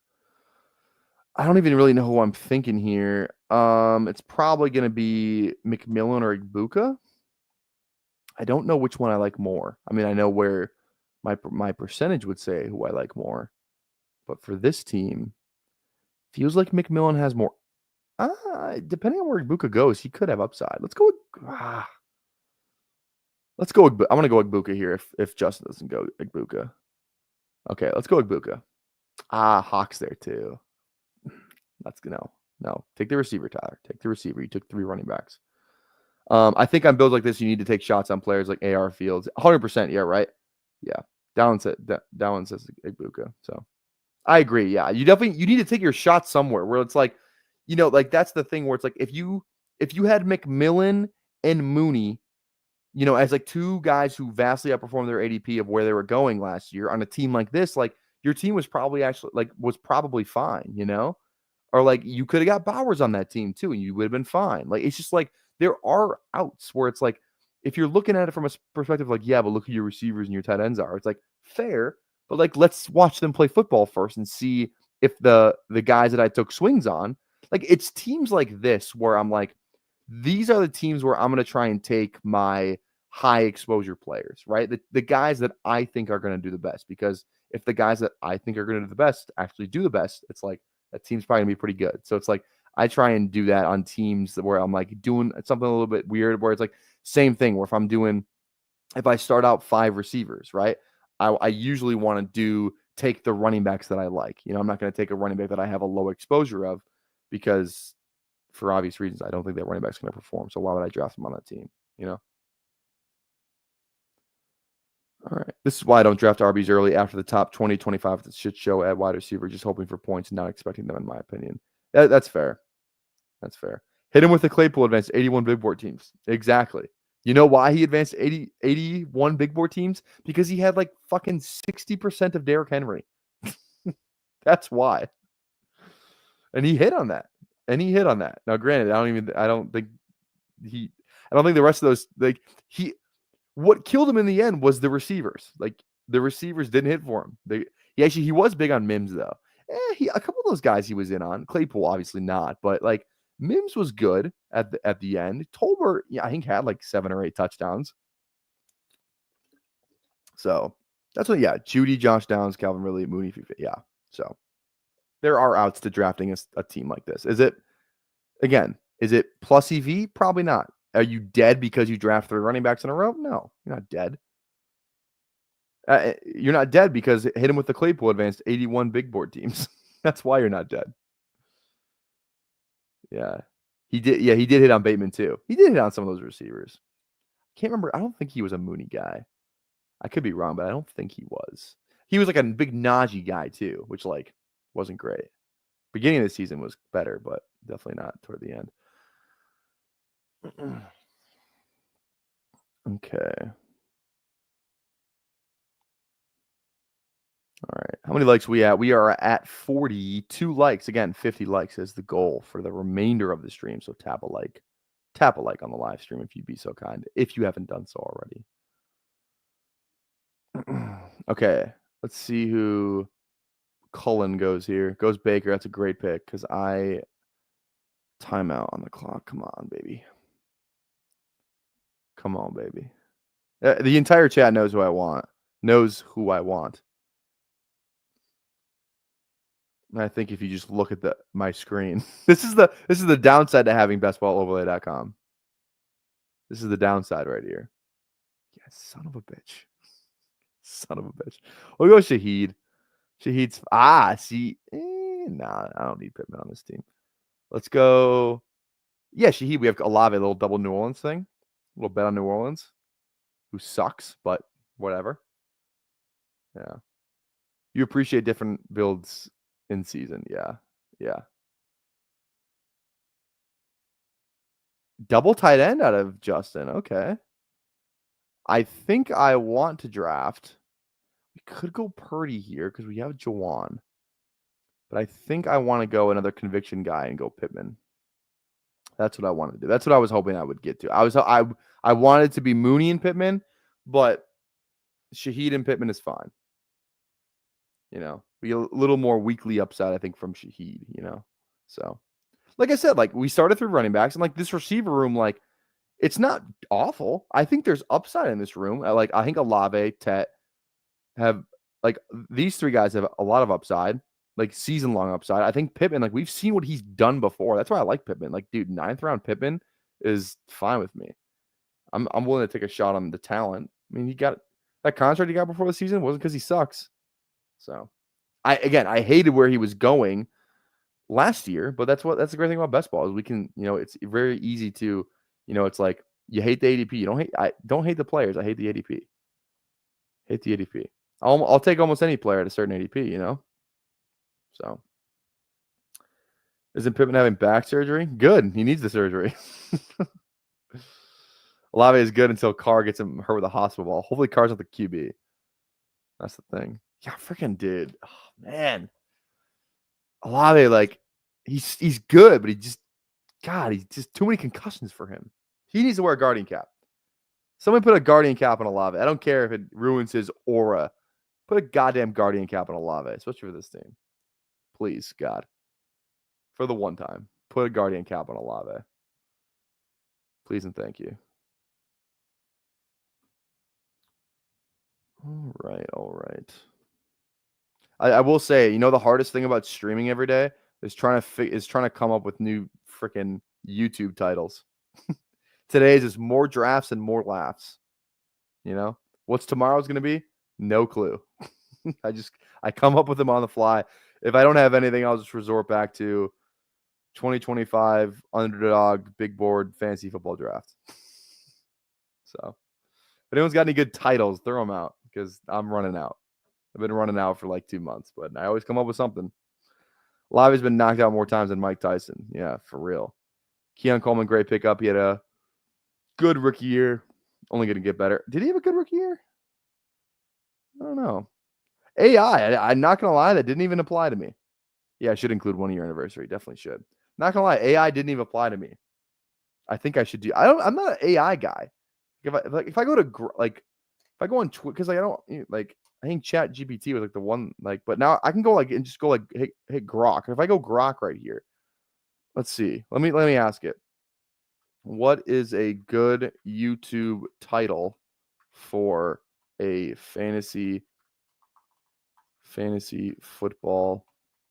I don't even really know who I'm thinking here. It's probably going to be McMillan or Igbuka. I don't know which one I like more. I mean, I know where my percentage would say who I like more. But for this team, feels like McMillan has more. Depending on where Igbuka goes, he could have upside. Let's go with I'm going to go Igbuka here if Justin doesn't go Igbuka. Okay, let's go Igbuka. Hawks there too. That's no. Take the receiver, Tyler. Take the receiver. You took 3 running backs. I think on builds like this, you need to take shots on players like AR Fields. 100%. Yeah, right. Yeah. Down says Igbuka. So I agree. Yeah, you need to take your shots somewhere where it's like, like that's the thing where it's like if you had McMillan and Mooney, as like 2 guys who vastly outperformed their ADP of where they were going last year on a team like this, like your team was probably fine, or like you could have got Bowers on that team too, and you would have been fine. Like it's just like there are outs where it's like if you're looking at it from a perspective like, yeah, but look who your receivers and your tight ends are. It's like fair, but like let's watch them play football first and see if the guys that I took swings on, like it's teams like this where I'm like, these are the teams where I'm going to try and take my high exposure players, right? The guys that I think are going to do the best, because if the guys that I think are going to do the best actually do the best, it's like that team's probably going to be pretty good. So it's like I try and do that on teams where I'm like doing something a little bit weird, where it's like same thing. Where if I start out 5 receivers, right? I usually want to take the running backs that I like. I'm not going to take a running back that I have a low exposure of, because for obvious reasons, I don't think that running back's going to perform. So why would I draft him on that team? All right. This is why I don't draft RBs early after the top 20, 25. It's a shit show at wide receiver, just hoping for points and not expecting them, in my opinion. That's fair. That's fair. Hit him with the Claypool advanced 81 big board teams. Exactly. You know why he advanced 81 big board teams? Because he had like fucking 60% of Derrick Henry. That's why. And he hit on that. Now, granted, I don't think the rest of those, what killed him in the end was the receivers. Like, the receivers didn't hit for him. He was big on Mims though. A couple of those guys he was in on. Claypool obviously not, but like Mims was good at the end. Tolbert, I think had like 7 or 8 touchdowns. So that's what. Yeah, Judy, Josh Downs, Calvin Ridley, Mooney. Yeah. So there are outs to drafting a team like this. Is it plus EV? Probably not. Are you dead because you draft 3 running backs in a row? No, you're not dead. You're not dead because hit him with the Claypool advanced 81 big board teams. That's why you're not dead. Yeah. He did hit on Bateman too. He did hit on some of those receivers. Can't remember. I don't think he was a Mooney guy. I could be wrong, but I don't think he was. He was like a big Najee guy too, which like wasn't great. Beginning of the season was better, but definitely not toward the end. Okay. All right. How many likes we at? We are at 42 likes. Again, 50 likes is the goal for the remainder of the stream. So tap a like. Tap a like on the live stream if you'd be so kind, if you haven't done so already. Okay. Let's see who Cullen goes here. Goes Baker. That's a great pick because timeout on the clock. Come on, baby. Come on, baby. The entire chat knows who I want. I think if you just look at my screen, this is the downside to having bestballoverlay.com. This is the downside right here. Yeah, son of a bitch. We'll go Shaheed. Shaheed's nah, I don't need Pittman on this team. Let's go. Yeah, Shaheed. We have Olave, a little double New Orleans thing. A little bet on New Orleans, who sucks, but whatever. Yeah. You appreciate different builds in season. Yeah. Double tight end out of Justin. Okay. I think I want to draft. We could go Purdy here because we have Jawan. But I think I want to go another conviction guy and go Pittman. That's what I wanted to do. That's what I was hoping I would get to. I wanted to be Mooney and Pittman, but Shaheed and Pittman is fine. We get a little more weekly upside, I think, from Shaheed, So, like I said, like we started through running backs and like this receiver room, like it's not awful. I think there's upside in this room. I think Olave, Tet have like these 3 guys have a lot of upside, like season long upside. I think Pittman, like we've seen what he's done before. That's why I like Pittman. Like, dude, 9th round Pittman is fine with me. I'm willing to take a shot on the talent. I mean, he got that contract he got before the season wasn't because he sucks. So I hated where he was going last year, but that's the great thing about best ball is we can, it's very easy to, it's like you hate the ADP. I don't hate the players. I hate the ADP. Hate the ADP. I'll take almost any player at a certain ADP, So isn't Pittman having back surgery? Good. He needs the surgery. Olave is good until Carr gets him hurt with a hospital ball. Hopefully Carr's not the QB. That's the thing. Yeah, freaking dude. Oh, man. Olave, like, he's good, but he's just too many concussions for him. He needs to wear a guardian cap. Somebody put a guardian cap on Olave. I don't care if it ruins his aura. Put a goddamn guardian cap on Olave, especially for this team. Please, God. For the one time. Put a guardian cap on Olave. Please and thank you. All right. I will say, the hardest thing about streaming every day? is trying to come up with new freaking YouTube titles. Today's is more drafts and more laughs. You know what's tomorrow's going to be? No clue. I come up with them on the fly. If I don't have anything, I'll just resort back to 2025 Underdog Big Board Fantasy Football Draft. So, if anyone's got any good titles, throw them out because I'm running out. I've been running out for like 2 months, but I always come up with something. Lavi's been knocked out more times than Mike Tyson. Yeah, for real. Keon Coleman, great pickup. He had a good rookie year. Only going to get better. Did he have a good rookie year? I don't know. I'm not going to lie. That didn't even apply to me. Yeah, I should include 1 year anniversary. Definitely should. Not going to lie. AI didn't even apply to me. I think I should do. I'm not an AI guy. If I go to if I go on Twitter, because I don't like. I think Chat GPT was like the one, but now I can go and just go hit Grok. If I go Grok right here, let's see. Let me ask it. What is a good YouTube title for a fantasy football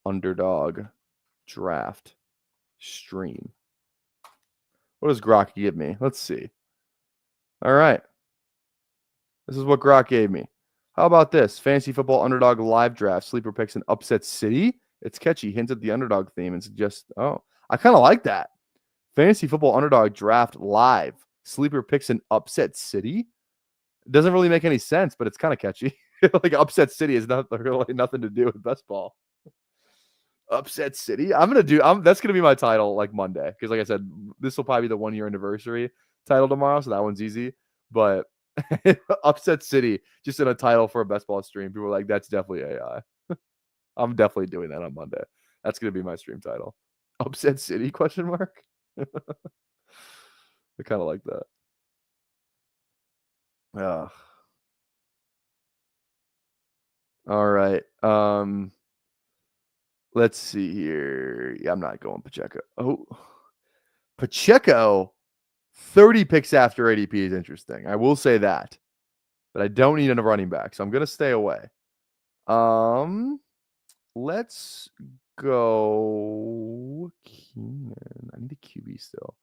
underdog draft stream? What does Grok give me? Let's see. All right. This is what Grok gave me. How about this? Fantasy football underdog live draft, sleeper picks an upset city. It's catchy, hints at the underdog theme and suggests, I kind of like that. Fantasy football underdog draft live, sleeper picks an upset city. It doesn't really make any sense, but it's kind of catchy. Like upset city is really nothing to do with best ball. Upset city. That's gonna be my title like Monday because, like I said, this will probably be the 1 year anniversary title tomorrow, so that one's easy. But upset city, just in a title for a best ball stream. People are like, that's definitely AI. I'm definitely doing that on Monday. That's gonna be my stream title. Upset city ? I kind of like that. All right. Let's see here. Yeah, I'm not going Pacheco. Oh, Pacheco, 30 picks after ADP is interesting. I will say that, but I don't need a running back, so I'm gonna stay away. Let's go Keenan. I need a QB still.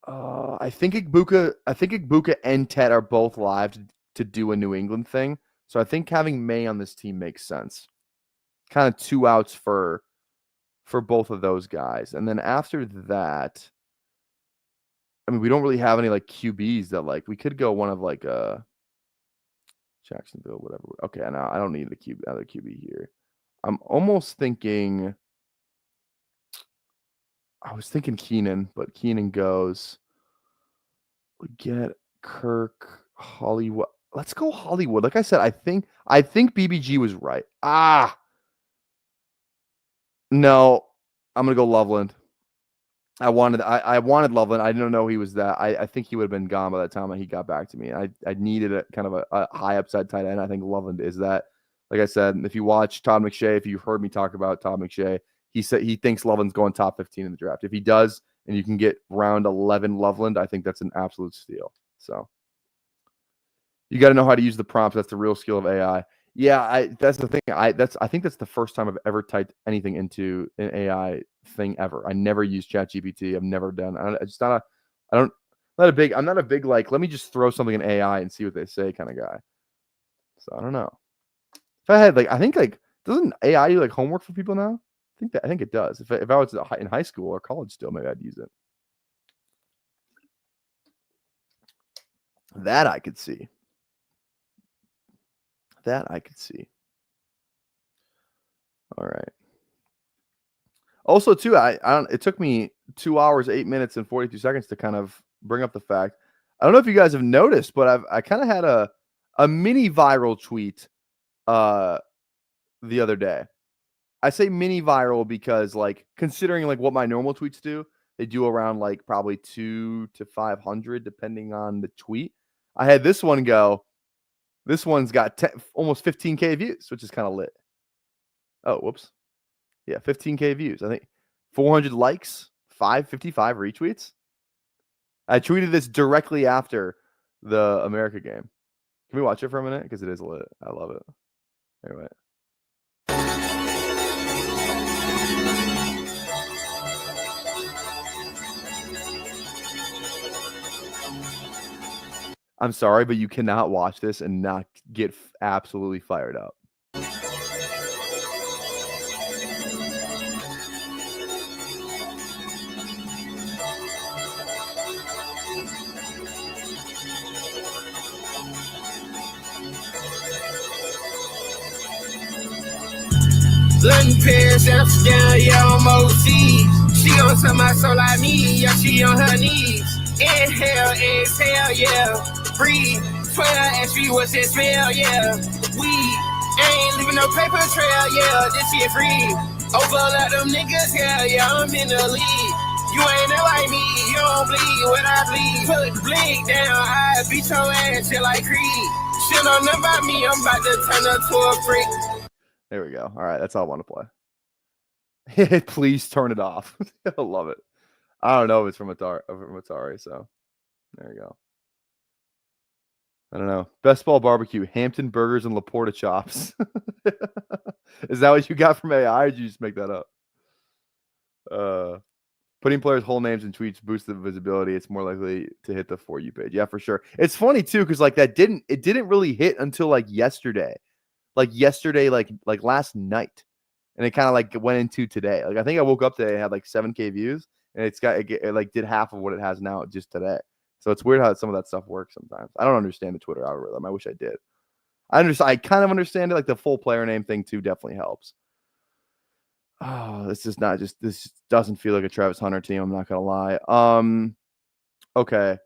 I think Igbuka and Ted are both live to do a New England thing. So I think having May on this team makes sense. Kind of 2 outs for both of those guys. And then after that, I mean, we don't really have any QBs that we could go one of Jacksonville, whatever. Okay, now I don't need other QB here. I'm almost thinking. I was thinking Keenan, but Keenan goes. We get Kirk, Hollywood. Let's go Hollywood. Like I said, I think BBG was right. No, I'm gonna go Loveland. I wanted Loveland. I didn't know he was that. I think he would have been gone by the time he got back to me. I needed a kind of a high upside tight end. I think Loveland is that. Like I said, if you watch Todd McShay, if you heard me talk about Todd McShay, he said he thinks Loveland's going top 15 in the draft. If he does, and you can get round 11 Loveland, I think that's an absolute steal. So you got to know how to use the prompts. That's the real skill of AI. Yeah, that's the thing. I think that's the first time I've ever typed anything into an AI thing ever. I never used ChatGPT. I've never done. I'm not a big let me just throw something in AI and see what they say kind of guy. So I don't know. If I had I think doesn't AI do homework for people now? I think it does. If I was in high school or college still, maybe I'd use it. That I could see. All right. Also, too, it took me 2 hours, 8 minutes, and 42 seconds to kind of bring up the fact. I don't know if you guys have noticed, but I kind of had a mini viral tweet the other day. I say mini viral because considering what my normal tweets do, they do around probably 200 to 500 depending on the tweet. I had this one go. This one's got almost 15K views, which is kind of lit. Oh, whoops. Yeah, 15K views. I think 400 likes, 555 retweets. I tweeted this directly after the America game. Can we watch it for a minute? Because it is lit. I love it. Anyway. I'm sorry, but you cannot watch this and not get absolutely fired up. London, Paris, Amsterdam, yeah, I'm OT. She on to my soul like me, yeah, she on her knees. Inhale, exhale, yeah. Breathe. 12 ask me what's that smell, yeah. Weed. Ain't leaving no paper trail, yeah. This shit free. Over let them niggas, yeah, I'm in the lead. You ain't there like me, you don't bleed when I bleed. Put the blink down, I beat your ass shit like Creed. Shit don't know about me, I'm about to turn her to a freak. There we go. All right, that's all I want to play. Please turn it off. I love it. I don't know if it's from Atari, so there you go. I don't know. Best Ball Barbecue, Hampton Burgers and Laporta Chops. Is that what you got from AI, or did you just make that up? Putting players' whole names and tweets boosts the visibility. It's more likely to hit the For You page. Yeah, for sure. It's funny too, because like it didn't really hit until like yesterday. Like last night, and it kind of like went into today. Like I think I woke up today and had like 7K views, and it like did half of what it has now just today. So it's weird how some of that stuff works sometimes. I don't understand the Twitter algorithm. I wish I did. I kind of understand it. Like the full player name thing too definitely helps. Oh, this doesn't feel like a Travis Hunter team. I'm not gonna lie. Okay.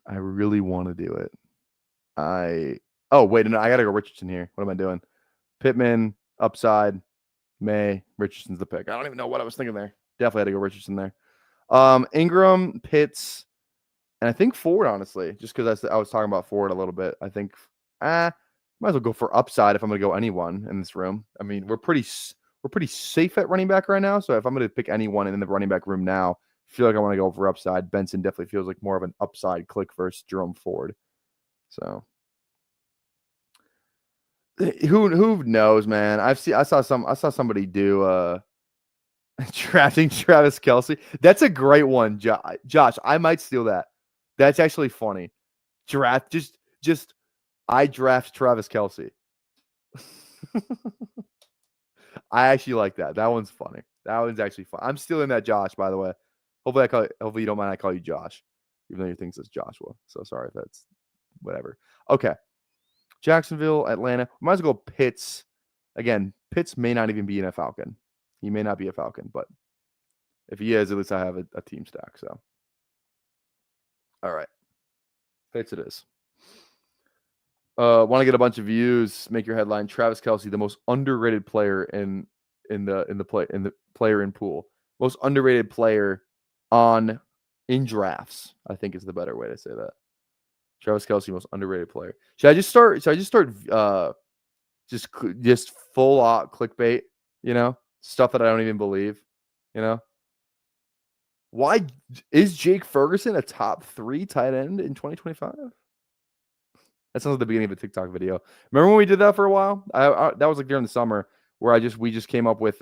I really want to do it. Oh, wait, no, I gotta go Richardson here. What am I doing? Pittman, upside, May, Richardson's the pick. I don't even know what I was thinking there. Definitely had to go Richardson there. Ingram, Pitts, and I think Ford, honestly, just because I was talking about Ford a little bit. I think might as well go for upside if I'm gonna go anyone in this room. I mean, we're pretty safe at running back right now. So if I'm gonna pick anyone in the running back room now, I feel like I want to go for upside. Benson definitely feels like more of an upside click versus Jerome Ford. So who knows, man? I saw somebody do drafting Travis Kelce. That's a great one, Josh. I might steal that. That's actually funny. I draft Travis Kelce. I actually like that. That one's funny. That one's actually fun. I'm stealing that, Josh, by the way. Hopefully you don't mind I call you Josh, even though you think it's Joshua. So sorry if that's whatever. Okay. Jacksonville, Atlanta. We might as well go Pitts. Again, Pitts may not even be in a Falcon. He may not be a Falcon, but if he is, at least I have a team stack. So, all right. Pitts it is. Want to get a bunch of views? Make your headline: Travis Kelce, the most underrated player in the player in pool. Most underrated player in drafts. I think is the better way to say that. Travis Kelce, most underrated player. Should I just start just full out clickbait, stuff that I don't even believe, Why is Jake Ferguson a top 3 tight end in 2025? That sounds like the beginning of a TikTok video. Remember when we did that for a while? That was like during the summer where we just came up with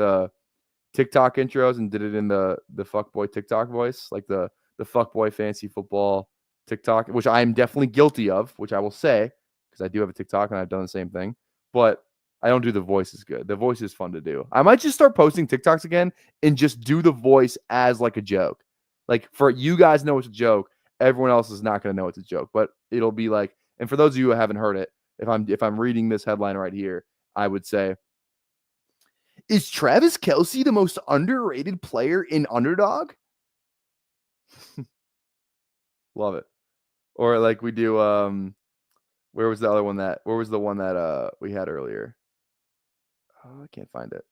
TikTok intros and did it in the fuckboy TikTok voice, like the fuckboy fantasy football TikTok, which I'm definitely guilty of, which I will say, because I do have a TikTok and I've done the same thing, but I don't do the voice as good. The voice is fun to do. I might just start posting TikToks again and just do the voice as like a joke. Like for you guys know it's a joke. Everyone else is not going to know it's a joke, but it'll be like, and for those of you who haven't heard it, if I'm reading this headline right here, I would say, is Travis Kelce the most underrated player in Underdog? Love it. Or like we do, where was the one that we had earlier? Oh, I can't find it.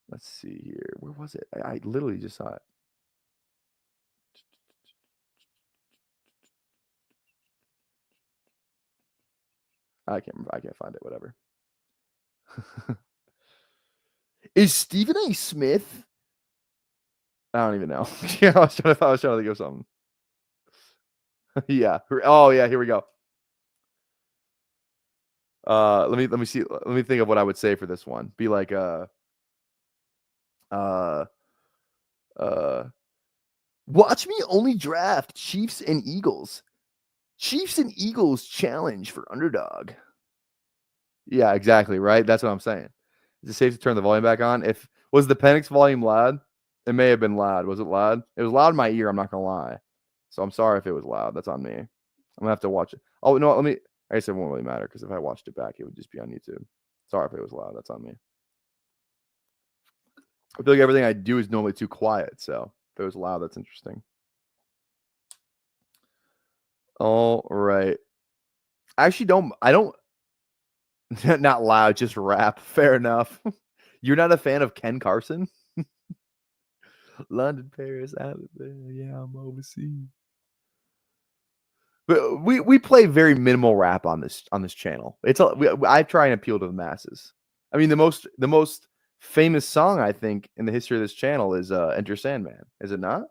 Let's see here. Where was it? I literally just saw it. I can't find it. Whatever. Is Stephen A. Smith? I don't even know. Yeah, I was trying to think of something. Yeah. Oh yeah. Here we go. Let me see. Let me think of what I would say for this one. Be like Watch me only draft Chiefs and Eagles. Chiefs and Eagles challenge for Underdog. Yeah, exactly, right? That's what I'm saying. Is it safe to turn the volume back on? Was the Penix volume loud? It may have been loud. Was it loud? It was loud in my ear, I'm not gonna lie. So I'm sorry if it was loud. That's on me. I'm gonna have to watch it. Oh no, I guess it won't really matter because if I watched it back, it would just be on YouTube. Sorry if it was loud. That's on me. I feel like everything I do is normally too quiet. So if it was loud, that's interesting. All right. I don't not loud, just rap. Fair enough. You're not a fan of Ken Carson? London, Paris, Alabama. Yeah, I'm overseas. But we play very minimal rap on this channel. I try and appeal to the masses. I mean, the most famous song I think in the history of this channel is Enter Sandman. Is it not?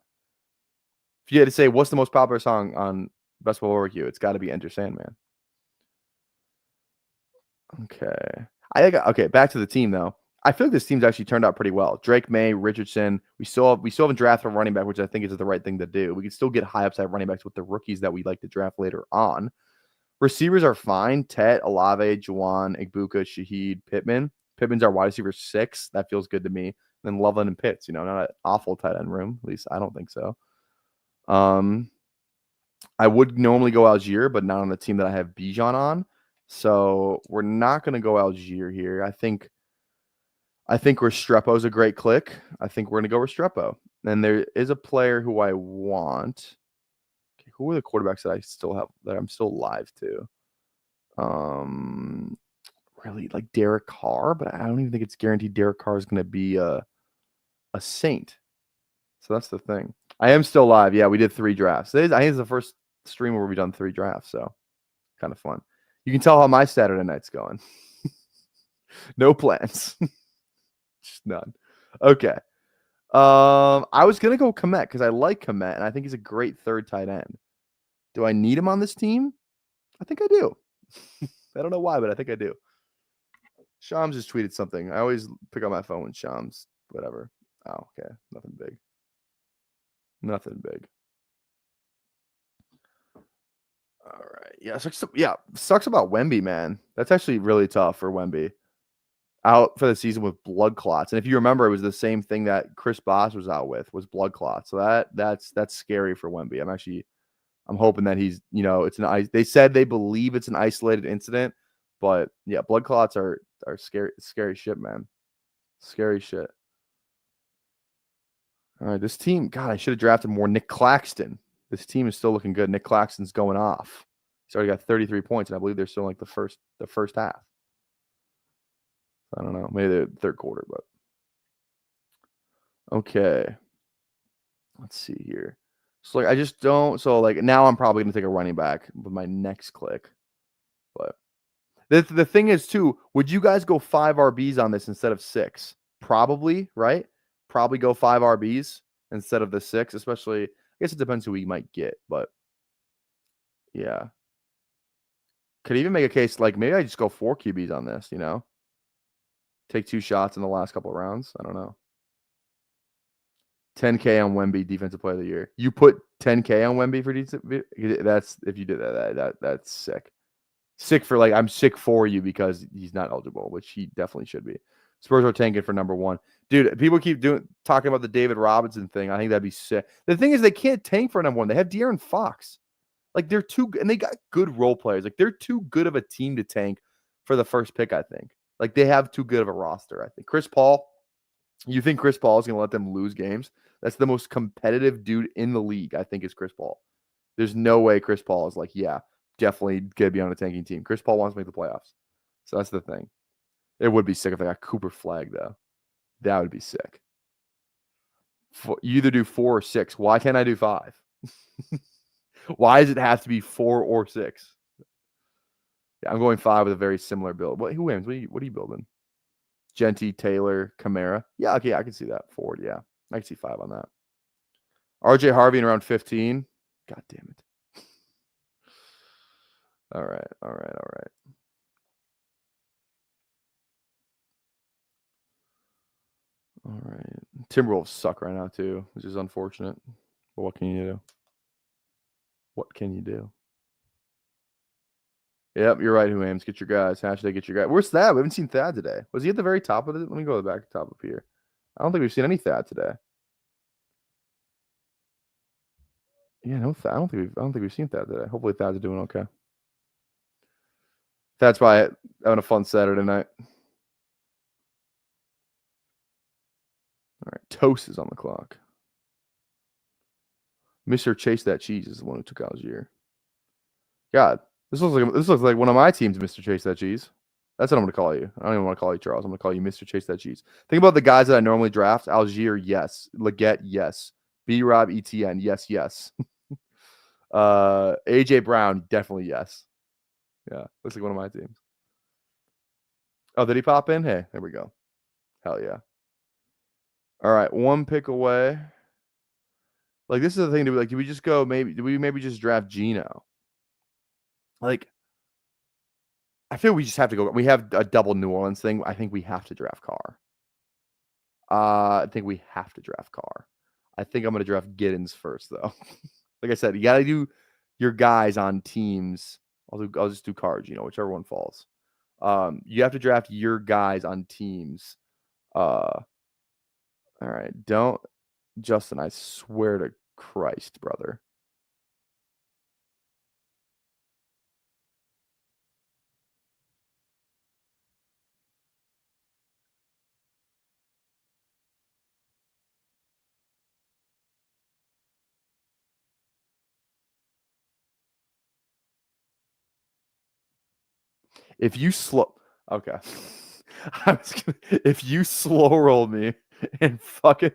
If you had to say what's the most popular song on Best Ball Barbecue, it's got to be Enter Sandman. Okay. Back to the team though. I feel like this team's actually turned out pretty well. Drake May, Richardson. We still haven't drafted a running back, which I think is the right thing to do. We can still get high upside running backs with the rookies that we like to draft later on. Receivers are fine. Tet, Olave, Juwan, Igbuka, Shaheed, Pittman. Pittman's our wide receiver 6. That feels good to me. And then Loveland and Pitts, not an awful tight end room. At least I don't think so. I would normally go Algier, but not on the team that I have Bijan on. So we're not going to go Algier here. I think Restrepo is a great click. I think we're going to go Restrepo. And there is a player who I want. Okay, who are the quarterbacks that I still have that I'm still live to? Really like Derek Carr, but I don't even think it's guaranteed Derek Carr is going to be a Saint. So that's the thing. I am still live. Yeah, we did 3 drafts. I think it's the first stream where we've done 3 drafts. So kind of fun. You can tell how my Saturday night's going. No plans. Just none. Okay. I was gonna go Komet because I like Komet and I think he's a great third tight end. Do I need him on this team? I think I do. I don't know why, but I think I do. Shams just tweeted something. I always pick up my phone when Shams, whatever. Oh, okay. Nothing big. Nothing big. All right. Yeah. Sucks about Wemby, man. That's actually really tough for Wemby. Out for the season with blood clots. And if you remember, it was the same thing that Chris Bosh was out with, was blood clots. So that's scary for Wemby. I'm hoping that he's, they said they believe it's an isolated incident, but yeah, blood clots are scary shit, man. Scary shit. All right, this team, God, I should have drafted more Nick Claxton. This team is still looking good. Nick Claxton's going off. He's already got 33 points, and I believe they're still like the first half. I don't know, maybe the third quarter, but okay. Let's see here. So I just don't. So now I'm probably gonna take a running back with my next click. But the thing is too, would you guys go 5 RBs on this instead of 6? Probably, right? Probably go 5 RBs instead of the 6, especially. I guess it depends who we might get, but yeah. Could even make a case maybe I just go 4 QBs on this, Take 2 shots in the last couple of rounds. I don't know. 10K on Wemby, defensive player of the year. You put 10K on Wemby for that's if you did that's sick. Sick for I'm sick for you because he's not eligible, which he definitely should be. Spurs are tanking for number 1. Dude, people keep talking about the David Robinson thing. I think that'd be sick. The thing is they can't tank for number 1. They have De'Aaron Fox. They're too good, and they got good role players. They're too good of a team to tank for the first pick, I think. They have too good of a roster, I think. Chris Paul, you think Chris Paul is going to let them lose games? That's the most competitive dude in the league, I think, is Chris Paul. There's no way Chris Paul is yeah, definitely going to be on a tanking team. Chris Paul wants to make the playoffs. So that's the thing. It would be sick if they got Cooper Flag, though. That would be sick. You either do 4 or 6. Why can't I do 5? Why does it have to be 4 or 6? Yeah, I'm going 5 with a very similar build. Who wins? What are you building? Genty, Taylor, Kamara. Yeah, okay, I can see that. Ford, yeah. I can see 5 on that. RJ Harvey in around 15. God damn it. All right. All right. Timberwolves suck right now, too, which is unfortunate. But what can you do? What can you do? Yep, you're right, Huams. Get your guys. Hashtag get your guy. Where's Thad? We haven't seen Thad today. Was he at the very top of it? Let me go to the back top up here. I don't think we've seen any Thad today. Yeah, no Thad. I don't think we've seen Thad today. Hopefully Thad's doing okay. Thad's probably having a fun Saturday night. All right, Toast is on the clock. Mr. Chase That Cheese is the one who took Algier. God, this looks like one of my teams, Mr. Chase That Cheese. That's what I'm going to call you. I don't even want to call you Charles. I'm going to call you Mr. Chase That Cheese. Think about the guys that I normally draft. Algier, yes. Leggett, yes. B-Rob, ETN, yes, yes. AJ Brown, definitely yes. Yeah, looks like one of my teams. Oh, did he pop in? Hey, there we go. Hell yeah. All right, one pick away. Like, this is the thing to be like, do we just go do we maybe just draft Geno? Like, I feel we just have to go. We have a double New Orleans thing. I think we have to draft Carr. I think we have to draft Carr. I think I'm going to draft Giddens first, though. Like I said, you got to do your guys on teams. I'll just do Carr, whichever one falls. You have to draft your guys on teams. All right. Justin, I swear to Christ, brother. If you okay. If you slow roll me and fucking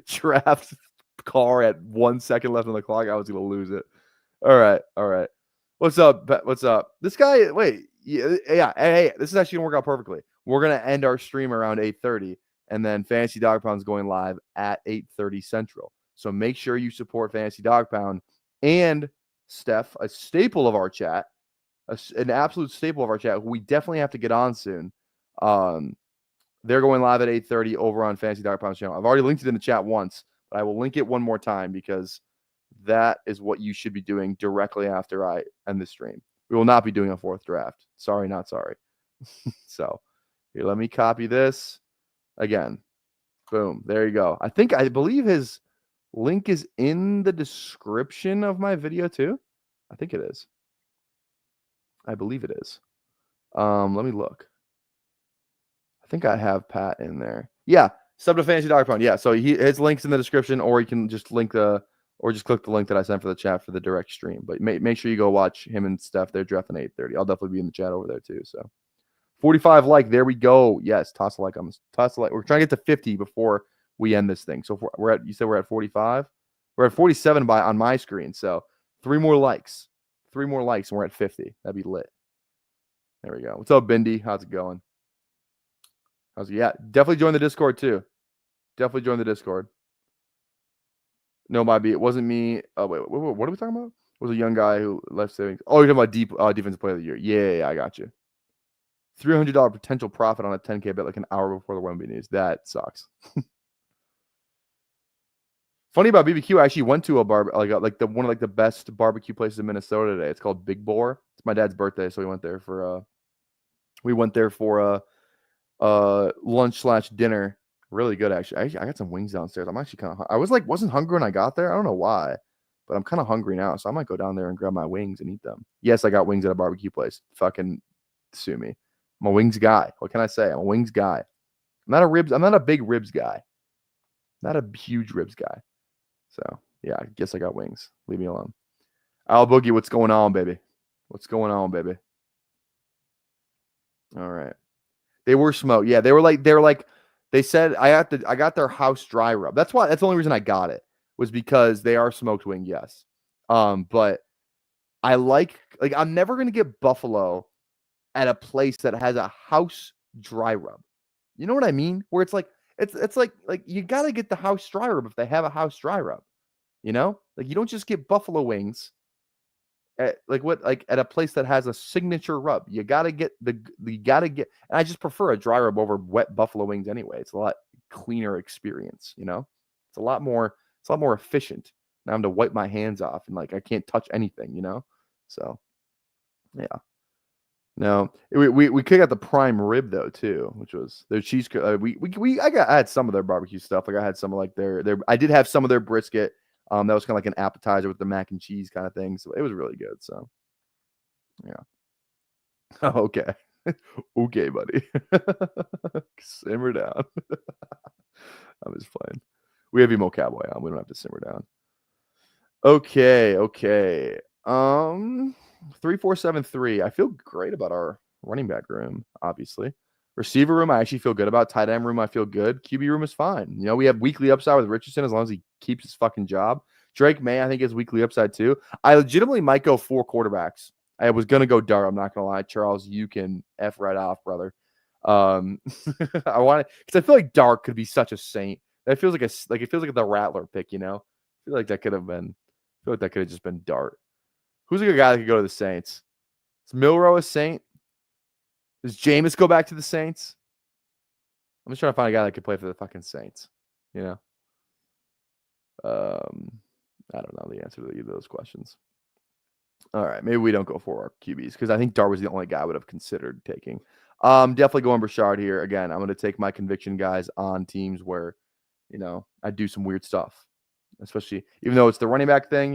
draft Carr at 1 second left on the clock, I was gonna lose it. All right. What's up? This guy. Wait, yeah. Hey, this is actually gonna work out perfectly. We're gonna end our stream around 8:30, and then Fantasy Dog Pound's going live at 8:30 Central. So make sure you support Fantasy Dog Pound and Steph, a staple of our chat. An absolute staple of our chat, who we definitely have to get on soon. They're going live at 8:30 over on Fantasy Dog Pound's channel. I've already linked it in the chat once, but I will link it one more time because that is what you should be doing directly after I end the stream. We will not be doing a fourth draft. Sorry, not sorry. So here, let me copy this again. Boom. There you go. I believe his link is in the description of my video too. I think it is. I believe it is. Let me look. I think I have Pat in there. Yeah, sub to Fantasy Dog Pound. Yeah, so his link's in the description, or you can just click the link that I sent for the chat for the direct stream. But make sure you go watch him and Steph. They're drafting 8:30. I'll definitely be in the chat over there too. So 45 like. There we go. Yes, toss a like. We're trying to get to 50 before we end this thing. So you said we're at 45. We're at 47 on my screen. So 3 more likes. 3 more likes, and we're at 50. That'd be lit. There we go. What's up, Bindi? How's it going? Yeah, definitely join the Discord too. Definitely join the Discord. No, it wasn't me. Oh, wait, what are we talking about? It was a young guy who left savings. Oh, you're talking about defensive player of the year. Yeah, I got you. $300 potential profit on a 10K bet like an hour before the Wemby news. That sucks. Funny about BBQ, I actually went to a one of the best barbecue places in Minnesota today. It's called Big Boar. It's my dad's birthday, so we went there for lunch/dinner. Really good, actually. I got some wings downstairs. I'm actually kind of. I wasn't hungry when I got there. I don't know why, but I'm kind of hungry now, so I might go down there and grab my wings and eat them. Yes, I got wings at a barbecue place. Fucking sue me. I'm a wings guy. What can I say? I'm a wings guy. I'm not a big ribs guy. Not a huge ribs guy. So yeah, I guess I got wings. Leave me alone. Al Boogie, what's going on, baby? What's going on, baby? All right. They were smoked. Yeah, they were like they said I got their house dry rub. That's the only reason I got it was because they are smoked wing, yes. But I I'm never gonna get buffalo at a place that has a house dry rub. You know what I mean? Where it's like you gotta get the house dry rub if they have a house dry rub. You know? Like you don't just get buffalo wings at at a place that has a signature rub. You gotta get and I just prefer a dry rub over wet buffalo wings anyway. It's a lot cleaner experience, you know? It's a lot more efficient. Now I'm to wipe my hands off and like I can't touch anything, So yeah. No, we could get the prime rib though too, which was their cheese. I had some of their barbecue stuff. Like I had some of like their I did have some of their brisket. That was kind of like an appetizer with the mac and cheese kind of thing. So it was really good. So yeah. Okay. Okay, buddy. Simmer down. I'm just playing. We have Emo Cowboy on. We don't have to simmer down. Okay. 3473. I feel great about our running back room, obviously. Receiver room, I actually feel good about. Tight end room, I feel good. QB room is fine. We have weekly upside with Richardson as long as he keeps his fucking job. Drake May, I think, is weekly upside too. I legitimately might go 4 quarterbacks. I was gonna go Dart. I'm not gonna lie, Charles. You can f right off, brother. I want it because I feel like Dart could be such a saint. That feels like it feels like the Rattler pick. I feel like that could have been. I feel like that could have just been Dart. Who's a good guy that could go to the Saints? Is Milrow a Saint? Does Jameis go back to the Saints? I'm just trying to find a guy that could play for the fucking Saints. I don't know the answer to either of those questions. All right, maybe we don't go for our QBs because I think Dart was the only guy I would have considered taking. Definitely going Brashard here. Again, I'm going to take my conviction guys on teams where, I do some weird stuff, especially even though it's the running back thing.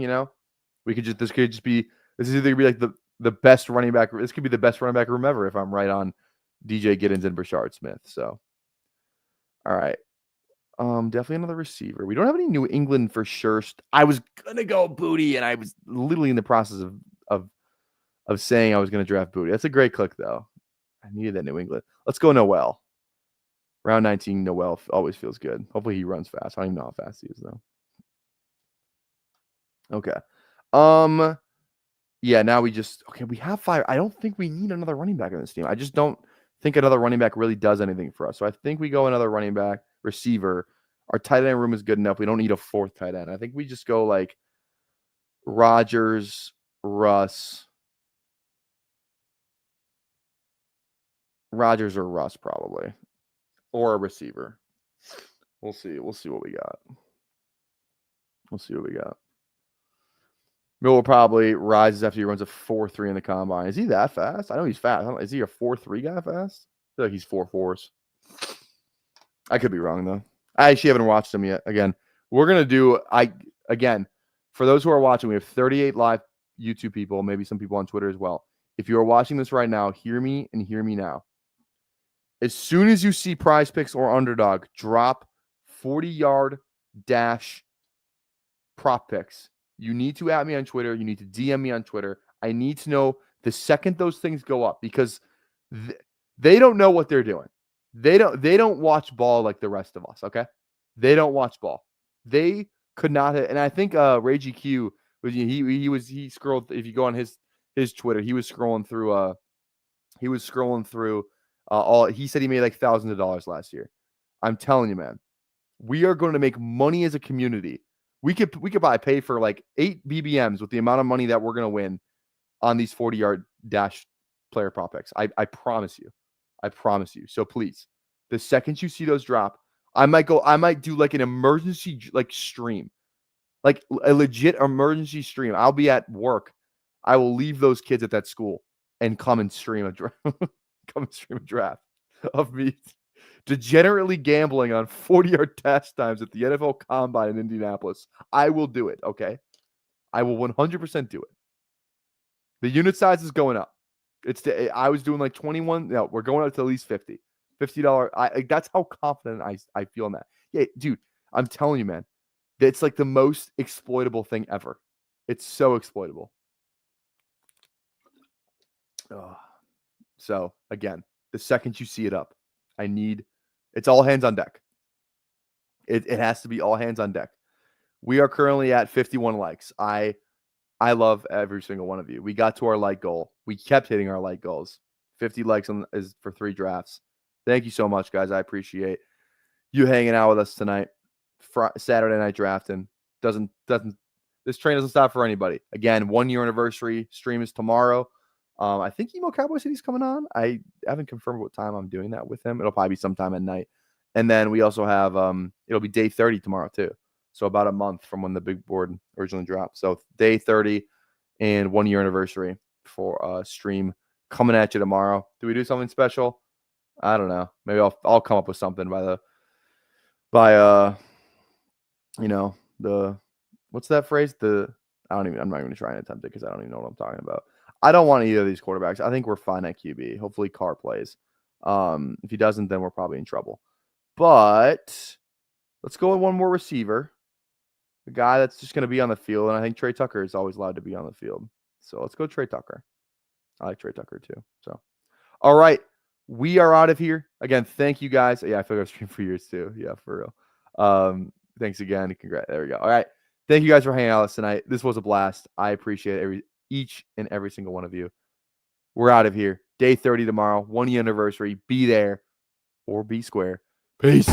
This could just be either be like the best running back. This could be the best running back room ever if I'm right on DJ Giddens and Brashard Smith. So, all right. Definitely another receiver. We don't have any New England for sure. I was gonna go Booty, and I was literally in the process of saying I was gonna draft Booty. That's a great click though. I needed that New England. Let's go Noel. Round 19, Noel always feels good. Hopefully he runs fast. I don't even know how fast he is though. Okay. Yeah, now we have 5. I don't think we need another running back on this team. I just don't think another running back really does anything for us. So I think we go another running back, receiver. Our tight end room is good enough. We don't need a 4th tight end. I think we just go like Rodgers, Russ or Russ probably. Or a receiver. We'll see. We'll see what we got. Miller probably rises after he runs a 4.3 in the combine. Is he that fast? I know he's fast. Is he a 4.3 guy fast? I feel like he's 4.4s. I could be wrong though. I actually haven't watched him yet. Again, we're gonna do. For those who are watching, we have 38 live YouTube people, maybe some people on Twitter as well. If you are watching this right now, hear me and hear me now. As soon as you see Prize Picks or Underdog drop 40-yard dash prop picks, you need to at me on Twitter. You need to DM me on Twitter. I need to know the second those things go up because they don't know what they're doing. They don't watch ball like the rest of us. Okay, they don't watch ball. They could not have, and I think Ray GQ was he scrolled. If you go on his Twitter, he was scrolling through all. He said he made like thousands of dollars last year. I'm telling you, man, we are going to make money as a community. We could probably pay for like 8 BBMs with the amount of money that we're going to win on these 40-yard dash player prop picks. I promise you. I promise you. So please, the second you see those drop, I might do like an emergency stream, like a legit emergency stream. I'll be at work. I will leave those kids at that school and come and stream a draft of me degenerately gambling on 40-yard dash times at the NFL Combine in Indianapolis. I will do it, okay? I will 100% do it. The unit size is going up. I was doing like 21. No, we're going up to at least $50. That's how confident I feel in that. Yeah, dude, I'm telling you, man, it's like the most exploitable thing ever. It's so exploitable. So again, the second you see it up, it's all hands on deck. It has to be all hands on deck. We are currently at 51 likes. I love every single one of you. We got to our like goal. We kept hitting our like goals. 50 likes is for 3 drafts. Thank you so much, guys. I appreciate you hanging out with us tonight. Saturday night drafting. This train doesn't stop for anybody. Again, 1-year anniversary stream is tomorrow. I think Emo Cowboy City's coming on. I haven't confirmed what time I'm doing that with him. It'll probably be sometime at night. And then we also have it'll be day 30 tomorrow too. So about a month from when the big board originally dropped. So day 30 and 1 year anniversary for a stream coming at you tomorrow. Do we do something special? I don't know. Maybe I'll come up with something what's that phrase? I'm not even gonna try and attempt it because I don't even know what I'm talking about. I don't want either of these quarterbacks. I think we're fine at QB. Hopefully Carr plays. If he doesn't, then we're probably in trouble. But let's go with one more receiver. The guy that's just going to be on the field. And I think Trey Tucker is always allowed to be on the field. So let's go Trey Tucker. I like Trey Tucker too. So, all right. We are out of here. Again, thank you guys. Yeah, I feel like I've streamed for years too. Yeah, for real. Thanks again. Congrats. There we go. All right. Thank you guys for hanging out with us tonight. This was a blast. I appreciate each and every single one of you. We're out of here. Day 30 tomorrow. 1 year anniversary. Be there or be square. Peace.